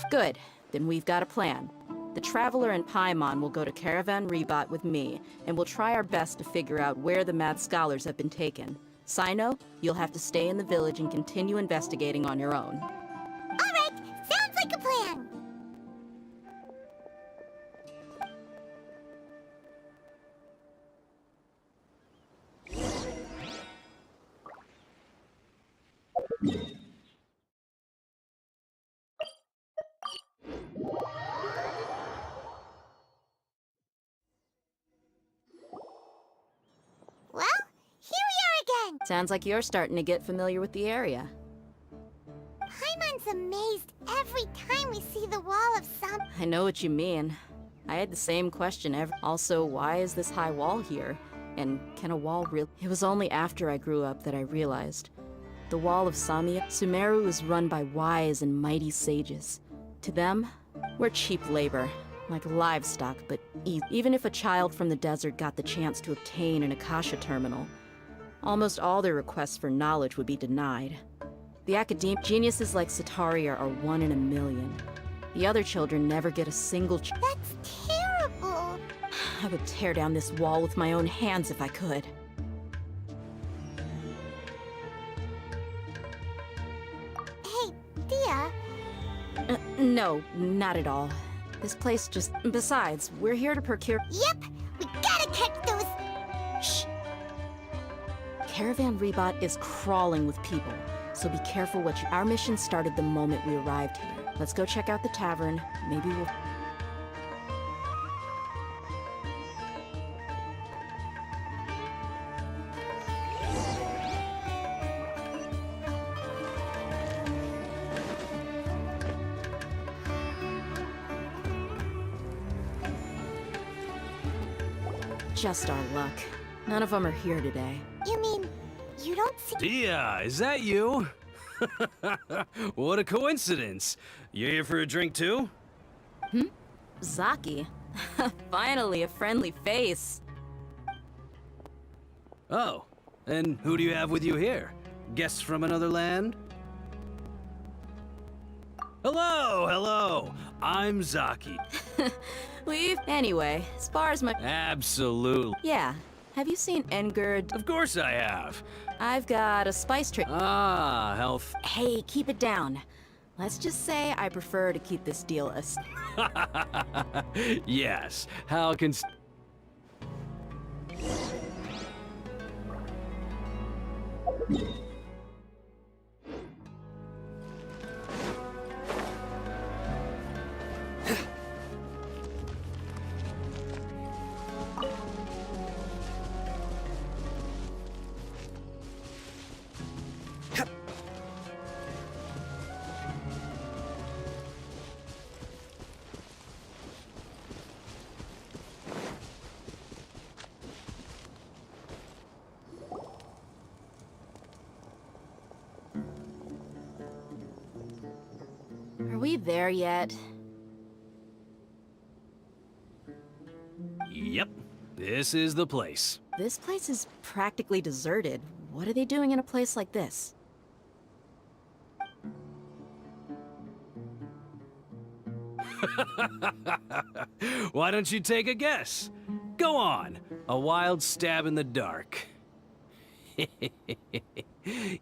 Good, then we've got a plan. The Traveler and Paimon will go to Caravan Rebot with me, and we'll try our best to figure out where the mad scholars have been taken. Sino, you'll have to stay in the village and continue investigating on your own. Alright, sounds like a plan! Well, here we are again! Sounds like you're starting to get familiar with the area. Paimon's amazed every time we see the wall of some... I know what you mean. I had the same question Also, why is this high wall here? And can a wall really... It was only after I grew up that I realized. The wall of Samia, Sumeru is run by wise and mighty sages. To them, we're cheap labor. like livestock, but even if a child from the desert got the chance to obtain an Akasha terminal, almost all their requests for knowledge would be denied. The academic geniuses like Sataria are 1 in a million. The other children never get a single That's terrible. I would tear down this wall with my own hands if I could. Hey, Dia. No, not at all. This place just... Besides, we're here to procure... Yep, we gotta catch those... Shh! Caravan Rebot is crawling with people, so be careful what you... Our mission started the moment we arrived here. Let's go check out the tavern. Maybe we'll... Just our luck. None of them are here today. You mean, you don't see... Dia, is that you? What a coincidence. You here for a drink too? Zaki. Finally, a friendly face. Oh, and who do you have with you here? Guests from another land? Hello, hello. I'm Zaki. Anyway, as far as my... Absolutely. Yeah. Have you seen Engard? Of course I have. I've got a spice trick. Ah, health. Hey, keep it down. Let's just say I prefer to keep this deal Yes. How can... Are we there yet? Yep. This is the place. This place is practically deserted. What are they doing in a place like this? Why don't you take a guess? Go on. A wild stab in the dark.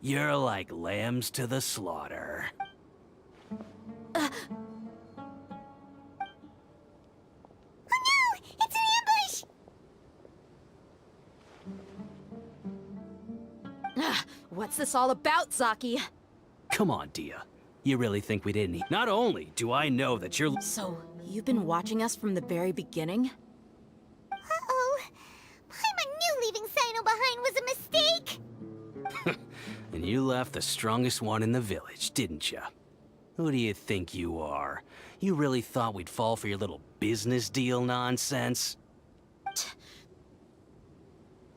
You're like lambs to the slaughter. Oh no! It's an ambush! What's this all about, Zaki? Come on, Dia. You really think we didn't eat? Not only do I know that you're... So, you've been watching us from the very beginning? Uh-oh. Paimon knew leaving Sino behind was a mistake! And you left the strongest one in the village, didn't you? Who do you think you are? You really thought we'd fall for your little business deal nonsense?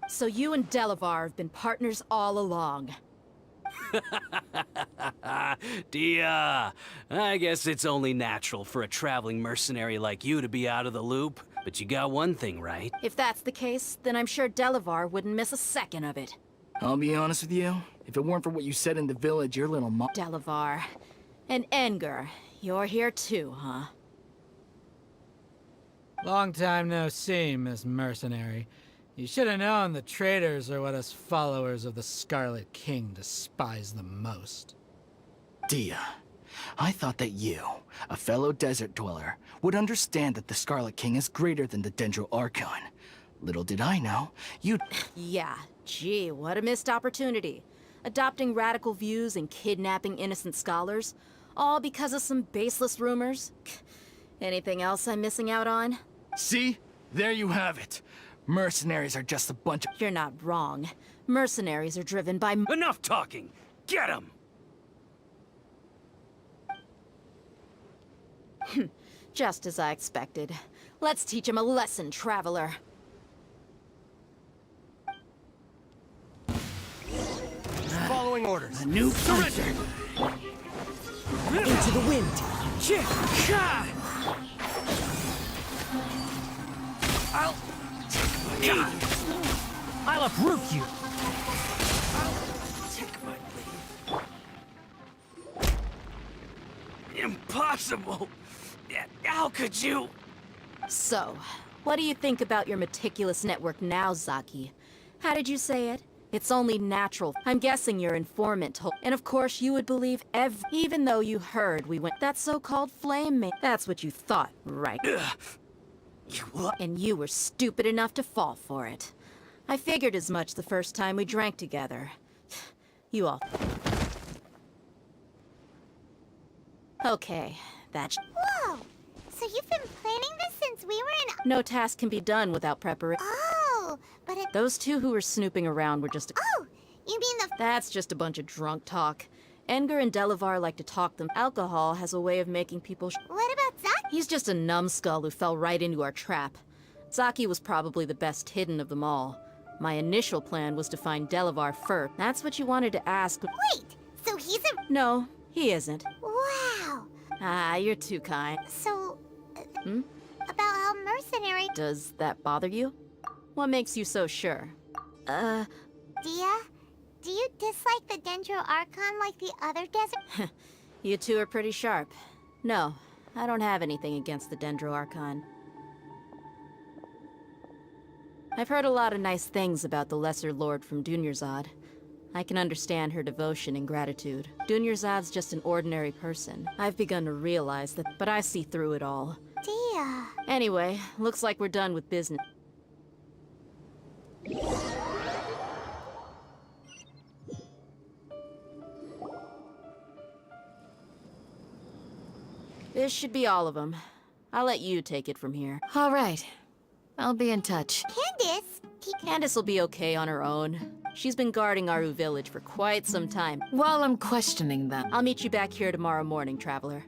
So you and Delavar have been partners all along. Dia, I guess it's only natural for a traveling mercenary like you to be out of the loop. But you got one thing right. If that's the case, then I'm sure Delavar wouldn't miss a second of it. I'll be honest with you. If it weren't for what you said in the village, your little mom... Delavar. And Engar, you're here too, huh? Long time no see, Miss Mercenary. You should have known the traitors are what us followers of the Scarlet King despise the most. Dia, I thought that you, a fellow desert dweller, would understand that the Scarlet King is greater than the Dendro Archon. Little did I know, you'd... Yeah, gee, what a missed opportunity. Adopting radical views and kidnapping innocent scholars, all because of some baseless rumors. Anything else I'm missing out on? See? There you have it. Mercenaries are just a bunch of... You're not wrong. Mercenaries are driven by... Enough talking! Get him! Just as I expected. Let's teach him a lesson, traveler. Following orders. A new surrender! Into the wind. need. I'll uproot you. Take my leave. Impossible! How could you? So, what do you think about your meticulous network now, Zaki? How did you say it? It's only natural. I'm guessing your informant told. And of course, you would believe even though you heard we went that so-called flame mate. That's what you thought, right? And you were stupid enough to fall for it. I figured as much the first time we drank together. You all. Okay, that's. Whoa! So you've been planning this since we were in. No task can be done without preparation. Oh, but it. Those two who were snooping around were just. Oh, you mean the. That's just a bunch of drunk talk. Edgar and Delavar like to talk them. Alcohol has a way of making people. What about Zaki? He's just a numbskull who fell right into our trap. Zaki was probably the best hidden of them all. My initial plan was to find Delavar first. That's what you wanted to ask. Wait, so he's a. No, he isn't. Wow. Ah, you're too kind. So. Hmm? About how mercenary. Does that bother you? What makes you so sure? Dia? Do you dislike the Dendro Archon like the other desert? You two are pretty sharp. No, I don't have anything against the Dendro Archon. I've heard a lot of nice things about the Lesser Lord from Dunyarzad. I can understand her devotion and gratitude. Dunyarzad's just an ordinary person. I've begun to realize that, but I see through it all. Dia. Anyway, looks like we're done with business. This should be all of them. I'll let you take it from here. All right. I'll be in touch. Candace will be okay on her own. She's been guarding Aru village for quite some time. While I'm questioning them. I'll meet you back here tomorrow morning, Traveler.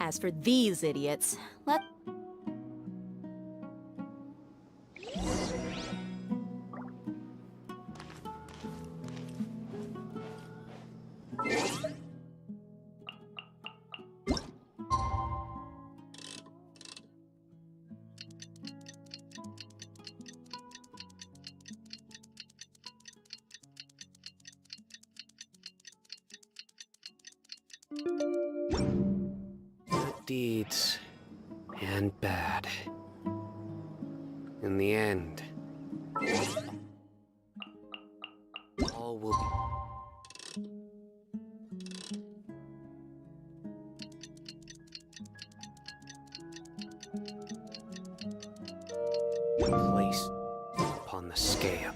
As for these idiots, let... Deeds and bad. In the end, all will be placed upon the scale.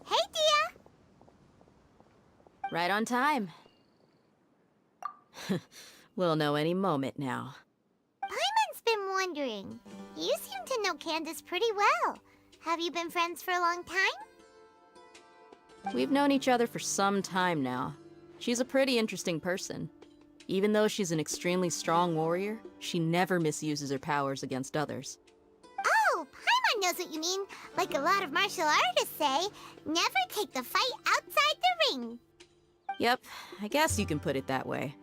Hey, Dia! Right on time. We'll know any moment now. Paimon's been wondering. You seem to know Candace pretty well. Have you been friends for a long time? We've known each other for some time now. She's a pretty interesting person. Even though she's an extremely strong warrior, she never misuses her powers against others. Oh, Paimon knows what you mean. Like a lot of martial artists say, never take the fight outside the ring. Yep, I guess you can put it that way.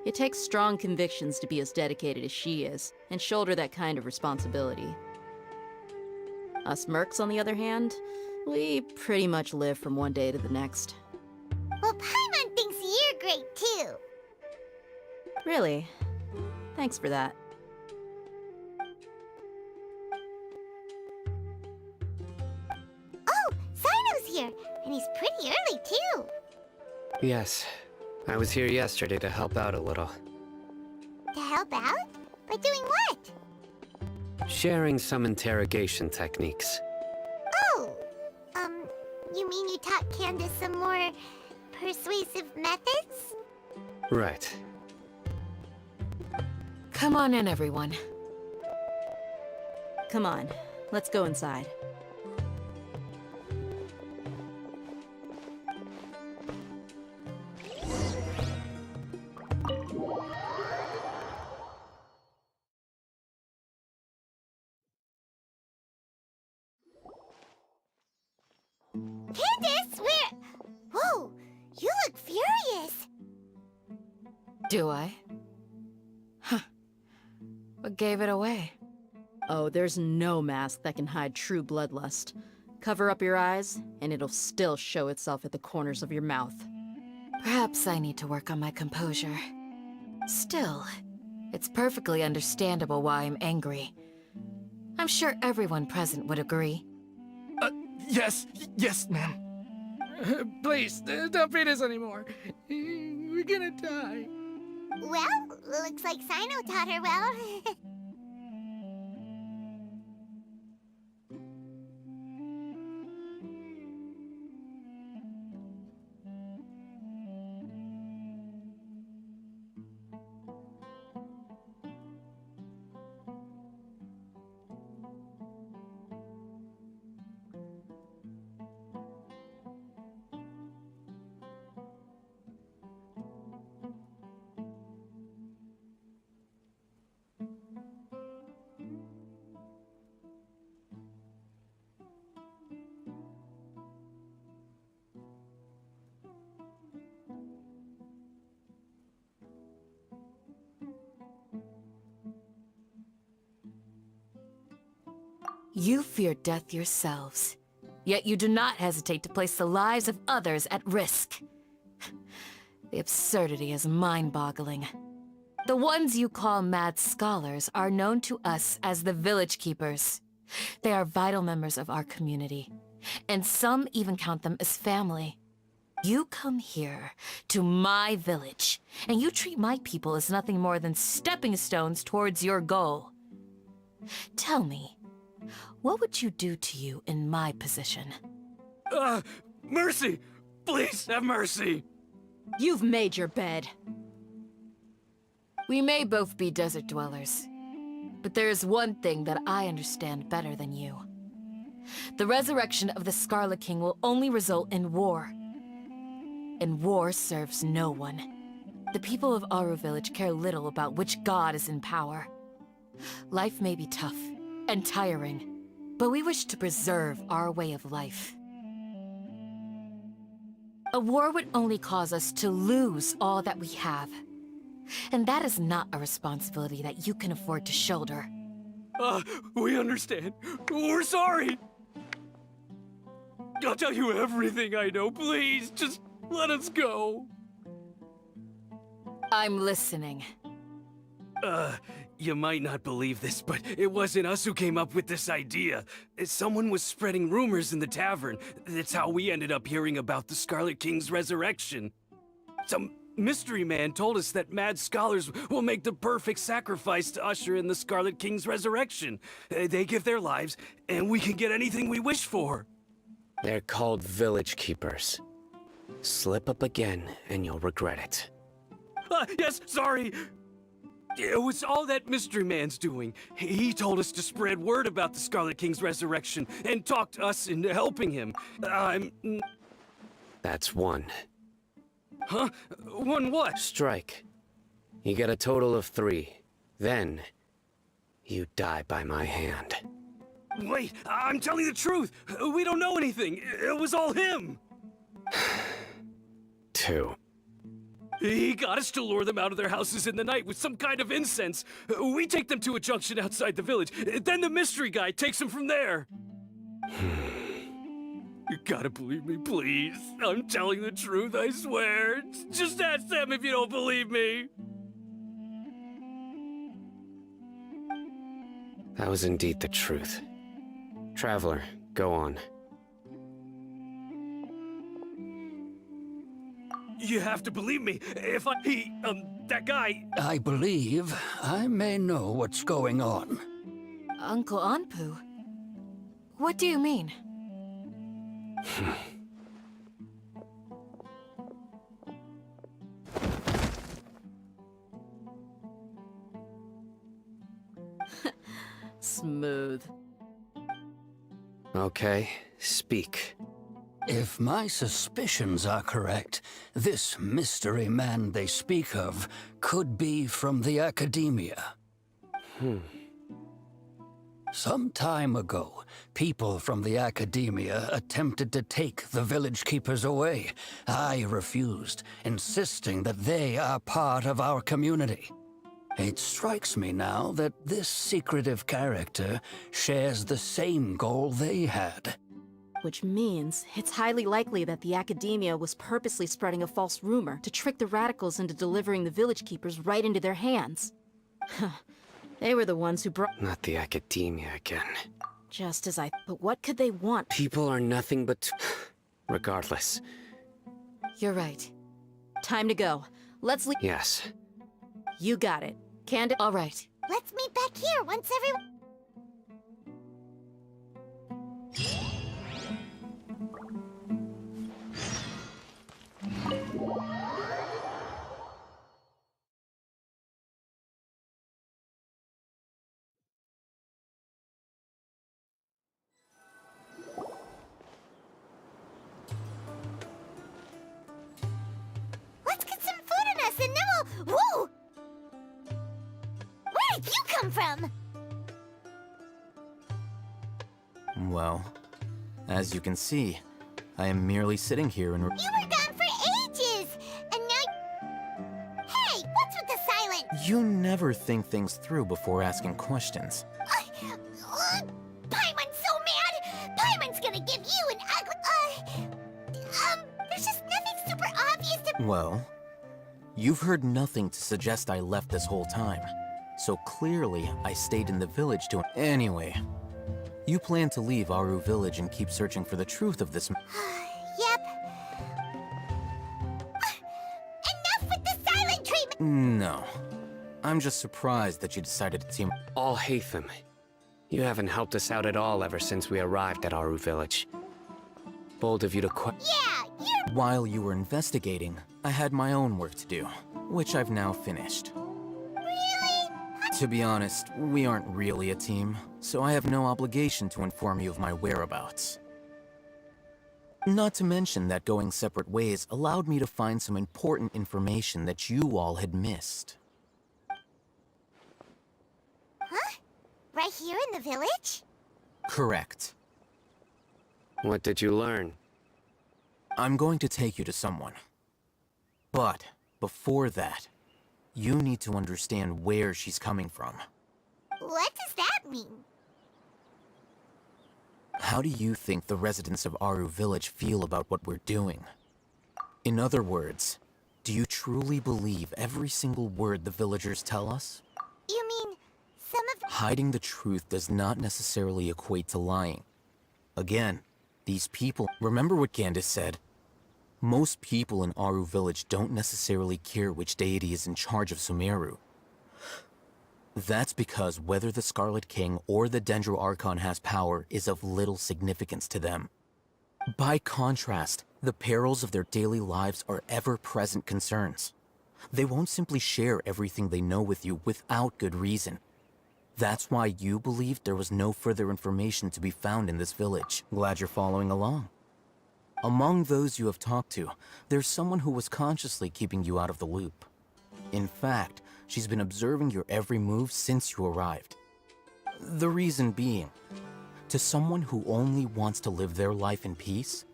It takes strong convictions to be as dedicated as she is, and shoulder that kind of responsibility. Us mercs, on the other hand, we pretty much live from one day to the next. Well, Paimon thinks you're great too. Really? Thanks for that. Oh, Sino's here, and he's pretty early too. Yes, I was here yesterday to help out a little. To help out? By doing what? Sharing some interrogation techniques. Oh, you mean you taught Candace some more persuasive methods? Right. Come on in, everyone. Come on, let's go inside. Candace, where? Whoa, you look furious. Do I? Huh. What gave it away? Oh, there's no mask that can hide true bloodlust. Cover up your eyes, and it'll still show itself at the corners of your mouth. Perhaps I need to work on my composure. Still, it's perfectly understandable why I'm angry. I'm sure everyone present would agree. Yes, ma'am. Please, don't beat us anymore. We're gonna die. Well, looks like Sino taught her well. You fear death yourselves, yet you do not hesitate to place the lives of others at risk. The absurdity is mind-boggling. The ones you call mad scholars are known to us as the Village Keepers. They are vital members of our community, and some even count them as family. You come here, to my village, and you treat my people as nothing more than stepping stones towards your goal. Tell me, what would you do to you in my position? Mercy! Please, have mercy! You've made your bed. We may both be desert dwellers, but there is one thing that I understand better than you. The resurrection of the Scarlet King will only result in war. And war serves no one. The people of Aru Village care little about which god is in power. Life may be tough and tiring, but we wish to preserve our way of life. A war would only cause us to lose all that we have. And that is not a responsibility that you can afford to shoulder. We understand. We're sorry! I'll tell you everything I know. Please, just let us go. I'm listening. You might not believe this, but it wasn't us who came up with this idea. Someone was spreading rumors in the tavern. That's how we ended up hearing about the Scarlet King's resurrection. Some mystery man told us that mad scholars will make the perfect sacrifice to usher in the Scarlet King's resurrection. They give their lives, and we can get anything we wish for. They're called Village Keepers. Slip up again, and you'll regret it. Yes, sorry! It was all that mystery man's doing. He told us to spread word about the Scarlet King's resurrection and talked us into helping him. That's one. Huh? One what? Strike. You get a total of 3. Then, you die by my hand. Wait, I'm telling the truth. We don't know anything. It was all him. 2. He got us to lure them out of their houses in the night with some kind of incense. We take them to a junction outside the village. Then the mystery guy takes them from there. You gotta believe me, please. I'm telling the truth, I swear. Just ask them if you don't believe me. That was indeed the truth. Traveler, go on. You have to believe me. If that guy... I believe I may know what's going on. Uncle Anpu? What do you mean? Smooth. Okay, speak. If my suspicions are correct, this mystery man they speak of could be from the Academia. Some time ago, people from the Academia attempted to take the Village Keepers away. I refused, insisting that they are part of our community. It strikes me now that this secretive character shares the same goal they had. Which means it's highly likely that the academia was purposely spreading a false rumor to trick the radicals into delivering the village keepers right into their hands. They were the ones who brought— Not the academia again. Just as But what could they want? People are nothing but... Regardless. You're right. Time to go. Let's leave— Yes. You got it. Candid— All right. Let's meet back here once everyone... Let's get some food in us and then we'll... Woo! Where did you come from? Well, as you can see, I am merely sitting here and... You were gone for ages! And now... Hey, what's with the silence? You never think things through before asking questions. Paimon's so mad! Paimon's gonna give you an ugly... there's just nothing super obvious to... Well, you've heard nothing to suggest I left this whole time. So clearly, I stayed in the village to... Anyway, you plan to leave Aru Village and keep searching for the truth of this... Yep. Enough with the silent treatment! No. I'm just surprised that you decided to team... All Hatham. You haven't helped us out at all ever since we arrived at Aru Village. Bold of you to Yeah, you're... While you were investigating, I had my own work to do, which I've now finished. Really? To be honest, we aren't really a team, so I have no obligation to inform you of my whereabouts. Not to mention that going separate ways allowed me to find some important information that you all had missed. Huh? Right here in the village? Correct. What did you learn? I'm going to take you to someone. But, before that, you need to understand where she's coming from. What does that mean? How do you think the residents of Aru Village feel about what we're doing? In other words, do you truly believe every single word the villagers tell us? You mean, some of... Hiding the truth does not necessarily equate to lying. Again, these people... Remember what Candace said? Most people in Aru Village don't necessarily care which deity is in charge of Sumeru. That's because whether the Scarlet King or the Dendro Archon has power is of little significance to them. By contrast, the perils of their daily lives are ever-present concerns. They won't simply share everything they know with you without good reason. That's why you believed there was no further information to be found in this village. Glad you're following along. Among those you have talked to, there's someone who was consciously keeping you out of the loop. In fact, she's been observing your every move since you arrived. The reason being, to someone who only wants to live their life in peace,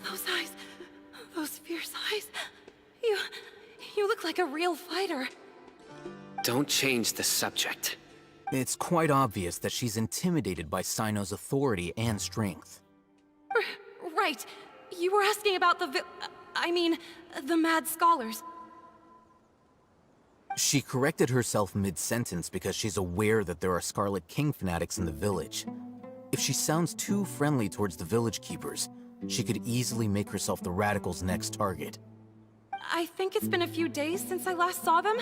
Those eyes. Those fierce eyes. You look like a real fighter. Don't change the subject. it's quite obvious that she's intimidated by Sino's authority and strength. Right. You were asking about the mad scholars. She corrected herself mid-sentence because she's aware that there are Scarlet King fanatics in the village. If she sounds too friendly towards the village keepers, she could easily make herself the Radicals' next target. I think it's been a few days since I last saw them.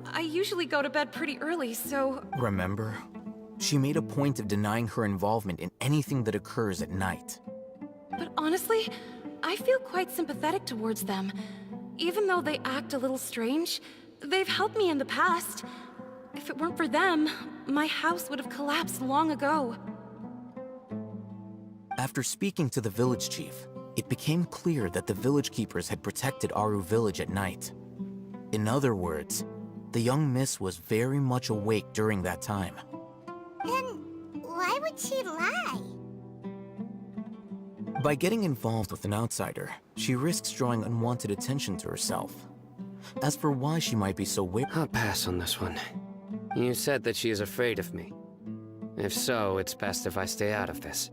I usually go to bed pretty early, so... Remember? She made a point of denying her involvement in anything that occurs at night. But honestly, I feel quite sympathetic towards them. Even though they act a little strange, they've helped me in the past. If it weren't for them, my house would have collapsed long ago. After speaking to the village chief, it became clear that the village keepers had protected Aru Village at night. In other words, the young miss was very much awake during that time. Then why would she lie? By getting involved with an outsider, she risks drawing unwanted attention to herself. As for why she might be so I'll pass on this one. You said that she is afraid of me. If so, it's best if I stay out of this.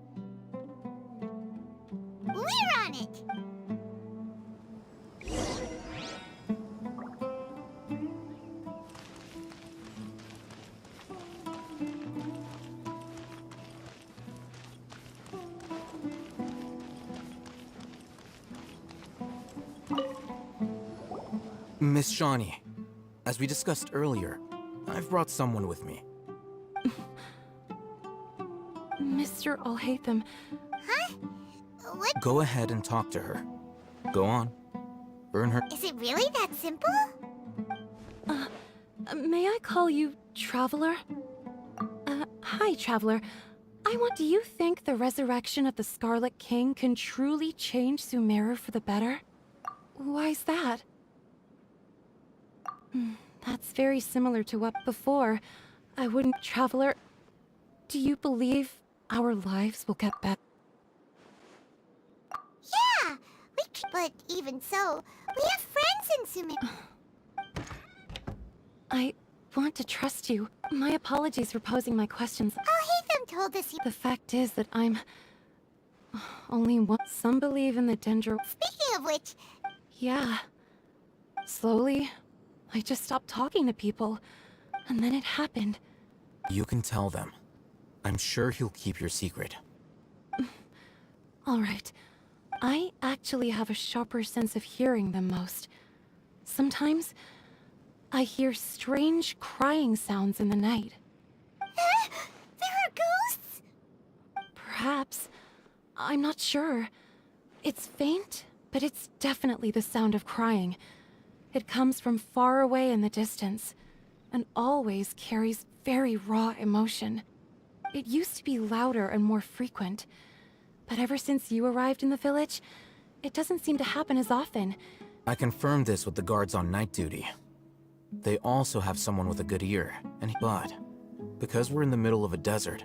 We're on it! Miss Shawnee, as we discussed earlier, I've brought someone with me. Mr. Alhaitham. Huh? What? Go ahead and talk to her. Go on. Earn her. Is it really that simple? May I call you Traveler? Hi, Traveler. Do you think the resurrection of the Scarlet King can truly change Sumeru for the better? Why's that? That's very similar to what before. I wouldn't, Traveler. Do you believe our lives will get better? Yeah! But even so, we have friends in Sumeru. I want to trust you. My apologies for posing my questions. Alhaitham told us you— The fact is that I'm only one. Some believe in the Dendro. Speaking of which— Yeah. Slowly, I just stopped talking to people, and then it happened. You can tell them. I'm sure he'll keep your secret. All right. I actually have a sharper sense of hearing than most. Sometimes, I hear strange crying sounds in the night. There are ghosts? Perhaps. I'm not sure. It's faint, but it's definitely the sound of crying. It comes from far away in the distance, and always carries very raw emotion. It used to be louder and more frequent, but ever since you arrived in the village, it doesn't seem to happen as often. I confirmed this with the guards on night duty. They also have someone with a good ear, but because we're in the middle of a desert,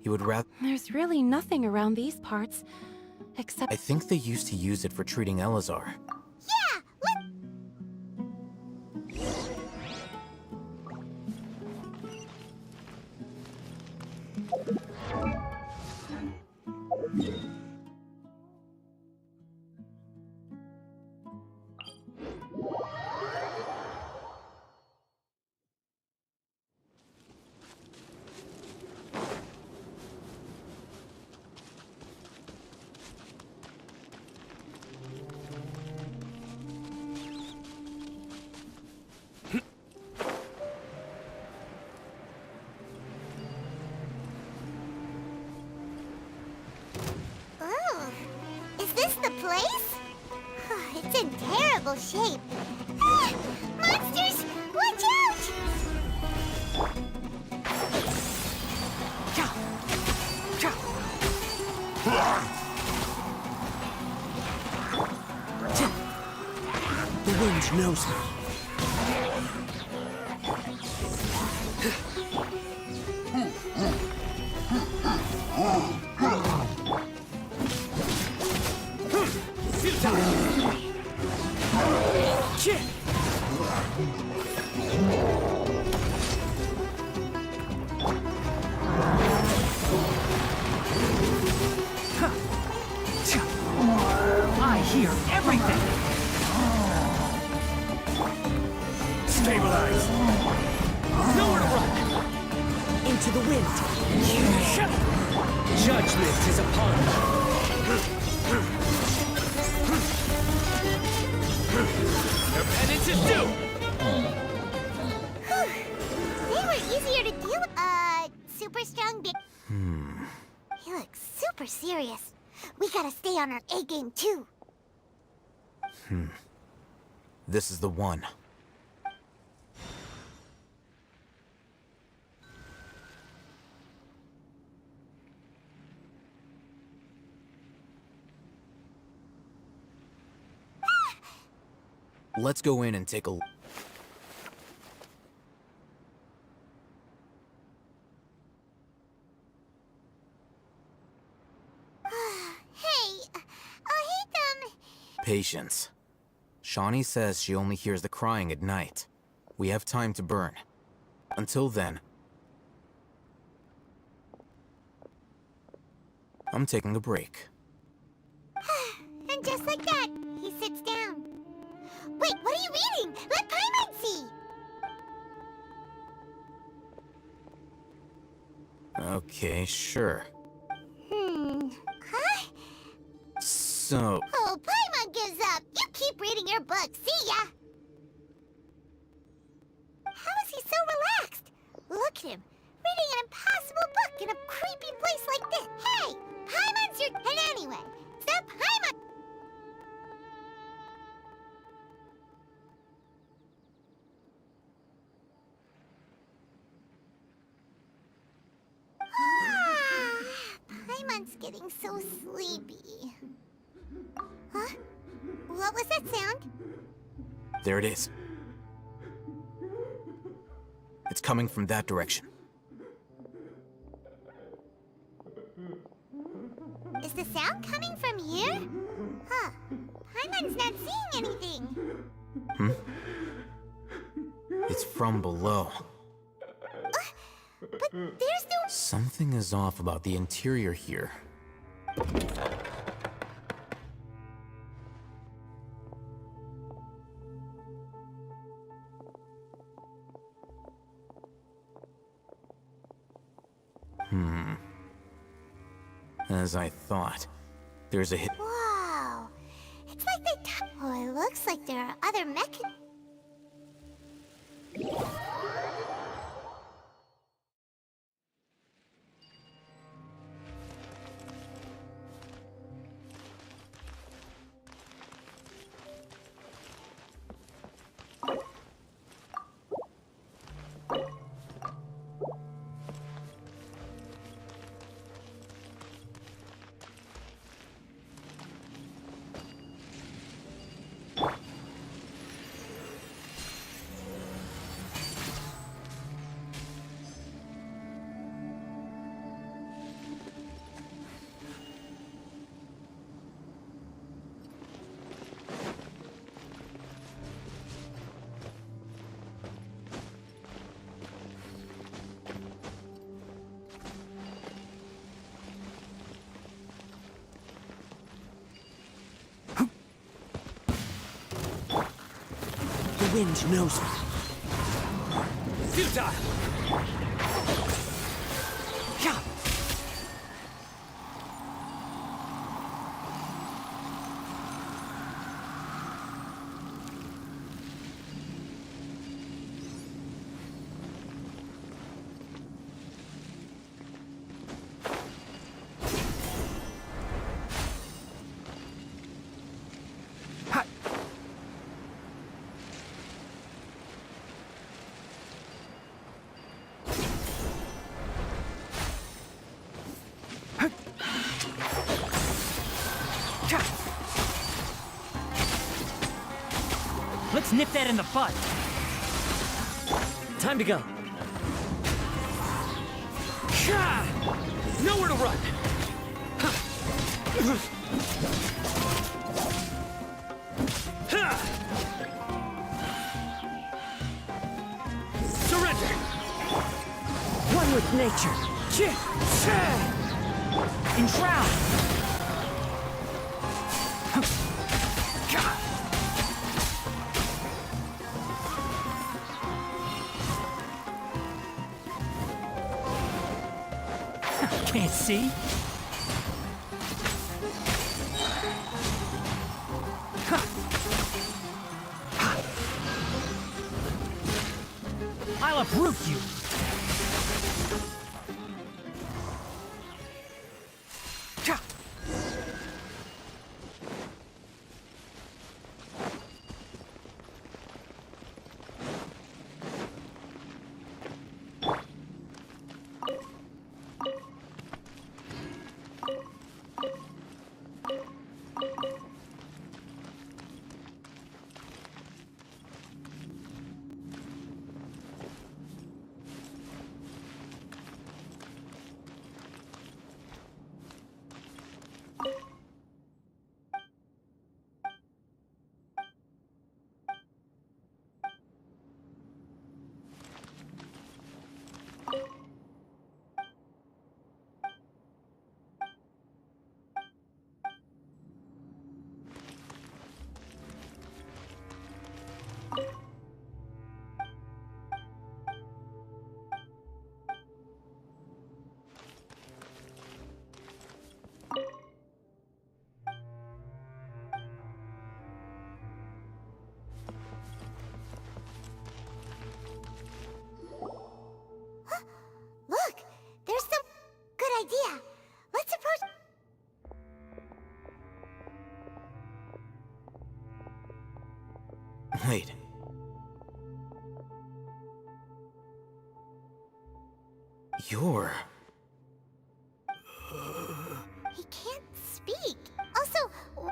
he would rather— There's really nothing around these parts, except— I think they used to use it for treating Elazar. Yeah! Oh, is this the place? It's in terrible shape. Ah, monsters, watch out! The wind knows me. I hear everything! Stabilize! Nowhere to run! Into the wind! Judgment is upon you! Your penance is due! They were easier to deal with. Super strong big. He looks super serious. We gotta stay on our A game too. This is the one. Let's go in and take a look. Hey, Alhaitham. Patience. Shawnee says she only hears the crying at night. We have time to burn. Until then, I'm taking a break. And just like that, he sits down. Wait, what are you reading? Let Paimon see! Okay, sure. Huh? So, Oh, Paimon gives up. You keep reading your book. See ya! How is he so relaxed? Look at him, reading an impossible book in a creepy place like this. Hey, Paimon's your... And anyway, so Paimon... Paimon's getting so sleepy. Huh? What was that sound? there it is. It's coming from that direction. Is the sound coming from here? Huh. Paimon's not seeing anything. Hmm? It's from below. But there's no... Something is off about the interior here. As I thought, there's a hit. Wow. It's like they... Oh, it looks like there are other mechanisms. The wind knows me. Futile! Yeah. Let's nip that in the bud. Time to go. Nowhere to run. Surrender! One with nature. Enshroud. Can't see? I'll uproot you!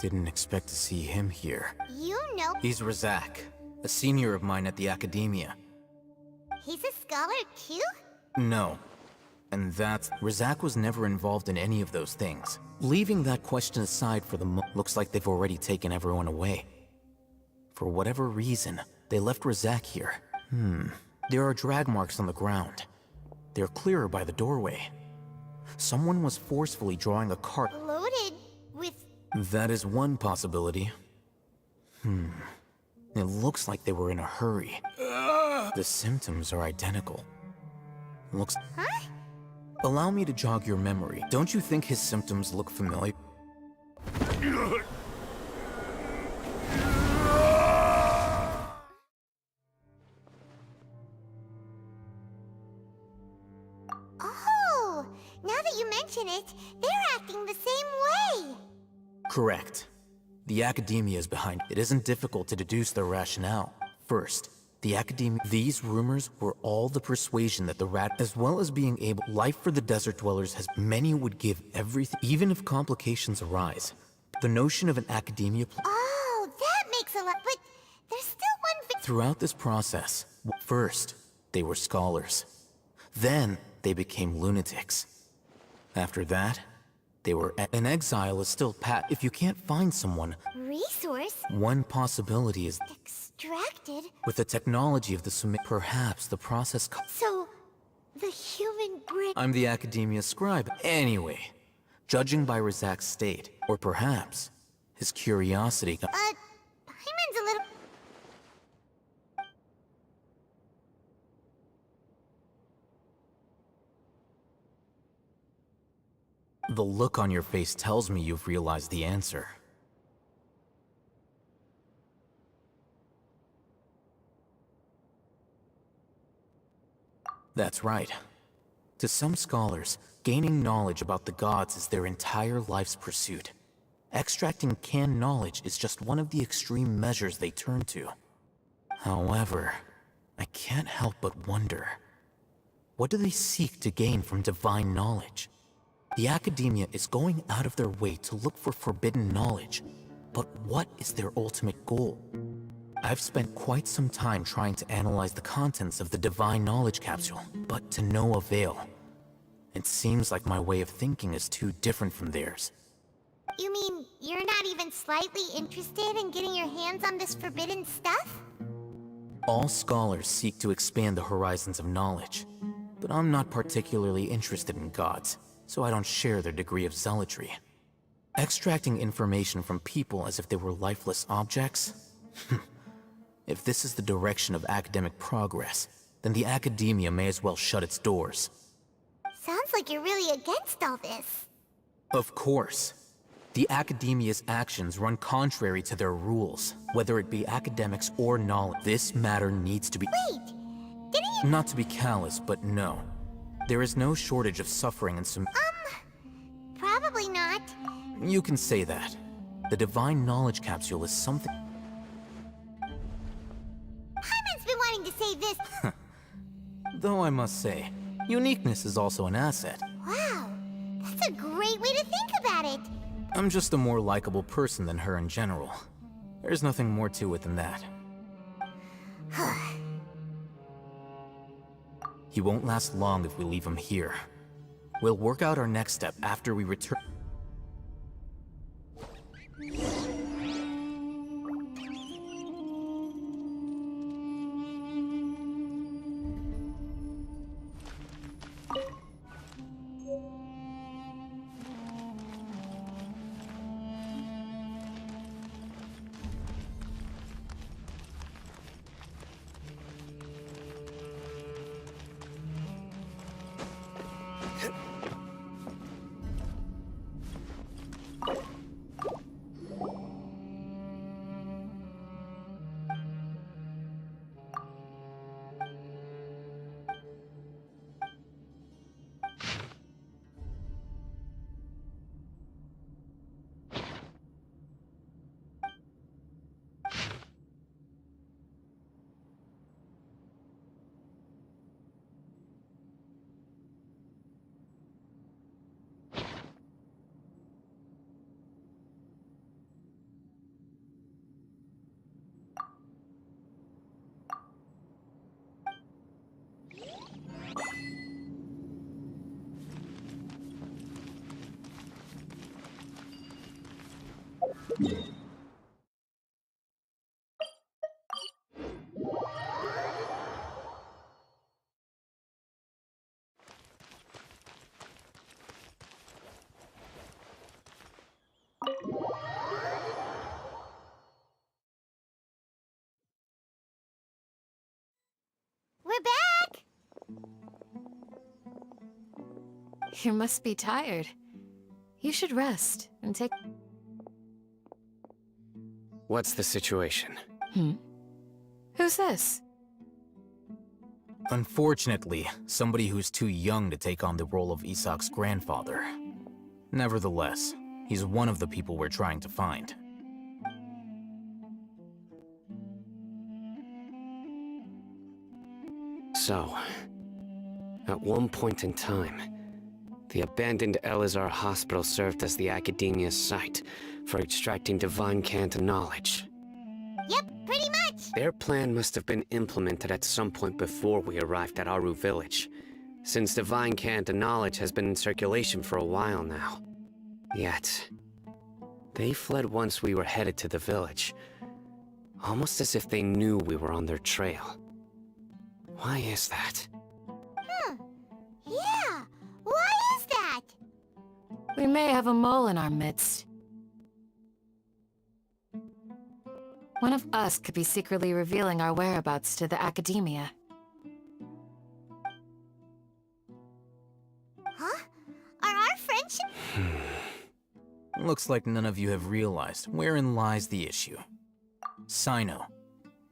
Didn't expect to see him here. You know He's Razak, a senior of mine at the academia. he's a scholar too? No. And Razak was never involved in any of those things. Leaving that question aside for the looks like they've already taken everyone away. For whatever reason, they left Razak here. There are drag marks on the ground. They're clearer by the doorway. Someone was forcefully drawing a cart. Loaded with... That is one possibility. It looks like they were in a hurry. The symptoms are identical. Looks... Huh? Allow me to jog your memory. Don't you think his symptoms look familiar? Oh, now that you mention it, they're acting the same way. Correct. The academia is behind. It isn't difficult to deduce their rationale. First, the academia. These rumors were all the persuasion that the rat, as well as being able. Life for the desert dwellers has. Many would give everything, even if complications arise. The notion of an academia. Oh, that makes a lot. But there's still one thing. Throughout this process, first, they were scholars. Then, they became lunatics. After that, they were. An exile is still if you can't find someone. Resource? One possibility is. Extracted? With the technology of the Summit, perhaps the process. So, the human brain. I'm the academia scribe. Anyway, judging by Razak's state, or perhaps his curiosity. Hyman's a little. The look on your face tells me you've realized the answer. That's right. To some scholars, gaining knowledge about the gods is their entire life's pursuit. Extracting canned knowledge is just one of the extreme measures they turn to. However, I can't help but wonder, what do they seek to gain from divine knowledge? The academia is going out of their way to look for forbidden knowledge, but what is their ultimate goal? I've spent quite some time trying to analyze the contents of the divine knowledge capsule, but to no avail. It seems like my way of thinking is too different from theirs. You mean you're not even slightly interested in getting your hands on this forbidden stuff? All scholars seek to expand the horizons of knowledge, but I'm not particularly interested in gods, so I don't share their degree of zealotry. Extracting information from people as if they were lifeless objects? If this is the direction of academic progress, then the academia may as well shut its doors. Sounds like you're really against all this. Of course. The academia's actions run contrary to their rules, whether it be academics or knowledge. This matter needs to be— Wait! Didn't you— Not to be callous, but no. There is no shortage of suffering in some— Probably not. You can say that. The divine knowledge capsule is something— Hyman's been wanting to say this. Though I must say, uniqueness is also an asset. Wow, that's a great way to think about it. I'm just a more likable person than her in general. There's nothing more to it than that. He won't last long if we leave him here. We'll work out our next step after we return. We're back! You must be tired. You should rest and take... What's the situation? Who's this? Unfortunately, somebody who's too young to take on the role of Isak's grandfather. Nevertheless, he's one of the people we're trying to find. So, at one point in time, the abandoned Elazar Hospital served as the Academia's site for extracting divine cant knowledge. Yep, pretty much! Their plan must have been implemented at some point before we arrived at Aru Village, since divine cant knowledge has been in circulation for a while now. Yet, they fled once we were headed to the village, almost as if they knew we were on their trail. Why is that? Yeah, why is that? We may have a mole in our midst. One of us could be secretly revealing our whereabouts to the Academia. Huh? Are our friendship... Looks like none of you have realized wherein lies the issue. Sino,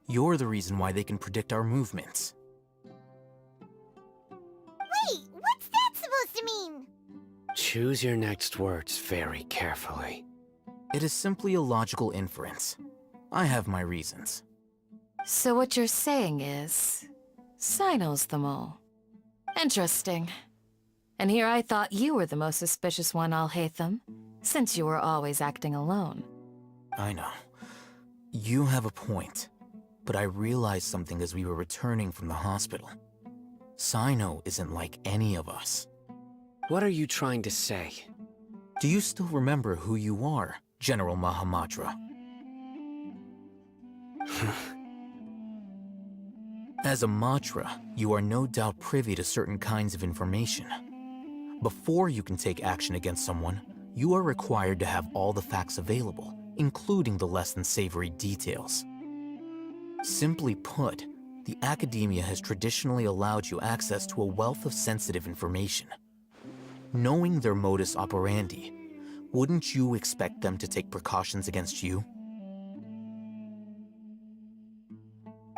you're the reason why they can predict our movements. Wait, what's that supposed to mean? Choose your next words very carefully. It is simply a logical inference. I have my reasons. So what you're saying is... Sino's the mole. Interesting. And here I thought you were the most suspicious one, Al-Haytham, since you were always acting alone. I know. You have a point. But I realized something as we were returning from the hospital. Sino isn't like any of us. What are you trying to say? Do you still remember who you are, General Mahamatra? As a Matra, you are no doubt privy to certain kinds of information. Before you can take action against someone, you are required to have all the facts available, including the less than savory details. Simply put, the Academia has traditionally allowed you access to a wealth of sensitive information. Knowing their modus operandi, wouldn't you expect them to take precautions against you?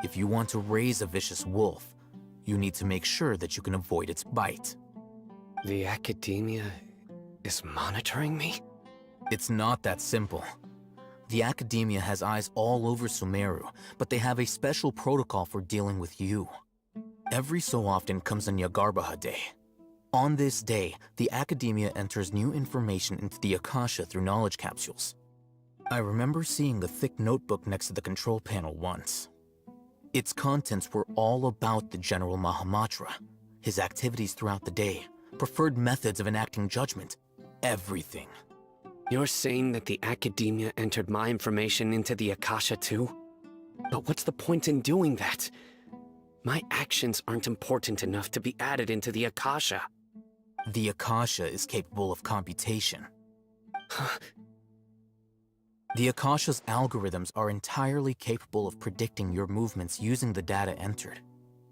If you want to raise a vicious wolf, you need to make sure that you can avoid its bite. The Academia is monitoring me? It's not that simple. The Academia has eyes all over Sumeru, but they have a special protocol for dealing with you. Every so often comes a Nyagarbaha Day. On this day, the Academia enters new information into the Akasha through knowledge capsules. I remember seeing a thick notebook next to the control panel once. Its contents were all about the General Mahamatra, his activities throughout the day, preferred methods of enacting judgment, everything. You're saying that the Academia entered my information into the Akasha too? But what's the point in doing that? My actions aren't important enough to be added into the Akasha. The Akasha is capable of computation. The Akasha's algorithms are entirely capable of predicting your movements using the data entered.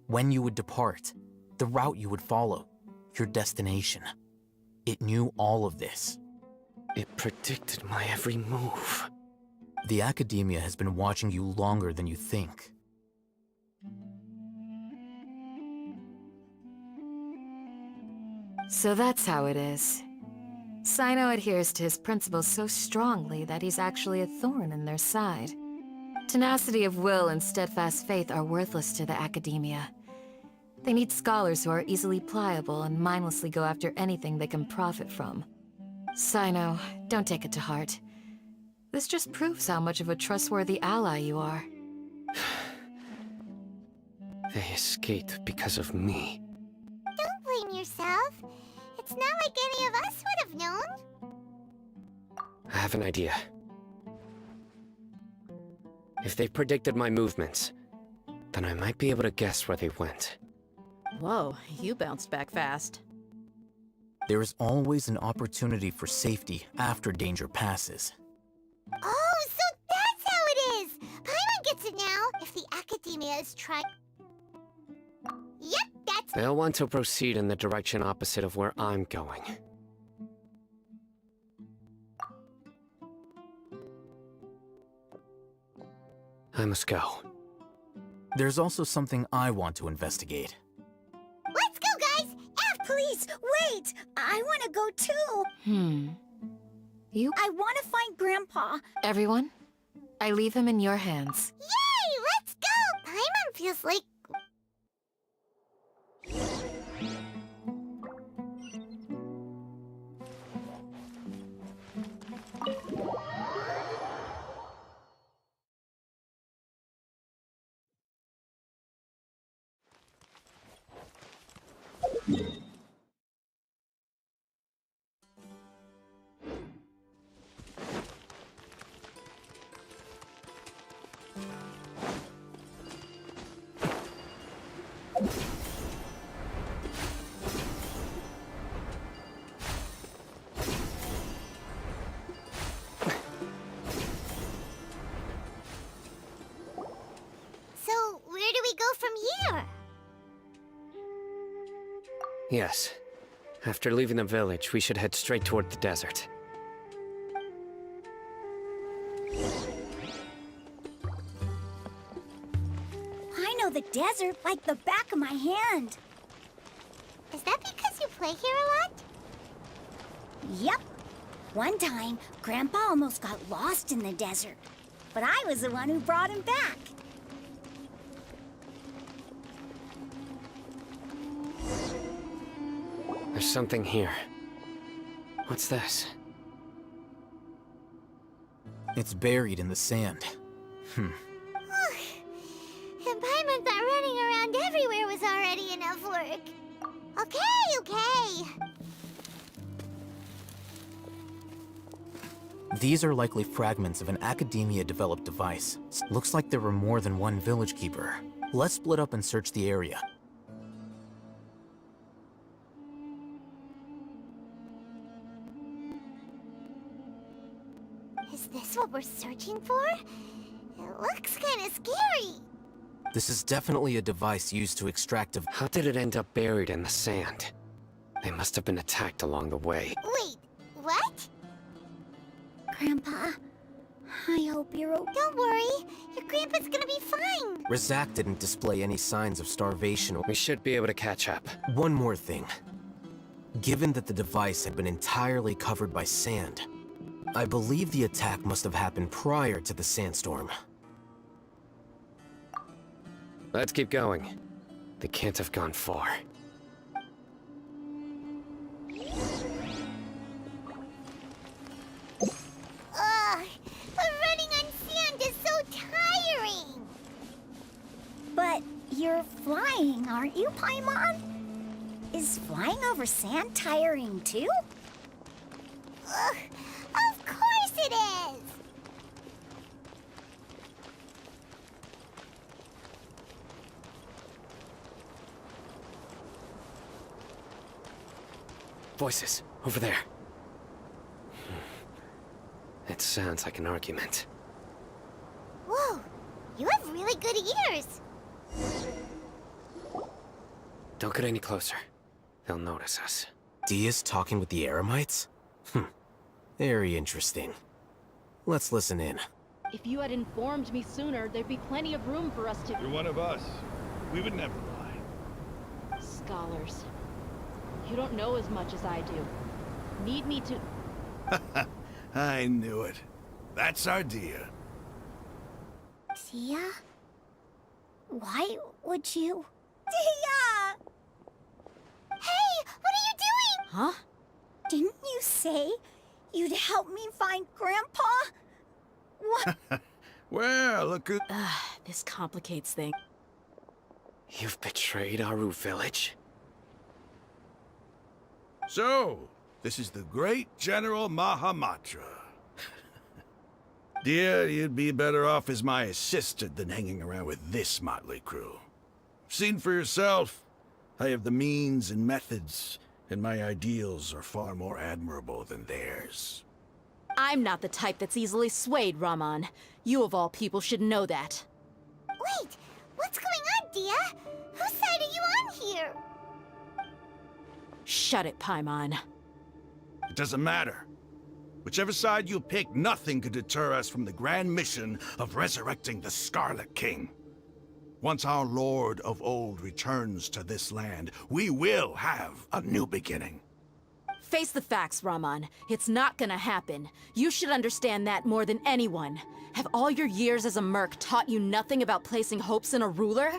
When you would depart, the route you would follow, your destination. It knew all of this. It predicted my every move. The Academia has been watching you longer than you think. So that's how it is. Sino adheres to his principles so strongly that he's actually a thorn in their side. Tenacity of will and steadfast faith are worthless to the Academia. They need scholars who are easily pliable and mindlessly go after anything they can profit from. Sino, don't take it to heart. This just proves how much of a trustworthy ally you are. They escaped because of me. Don't blame yourself. It's not like any of us would have known. I have an idea. If they predicted my movements, then I might be able to guess where they went. Whoa, you bounced back fast. There is always an opportunity for safety after danger passes. Oh, so that's how it is! Paimon gets it now. If the Academia is trying... Yep, that's... They'll want to proceed in the direction opposite of where I'm going. I must go. There's also something I want to investigate. Let's go, guys! Please, wait! I want to go too! You? I want to find Grandpa. Everyone, I leave him in your hands. Yay! Let's go! Paimon feels like... So, where do we go from here? Yes. After leaving the village, we should head straight toward the desert. I know the desert like the back of my hand. Is that because you play here a lot? Yep. One time, Grandpa almost got lost in the desert, but I was the one who brought him back. There's something here. What's this? It's buried in the sand. And Paimon thought running around everywhere was already enough work. Okay. These are likely fragments of an Academia-developed device. Looks like there were more than one village keeper. Let's split up and search the area. Is this what we're searching for? It looks kind of scary. This is definitely a device used to extract a... How did it end up buried in the sand? They must have been attacked along the way. Wait, what? Grandpa, I hope you're okay. Don't worry, your grandpa's gonna be fine. Razak didn't display any signs of starvation. We should be able to catch up. One more thing. Given that the device had been entirely covered by sand, I believe the attack must have happened prior to the sandstorm. Let's keep going. They can't have gone far. But running on sand is so tiring. But you're flying, aren't you, Paimon? Is flying over sand tiring too? Of course it is. Voices, over there. It sounds like an argument. Whoa, you have really good ears. Don't get any closer. They'll notice us. Dia's talking with the Eremites? Very interesting. Let's listen in. If you had informed me sooner, there'd be plenty of room for us to... You're one of us. We would never lie. Scholars. You don't know as much as I do. Need me to... I knew it. That's our Dia. Dia? Why would you... Dia! Hey, what are you doing? Huh? Didn't you say you'd help me find Grandpa? What? Well, look who... This complicates things. You've betrayed Aru village? So, this is the great General Mahamatra. Dear, you'd be better off as my assistant than hanging around with this motley crew. Seen for yourself. I have the means and methods, and my ideals are far more admirable than theirs. I'm not the type that's easily swayed, Raman. You of all people should know that. Wait, what's going on, Dia? Whose side are you on here? Shut it, Paimon. It doesn't matter. Whichever side you pick, nothing could deter us from the grand mission of resurrecting the Scarlet King. Once our Lord of Old returns to this land, we will have a new beginning. Face the facts, Raman. It's not gonna happen. You should understand that more than anyone. Have all your years as a merc taught you nothing about placing hopes in a ruler?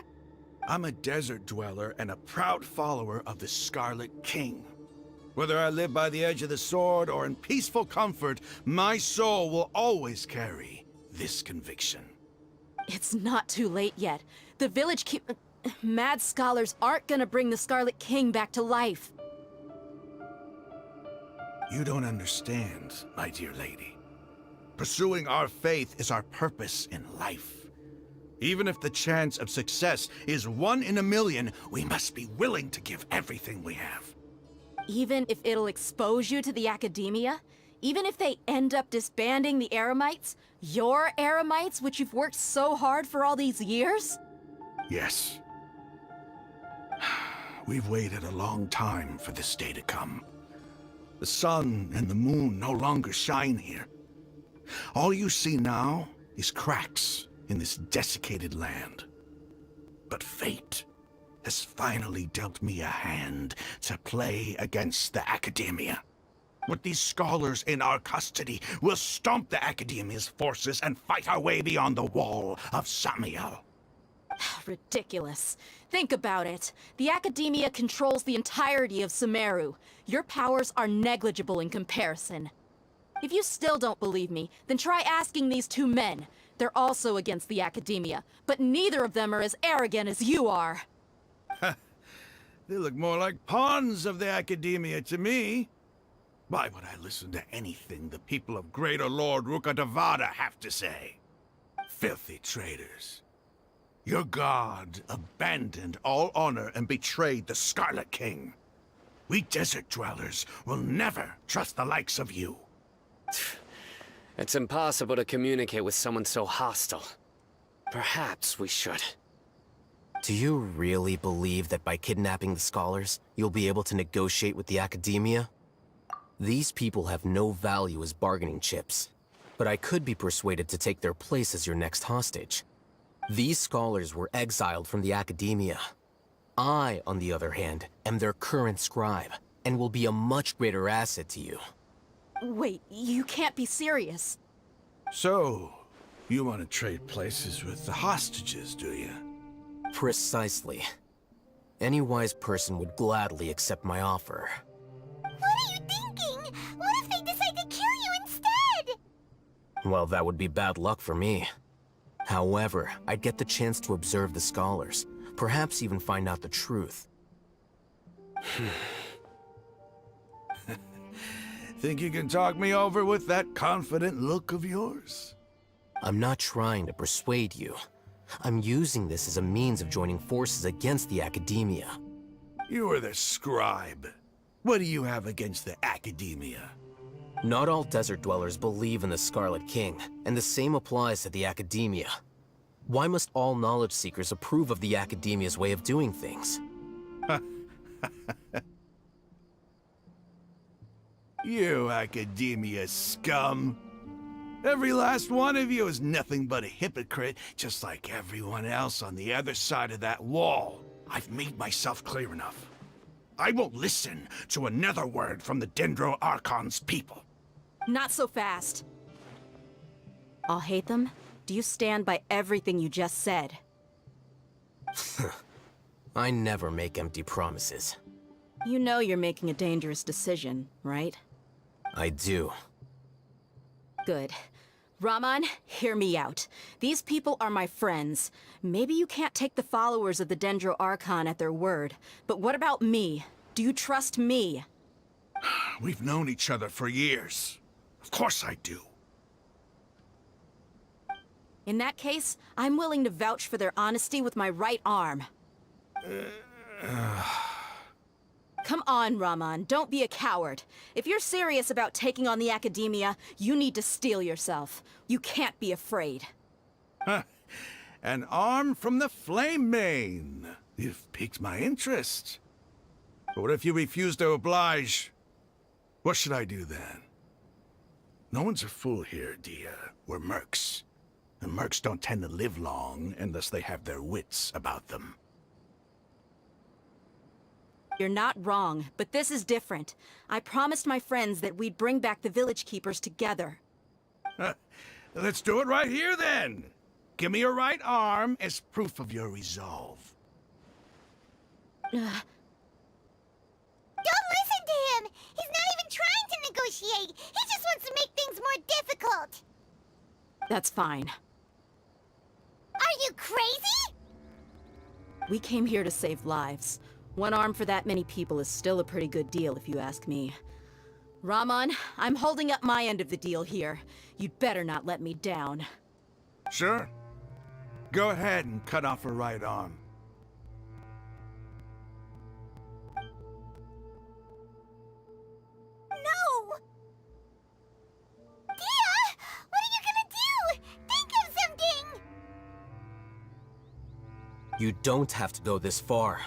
I'm a desert dweller and a proud follower of the Scarlet King. Whether I live by the edge of the sword or in peaceful comfort, my soul will always carry this conviction. It's not too late yet. The village mad scholars aren't gonna bring the Scarlet King back to life. You don't understand, my dear lady. Pursuing our faith is our purpose in life. Even if the chance of success is 1 in a million, we must be willing to give everything we have. Even if it'll expose you to the academia? Even if they end up disbanding the Eremites? Your Eremites, which you've worked so hard for all these years? Yes. We've waited a long time for this day to come. The sun and the moon no longer shine here. All you see now is cracks in this desiccated land. But fate has finally dealt me a hand to play against the academia. With these scholars in our custody, we'll stomp the academia's forces and fight our way beyond the wall of Samiel. Ridiculous. Think about it. The academia controls the entirety of Sumeru. Your powers are negligible in comparison. If you still don't believe me, then try asking these 2 men. They're also against the academia, but neither of them are as arrogant as you are. They look more like pawns of the academia to me. Why would I listen to anything the people of Greater Lord Rukkhadevada have to say? Filthy traitors. Your god abandoned all honor and betrayed the Scarlet King. We desert dwellers will never trust the likes of you. It's impossible to communicate with someone so hostile. Perhaps we should. Do you really believe that by kidnapping the scholars, you'll be able to negotiate with the academia? These people have no value as bargaining chips, but I could be persuaded to take their place as your next hostage. These scholars were exiled from the academia. I, on the other hand, am their current scribe, and will be a much greater asset to you. Wait, you can't be serious. So, you want to trade places with the hostages, do you? Precisely. Any wise person would gladly accept my offer. What are you thinking? What if they decide to kill you instead? Well, that would be bad luck for me. However, I'd get the chance to observe the scholars, perhaps even find out the truth. Think you can talk me over with that confident look of yours? I'm not trying to persuade you. I'm using this as a means of joining forces against the academia. You are the scribe. What do you have against the academia? Not all desert dwellers believe in the Scarlet King, and the same applies to the academia. Why must all knowledge seekers approve of the academia's way of doing things? You academia scum. Every last one of you is nothing but a hypocrite, just like everyone else on the other side of that wall. I've made myself clear enough. I won't listen to another word from the Dendro Archon's people. Not so fast. I'll hate them. Do you stand by everything you just said? I never make empty promises. You know you're making a dangerous decision, right? I do. Good. Raman, hear me out. These people are my friends. Maybe you can't take the followers of the Dendro Archon at their word, but what about me? Do you trust me? We've known each other for years. Of course I do. In that case, I'm willing to vouch for their honesty with my right arm. Come on, Raman, don't be a coward. If you're serious about taking on the Academia, you need to steel yourself. You can't be afraid. An arm from the Flame Mane. You've piqued my interest. But what if you refuse to oblige? What should I do then? No one's a fool here, Dia. We're mercs. And mercs don't tend to live long unless they have their wits about them. You're not wrong, but this is different. I promised my friends that we'd bring back the Village Keepers together. Let's do it right here, then. Give me your right arm as proof of your resolve. Don't listen to him! He's not even trying to negotiate! He just wants to make things more difficult! That's fine. Are you crazy? We came here to save lives. One arm for that many people is still a pretty good deal, if you ask me. Raman, I'm holding up my end of the deal here. You'd better not let me down. Sure. Go ahead and cut off her right arm. No! Dia! What are you gonna do? Think of something! You don't have to go this far.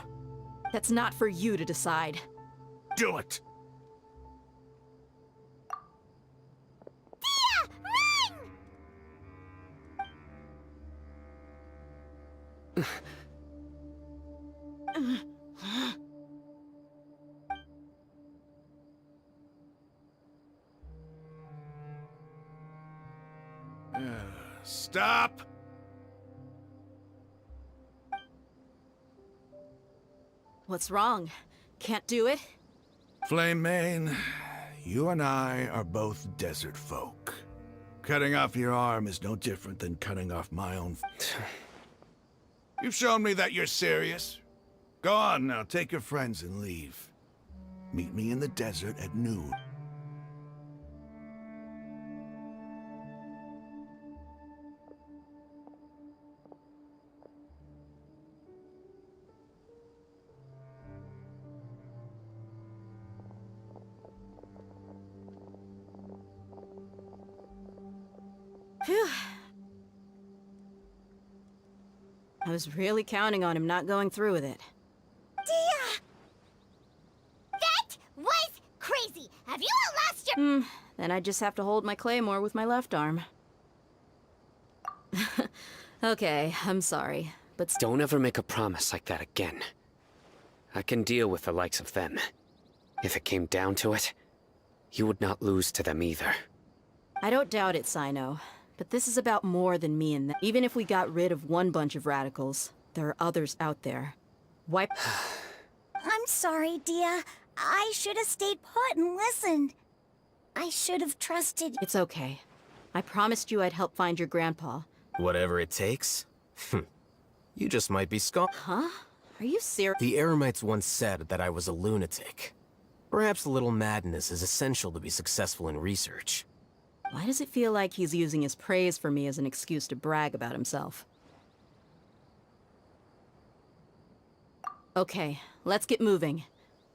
That's not for you to decide. Do it! Dia! Run! Stop! What's wrong? Can't do it? Flame Mane, you and I are both desert folk. Cutting off your arm is no different than cutting off my own. You've shown me that you're serious. Go on now, take your friends and leave. Meet me in the desert at noon. Phew. I was really counting on him not going through with it. Dia! That was crazy! Have you all lost your— Then I just have to hold my claymore with my left arm. Okay, I'm sorry, but Don't ever make a promise like that again. I can deal with the likes of them. If it came down to it, you would not lose to them either. I don't doubt it, Sino. But this is about more than me and them. Even if we got rid of one bunch of radicals, there are others out there. Wipe— I'm sorry, Dia. I should have stayed put and listened. I should have trusted— It's okay. I promised you I'd help find your grandpa. Whatever it takes? You just might be Huh? Are you serious? The Eremites once said that I was a lunatic. Perhaps a little madness is essential to be successful in research. Why does it feel like he's using his praise for me as an excuse to brag about himself? Okay, let's get moving.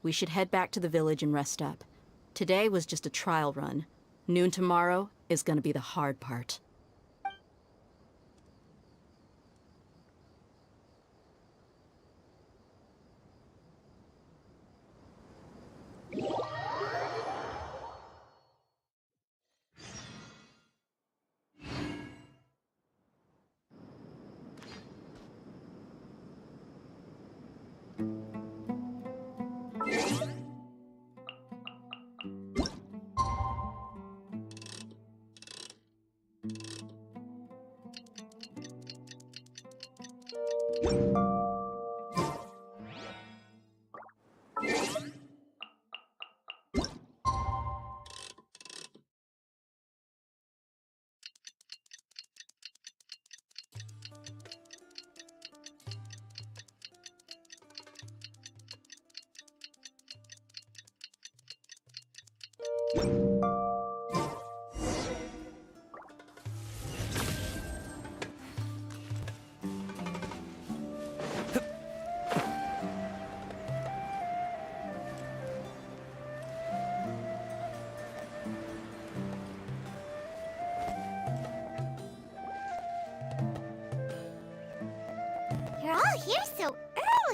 We should head back to the village and rest up. Today was just a trial run. Noon tomorrow is gonna be the hard part.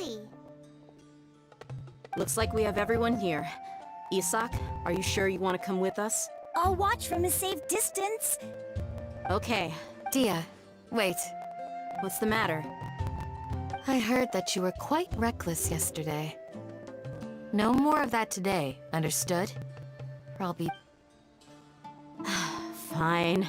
Exactly. Looks like we have everyone here. Isak, are you sure you want to come with us? I'll watch from a safe distance. Okay. Dia, wait. What's the matter? I heard that you were quite reckless yesterday. No more of that today, understood? Or I'll be... Fine.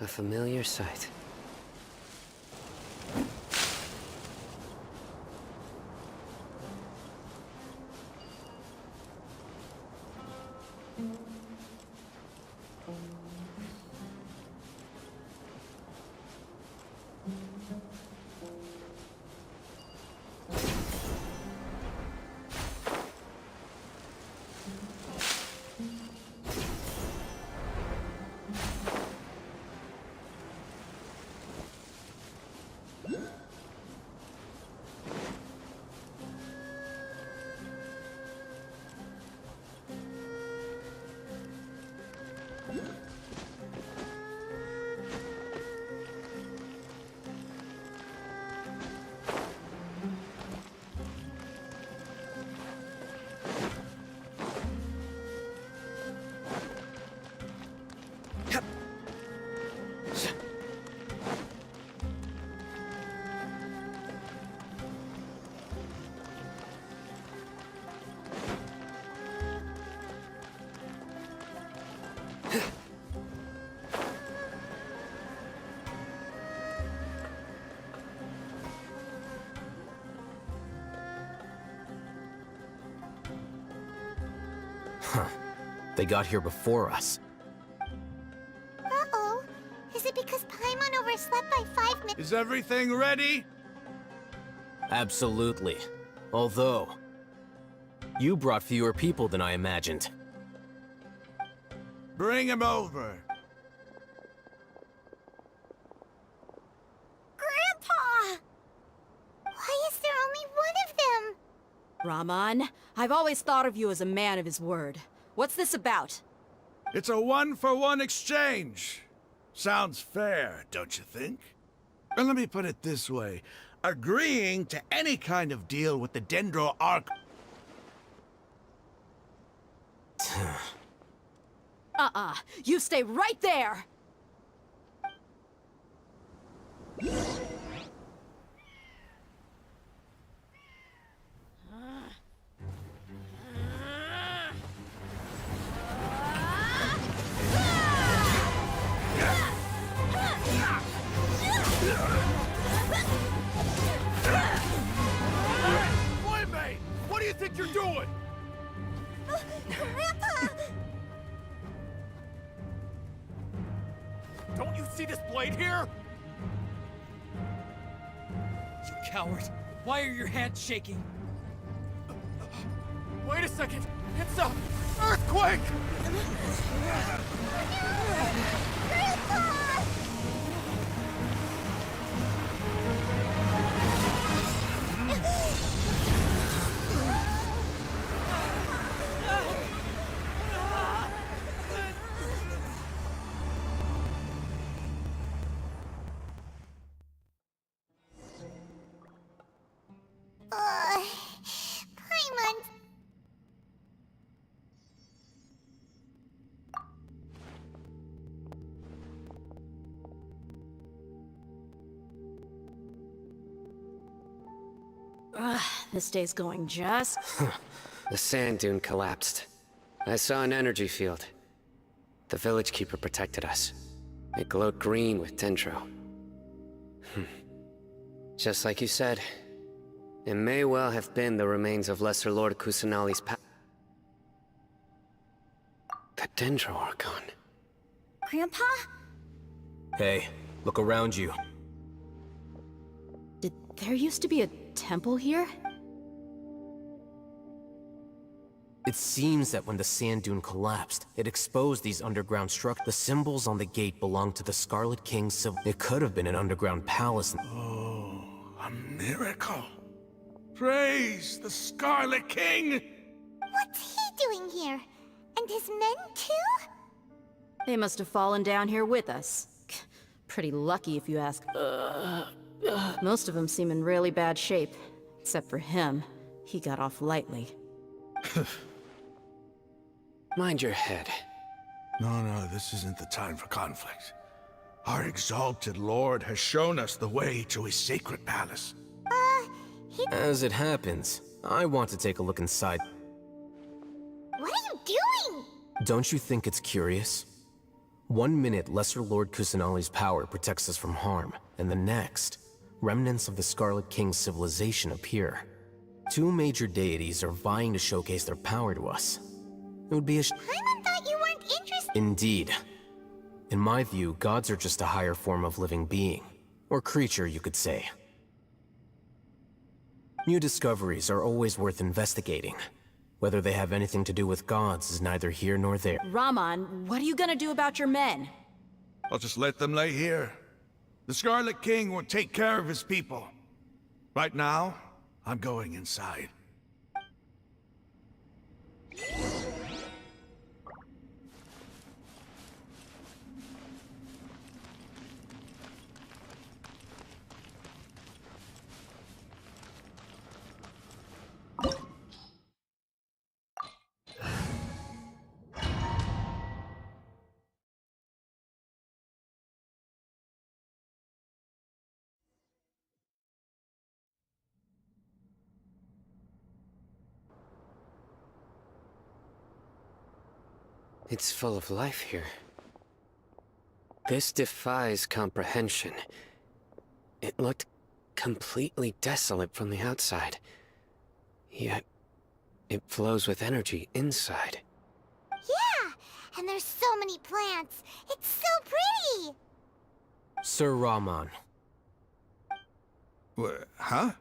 A familiar sight. Huh. They got here before us. Uh-oh. Is it because Paimon overslept by 5 minutes? Is everything ready? Absolutely. Although, you brought fewer people than I imagined. Bring him over. Grandpa! Why is there only one of them? Rahman, I've always thought of you as a man of his word. What's this about? It's a one-for-one exchange. Sounds fair, don't you think? And let me put it this way. Agreeing to any kind of deal with the Dendro Arc... You stay right there! What do you think you're doing? Grandpa! Don't you see this blade here? You coward! Why are your hands shaking? Wait a second! It's a earthquake! Grandpa! Paimon. This day's going just... The sand dune collapsed. I saw an energy field. The village keeper protected us. It glowed green with dendro. Just like you said, it may well have been the remains of Lesser Lord Kusanali's The Dendro Archon. Grandpa? Hey, Look around you. Did there used to be a temple here? It seems that when the sand dune collapsed, it exposed these underground structures. The symbols on the gate belonged to the Scarlet King's civil. It could have been an underground palace. Oh, a miracle. Praise the Scarlet King! What's he doing here? And his men too? They must have fallen down here with us. Pretty lucky if you ask. Most of them seem in really bad shape. Except for him. He got off lightly. Mind your head. No, this isn't the time for conflict. Our exalted lord has shown us the way to his sacred palace. As it happens, I want to take a look inside. What are you doing? Don't you think it's curious? 1 minute, Lesser Lord Kusanali's power protects us from harm, and the next, remnants of the Scarlet King's civilization appear. 2 major deities are vying to showcase their power to us. It would be a Paimon thought you weren't interested. Indeed. In my view, gods are just a higher form of living being. Or creature, you could say. New discoveries are always worth investigating. Whether they have anything to do with gods is neither here nor there. Raman, what are you gonna do about your men? I'll just let them lay here. The Scarlet King will take care of his people. Right now, I'm going inside. It's full of life here. This defies comprehension. It looked completely desolate from the outside. Yet, it flows with energy inside. Yeah, and there's so many plants. It's so pretty. Sir Raman. Huh?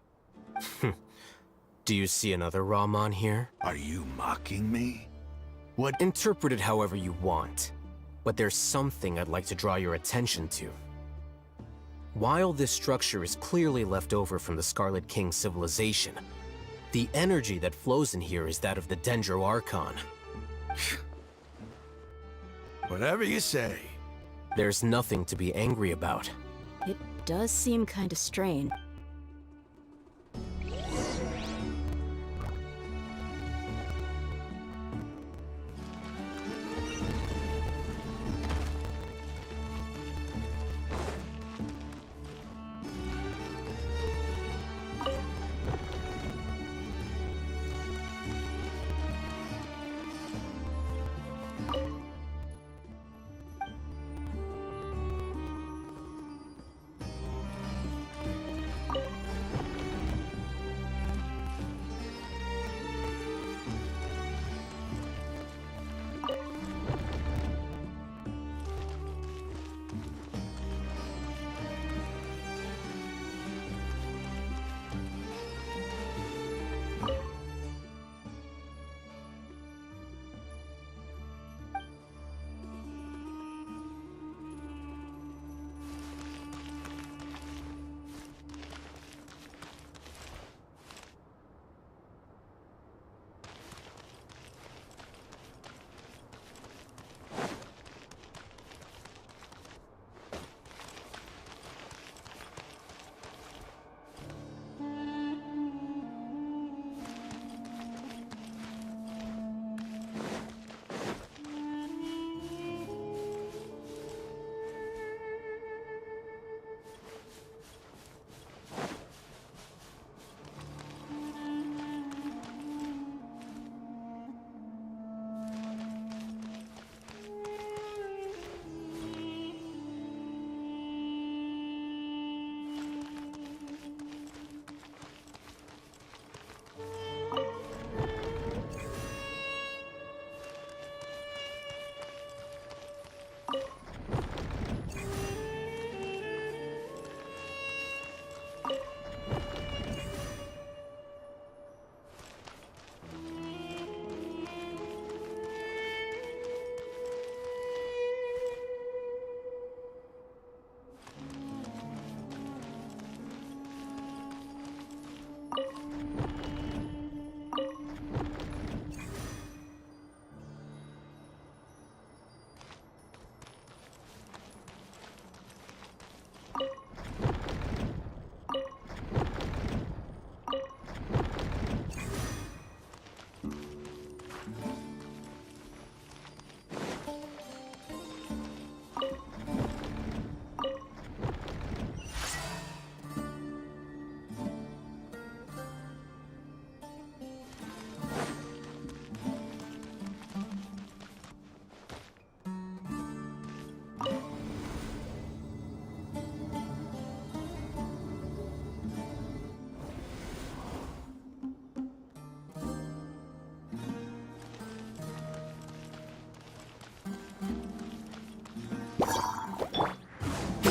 Do you see another Raman here? Are you mocking me? What? Interpret it however you want. But there's something I'd like to draw your attention to. While this structure is clearly left over from the Scarlet King civilization, the energy that flows in here is that of the Dendro Archon. Whatever you say. There's nothing to be angry about. It does seem kinda strange.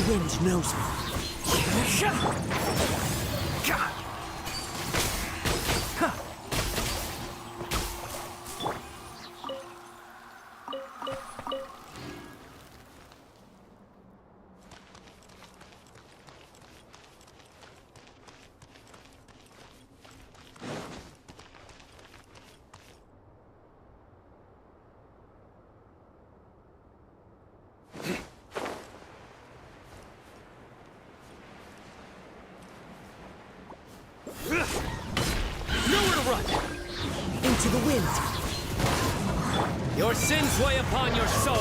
wind knows me. Nowhere to run! Into the wind. Your sins weigh upon your soul.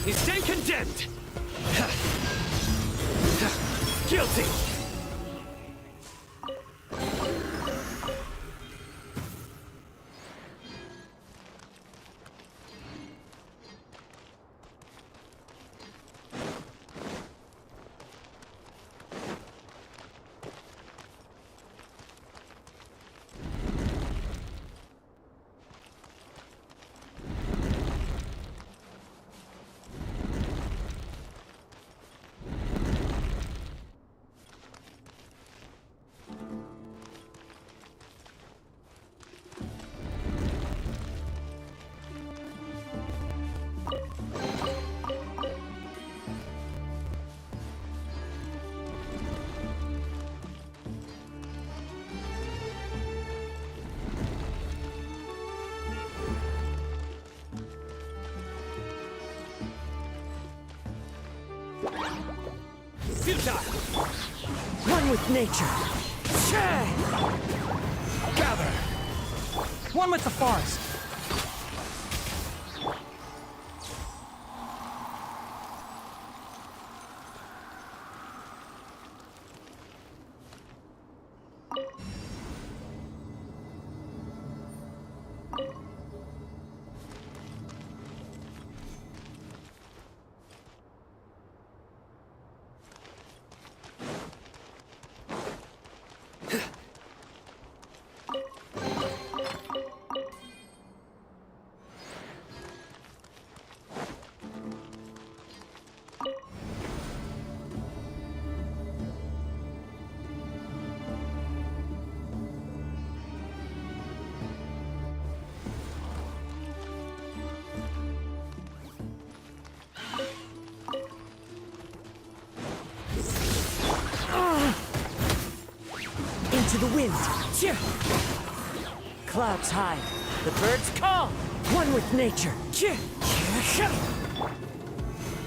You stand condemned. Guilty. Futile! One with nature. Gather! One with the forest. Into the wind. Clouds high. The birds call. One with nature.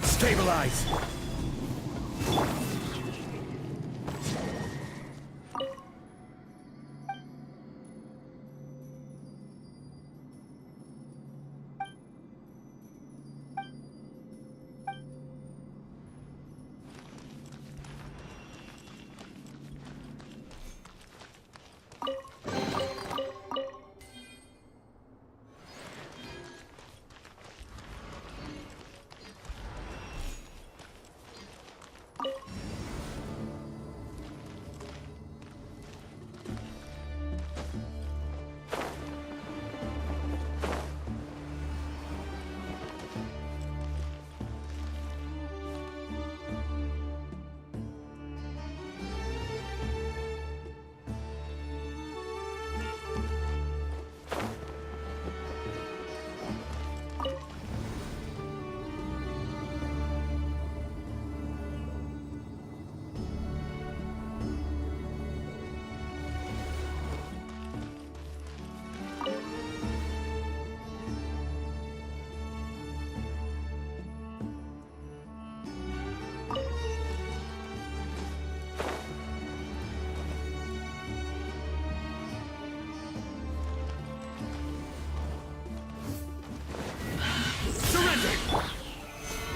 Stabilize.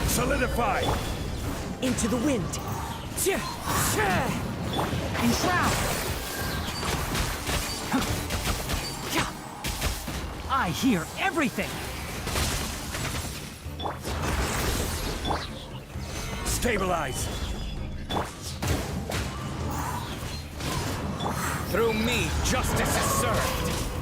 Solidify! Into the wind. Enshroud! I hear everything! Stabilize! Through me, justice is served!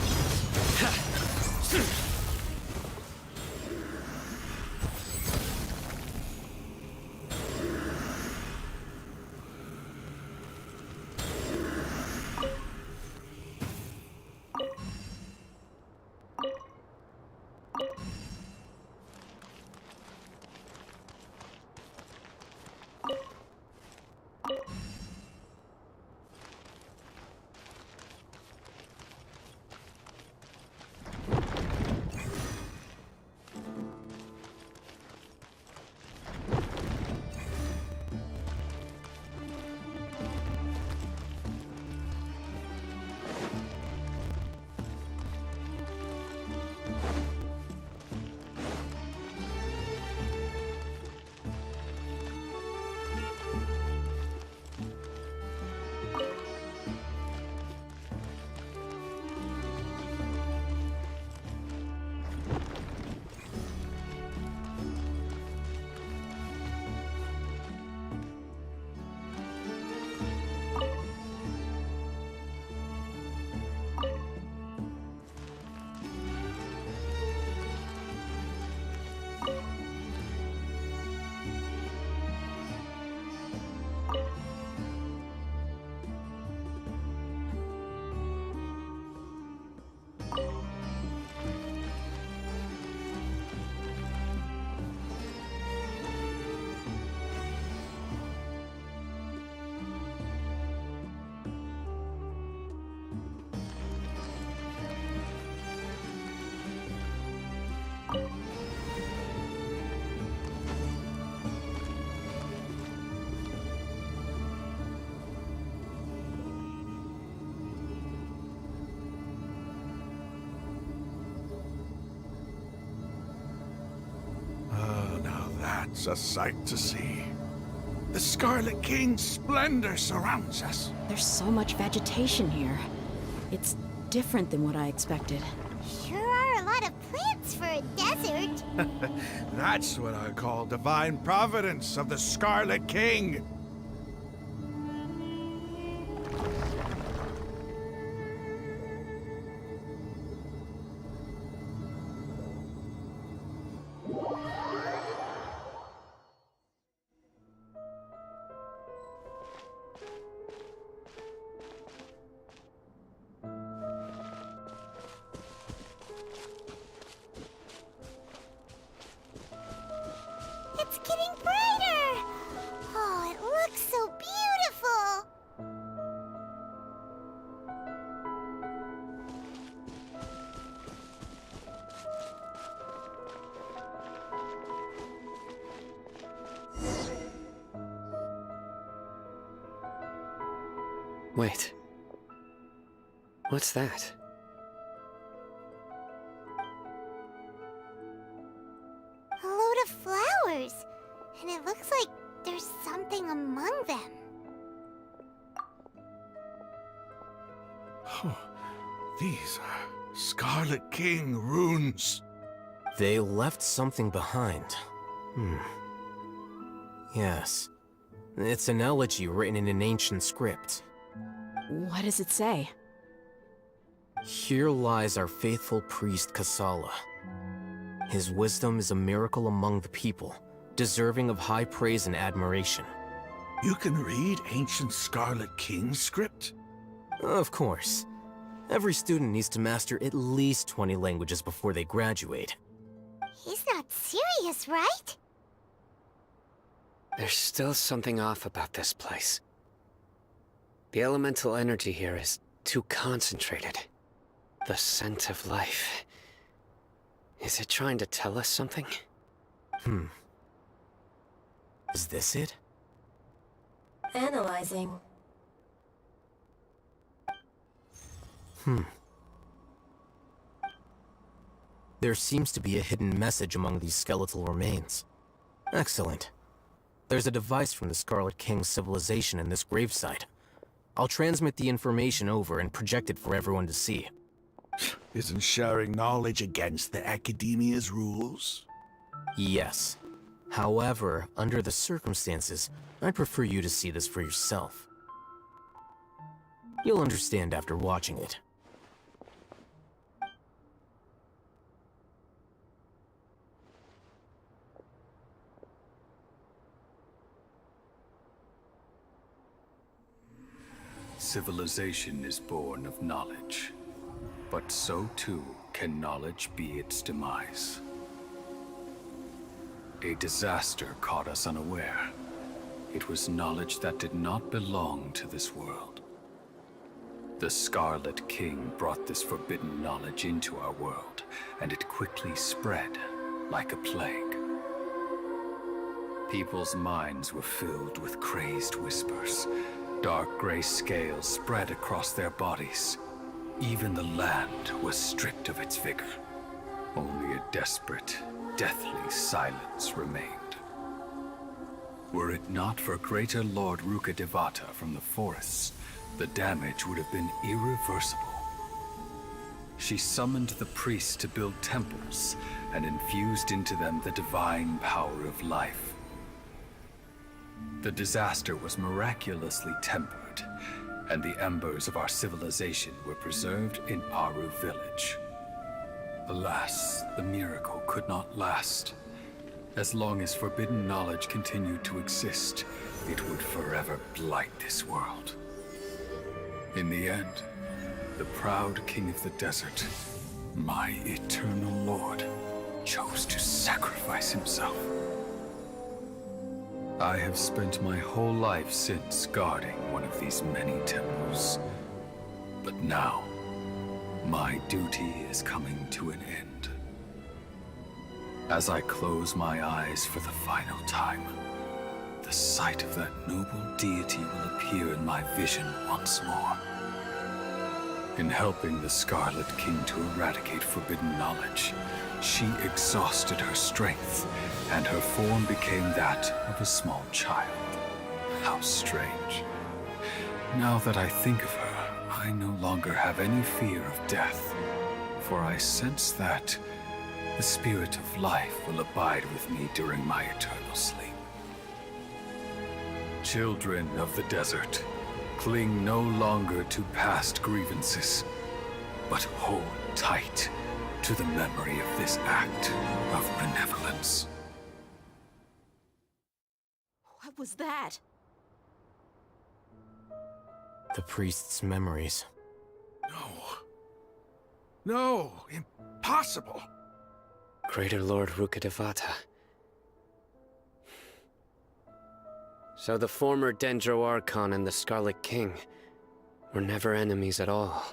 It's a sight to see. The Scarlet King's splendor surrounds us. There's so much vegetation here. It's different than what I expected. Sure are a lot of plants for a desert. That's what I call divine providence of the Scarlet King. It's getting brighter! Oh, it looks so beautiful! Wait. What's that? A load of flowers. And it looks like there's something among them. Oh, these are Scarlet King runes. They left something behind. Yes. It's an elegy written in an ancient script. What does it say? Here lies our faithful priest Kasala. His wisdom is a miracle among the people, deserving of high praise and admiration. You can read ancient Scarlet King script? Of course. Every student needs to master at least 20 languages before they graduate. He's not serious, right? There's still something off about this place. The elemental energy here is too concentrated. The scent of life. Is it trying to tell us something? Is this it? Analyzing. There seems to be a hidden message among these skeletal remains. Excellent. There's a device from the Scarlet King's civilization in this gravesite. I'll transmit the information over and project it for everyone to see. Isn't sharing knowledge against the Academia's rules? Yes. However, under the circumstances, I'd prefer you to see this for yourself. You'll understand after watching it. Civilization is born of knowledge, but so too can knowledge be its demise. A disaster caught us unaware. It was knowledge that did not belong to this world. The Scarlet King brought this forbidden knowledge into our world, and it quickly spread like a plague. People's minds were filled with crazed whispers. Dark gray scales spread across their bodies. Even the land was stripped of its vigor. Only a desperate, deathly silence remained. Were it not for greater Lord Rukkhadevata from the forests, the damage would have been irreversible. She summoned the priests to build temples and infused into them the divine power of life. The disaster was miraculously tempered, and the embers of our civilization were preserved in Aru village. Alas, the miracle could not last. As long as forbidden knowledge continued to exist, it would forever blight this world. In the end, the proud king of the desert, my eternal lord, chose to sacrifice himself. I have spent my whole life since guarding one of these many temples. But now, my duty is coming to an end. As I close my eyes for the final time, the sight of that noble deity will appear in my vision once more. In helping the Scarlet King to eradicate forbidden knowledge, she exhausted her strength, and her form became that of a small child. How strange. Now that I think of her, I no longer have any fear of death, for I sense that the spirit of life will abide with me during my eternal sleep. Children of the desert, cling no longer to past grievances, but hold tight to the memory of this act of benevolence. What was that? The priest's memories. No, impossible. Greater Lord Rukkhadevata. So the former Dendro Archon and the Scarlet King were never enemies at all.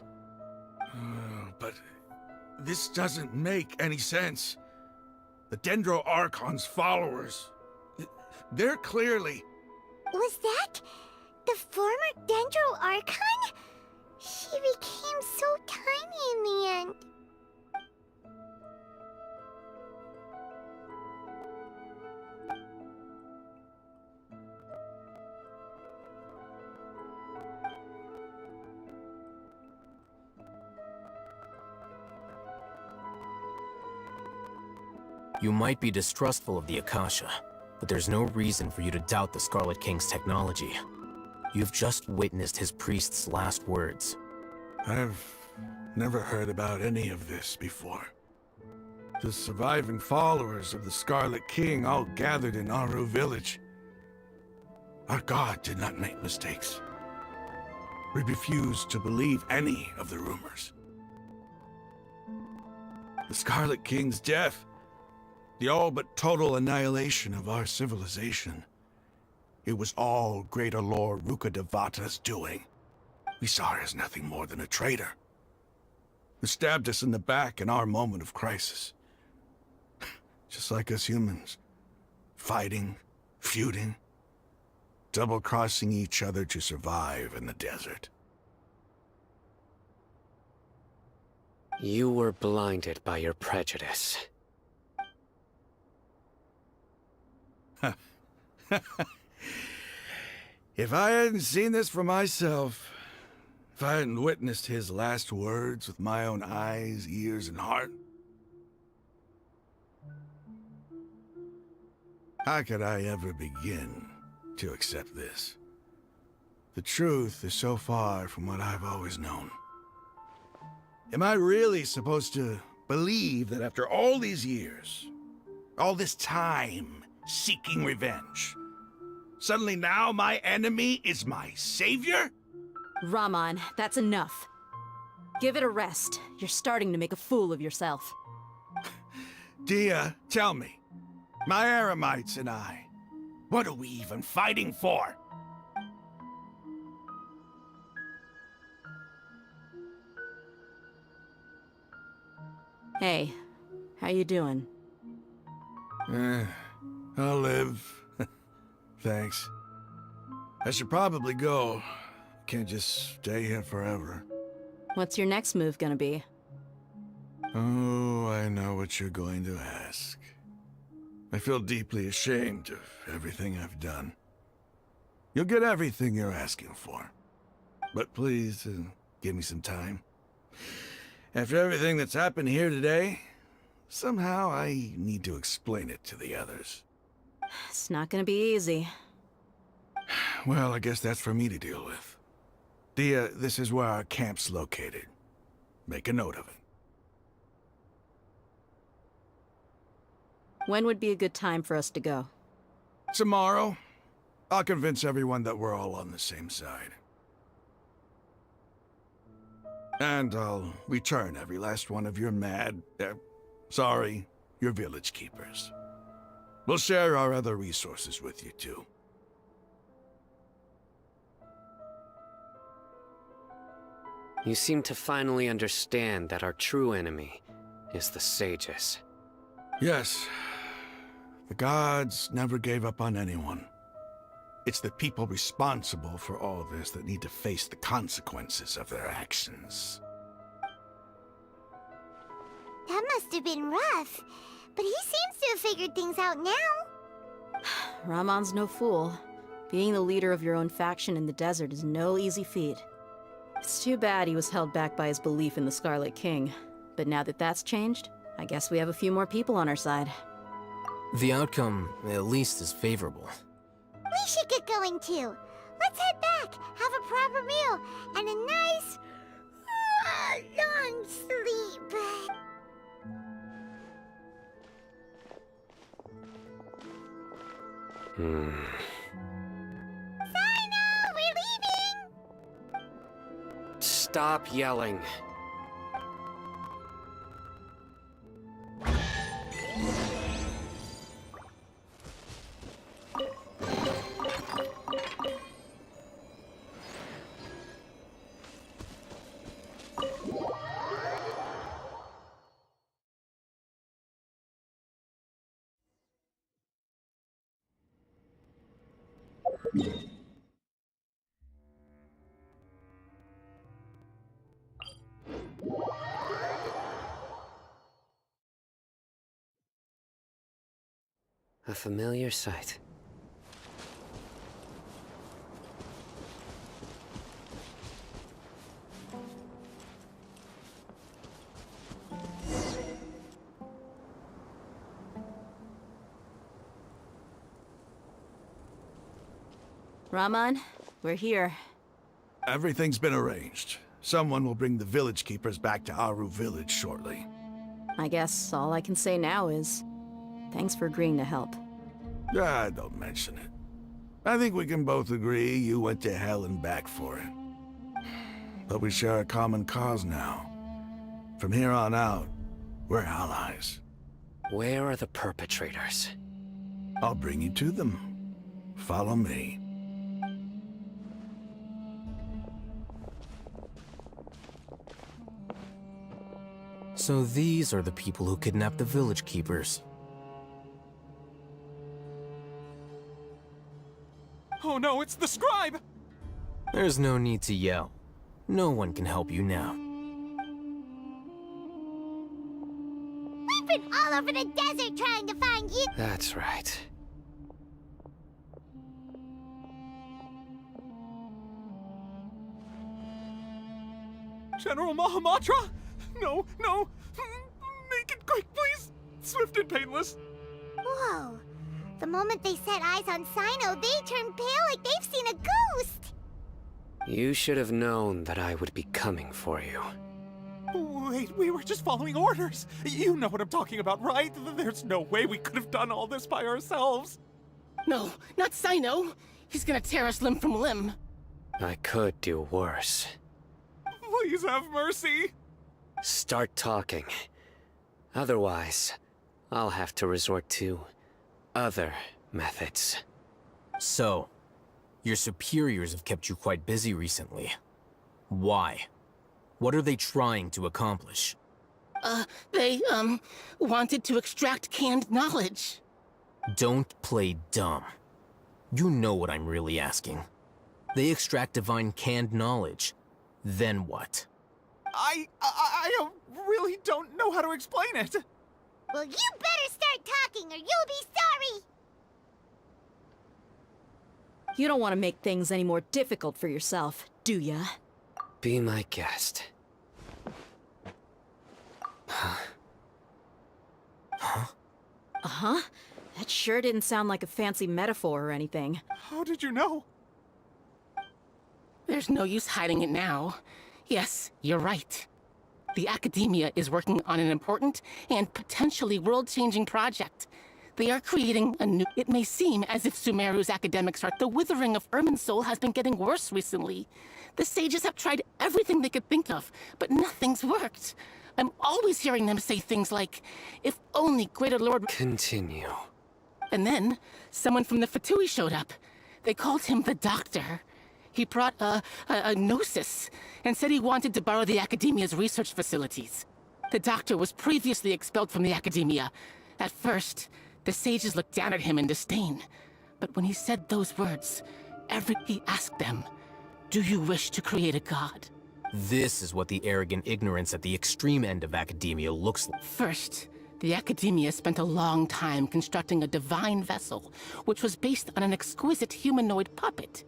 But this doesn't make any sense. The Dendro Archon's followers, they're clearly... Was that the former Dendro Archon? She became so tiny in the end. You might be distrustful of the Akasha, but there's no reason for you to doubt the Scarlet King's technology. You've just witnessed his priest's last words. I've never heard about any of this before. The surviving followers of the Scarlet King all gathered in Aru village. Our god did not make mistakes. We refused to believe any of the rumors. The Scarlet King's death, the all but total annihilation of our civilization. It was all Greater Lord Rukkhadevata's doing. We saw her as nothing more than a traitor, who stabbed us in the back in our moment of crisis. Just like us humans. Fighting, feuding, double-crossing each other to survive in the desert. You were blinded by your prejudice. If I hadn't seen this for myself, if I hadn't witnessed his last words with my own eyes, ears, and heart, how could I ever begin to accept this? The truth is so far from what I've always known. Am I really supposed to believe that after all these years, all this time seeking revenge, suddenly now my enemy is my savior? Raman, that's enough. Give it a rest. You're starting to make a fool of yourself. Dia, tell me, my Eremites and I, what are we even fighting for? Hey, how you doing? I'll live. Thanks. I should probably go. Can't just stay here forever. What's your next move gonna be? Oh, I know what you're going to ask. I feel deeply ashamed of everything I've done. You'll get everything you're asking for. But please, give me some time. After everything that's happened here today, somehow I need to explain it to the others. It's not gonna be easy. Well, I guess that's for me to deal with. Dia, this is where our camp's located. Make a note of it. When would be a good time for us to go? Tomorrow. I'll convince everyone that we're all on the same side. And I'll return every last one of your your village keepers. We'll share our other resources with you, too. You seem to finally understand that our true enemy is the sages. Yes. The gods never gave up on anyone. It's the people responsible for all this that need to face the consequences of their actions. That must have been rough. But he seems to have figured things out now. Ramon's no fool. Being the leader of your own faction in the desert is no easy feat. It's too bad he was held back by his belief in the Scarlet King. But now that that's changed, I guess we have a few more people on our side. The outcome, at least, is favorable. We should get going too. Let's head back, have a proper meal, and a nice, long sleep. Sino, we're leaving! Stop yelling. A familiar sight. Ramon, we're here. Everything's been arranged. Someone will bring the village keepers back to Aru village shortly. I guess all I can say now is, thanks for agreeing to help. Don't mention it. I think we can both agree you went to hell and back for it. But we share a common cause now. From here on out, we're allies. Where are the perpetrators? I'll bring you to them. Follow me. So these are the people who kidnapped the village keepers. Oh no, it's the scribe! There's no need to yell. No one can help you now. We've been all over the desert trying to find you. That's right. General Mahamatra? No, no! Make it quick, please! Swift and painless! Whoa. The moment they set eyes on Sino, they turned pale like they've seen a ghost! You should have known that I would be coming for you. Wait, we were just following orders! You know what I'm talking about, right? There's no way we could have done all this by ourselves! No, not Sino! He's gonna tear us limb from limb! I could do worse. Please have mercy! Start talking. Otherwise, I'll have to resort to other methods. So, your superiors have kept you quite busy recently. Why? What are they trying to accomplish? They wanted to extract canned knowledge. Don't play dumb. You know what I'm really asking. They extract divine canned knowledge. Then what? I really don't know how to explain it. Well, you better start talking or you'll be sorry! You don't want to make things any more difficult for yourself, do ya? Be my guest. Huh? Huh? Uh-huh. That sure didn't sound like a fancy metaphor or anything. How did you know? There's no use hiding it now. Yes, you're right. The Academia is working on an important and potentially world-changing project. They are creating a new... It may seem as if Sumeru's academics are... The withering of Irminsul has been getting worse recently. The sages have tried everything they could think of, but nothing's worked. I'm always hearing them say things like, if only Greater Lord... Continue. And then, someone from the Fatui showed up. They called him the Doctor. He brought a gnosis and said he wanted to borrow the Academia's research facilities. The Doctor was previously expelled from the Academia. At first, the sages looked down at him in disdain. But when he said those words, he asked them, "Do you wish to create a god?" This is what the arrogant ignorance at the extreme end of academia looks like. First, the Academia spent a long time constructing a divine vessel, which was based on an exquisite humanoid puppet.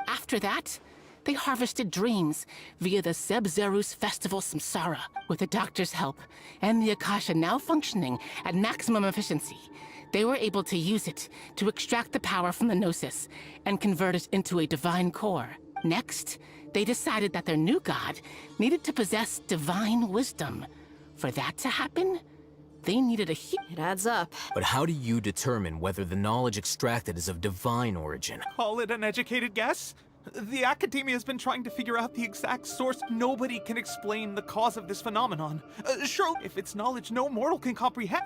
After that, they harvested dreams via the Zeb-Zerus Festival Samsara. With the Doctor's help, and the Akasha now functioning at maximum efficiency, they were able to use it to extract the power from the Gnosis and convert it into a divine core. Next, they decided that their new god needed to possess divine wisdom. For that to happen, they needed a It adds up. But how do you determine whether the knowledge extracted is of divine origin? Call it an educated guess? The Academia has been trying to figure out the exact source. Nobody can explain the cause of this phenomenon. Sure, if it's knowledge no mortal can comprehend.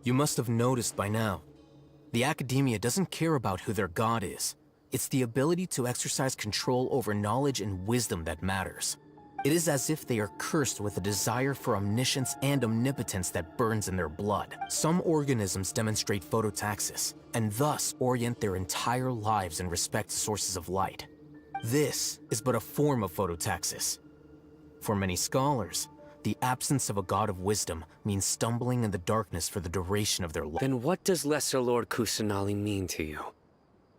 You must have noticed by now. The Academia doesn't care about who their god is. It's the ability to exercise control over knowledge and wisdom that matters. It is as if they are cursed with a desire for omniscience and omnipotence that burns in their blood. Some organisms demonstrate phototaxis, and thus orient their entire lives in respect to sources of light. This is but a form of phototaxis. For many scholars, the absence of a god of wisdom means stumbling in the darkness for the duration of their life. Then what does Lesser Lord Kusanali mean to you?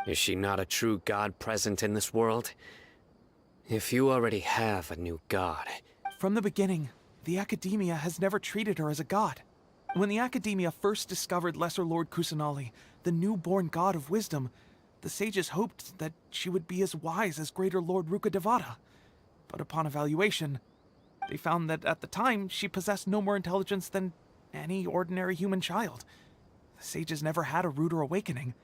Is she not a true god present in this world? If you already have a new god... From the beginning, the Academia has never treated her as a god. When the Academia first discovered Lesser Lord Kusanali, the newborn god of wisdom, the sages hoped that she would be as wise as Greater Lord Rukkhadevata. But upon evaluation, they found that at the time, she possessed no more intelligence than any ordinary human child. The sages never had a ruder awakening.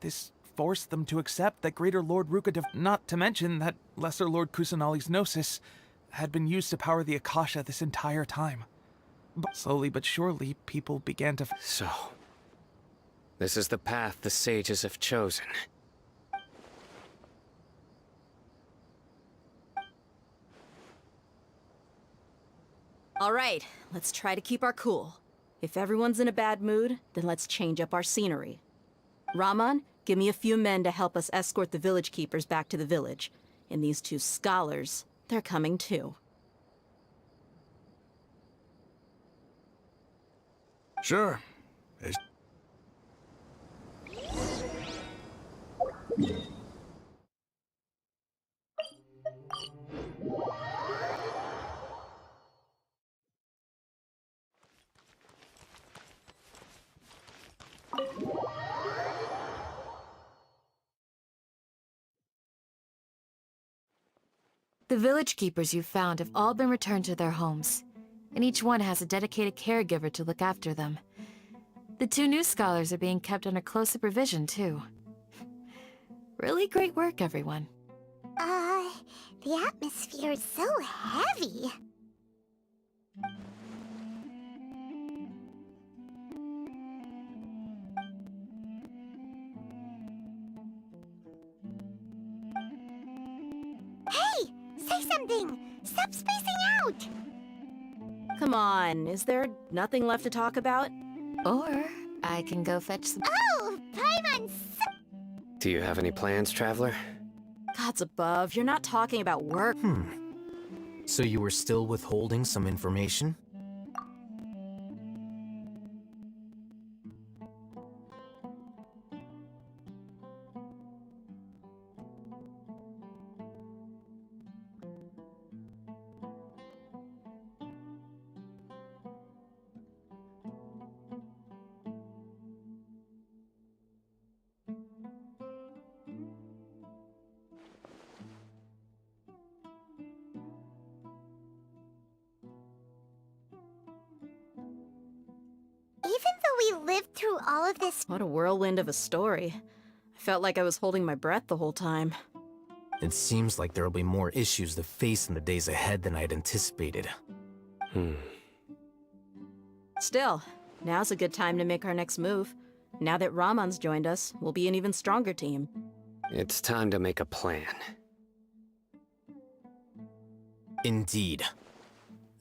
This forced them to accept that Greater Lord Rukkhadevata, not to mention that Lesser Lord Kusanali's Gnosis, had been used to power the Akasha this entire time. But slowly but surely, people began to... So, this is the path the sages have chosen. All right, let's try to keep our cool. If everyone's in a bad mood, then let's change up our scenery. Raman, give me a few men to help us escort the village keepers back to the village. And these two scholars, they're coming too. Sure. The village keepers you found have all been returned to their homes, and each one has a dedicated caregiver to look after them. The two new scholars are being kept under close supervision, too. Really great work, everyone. The atmosphere is so heavy. Hey! Say something! Stop spacing out! Come on, is there nothing left to talk about? Or I can go fetch some... Oh! Paimon! Do you have any plans, Traveler? Gods above, you're not talking about work. So you were still withholding some information? Even though we lived through all of this... What a whirlwind of a story. I felt like I was holding my breath the whole time. It seems like there'll be more issues to face in the days ahead than I'd anticipated. Still, now's a good time to make our next move. Now that Raman's joined us, we'll be an even stronger team. It's time to make a plan. Indeed.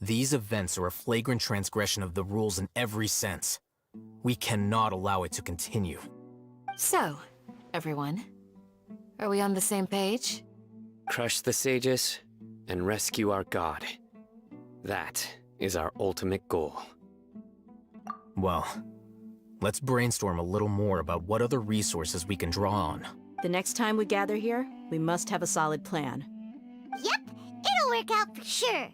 These events are a flagrant transgression of the rules in every sense. We cannot allow it to continue. So, everyone, are we on the same page? Crush the sages and rescue our god. That is our ultimate goal. Well, let's brainstorm a little more about what other resources we can draw on. The next time we gather here, we must have a solid plan. Yep, it'll work out for sure.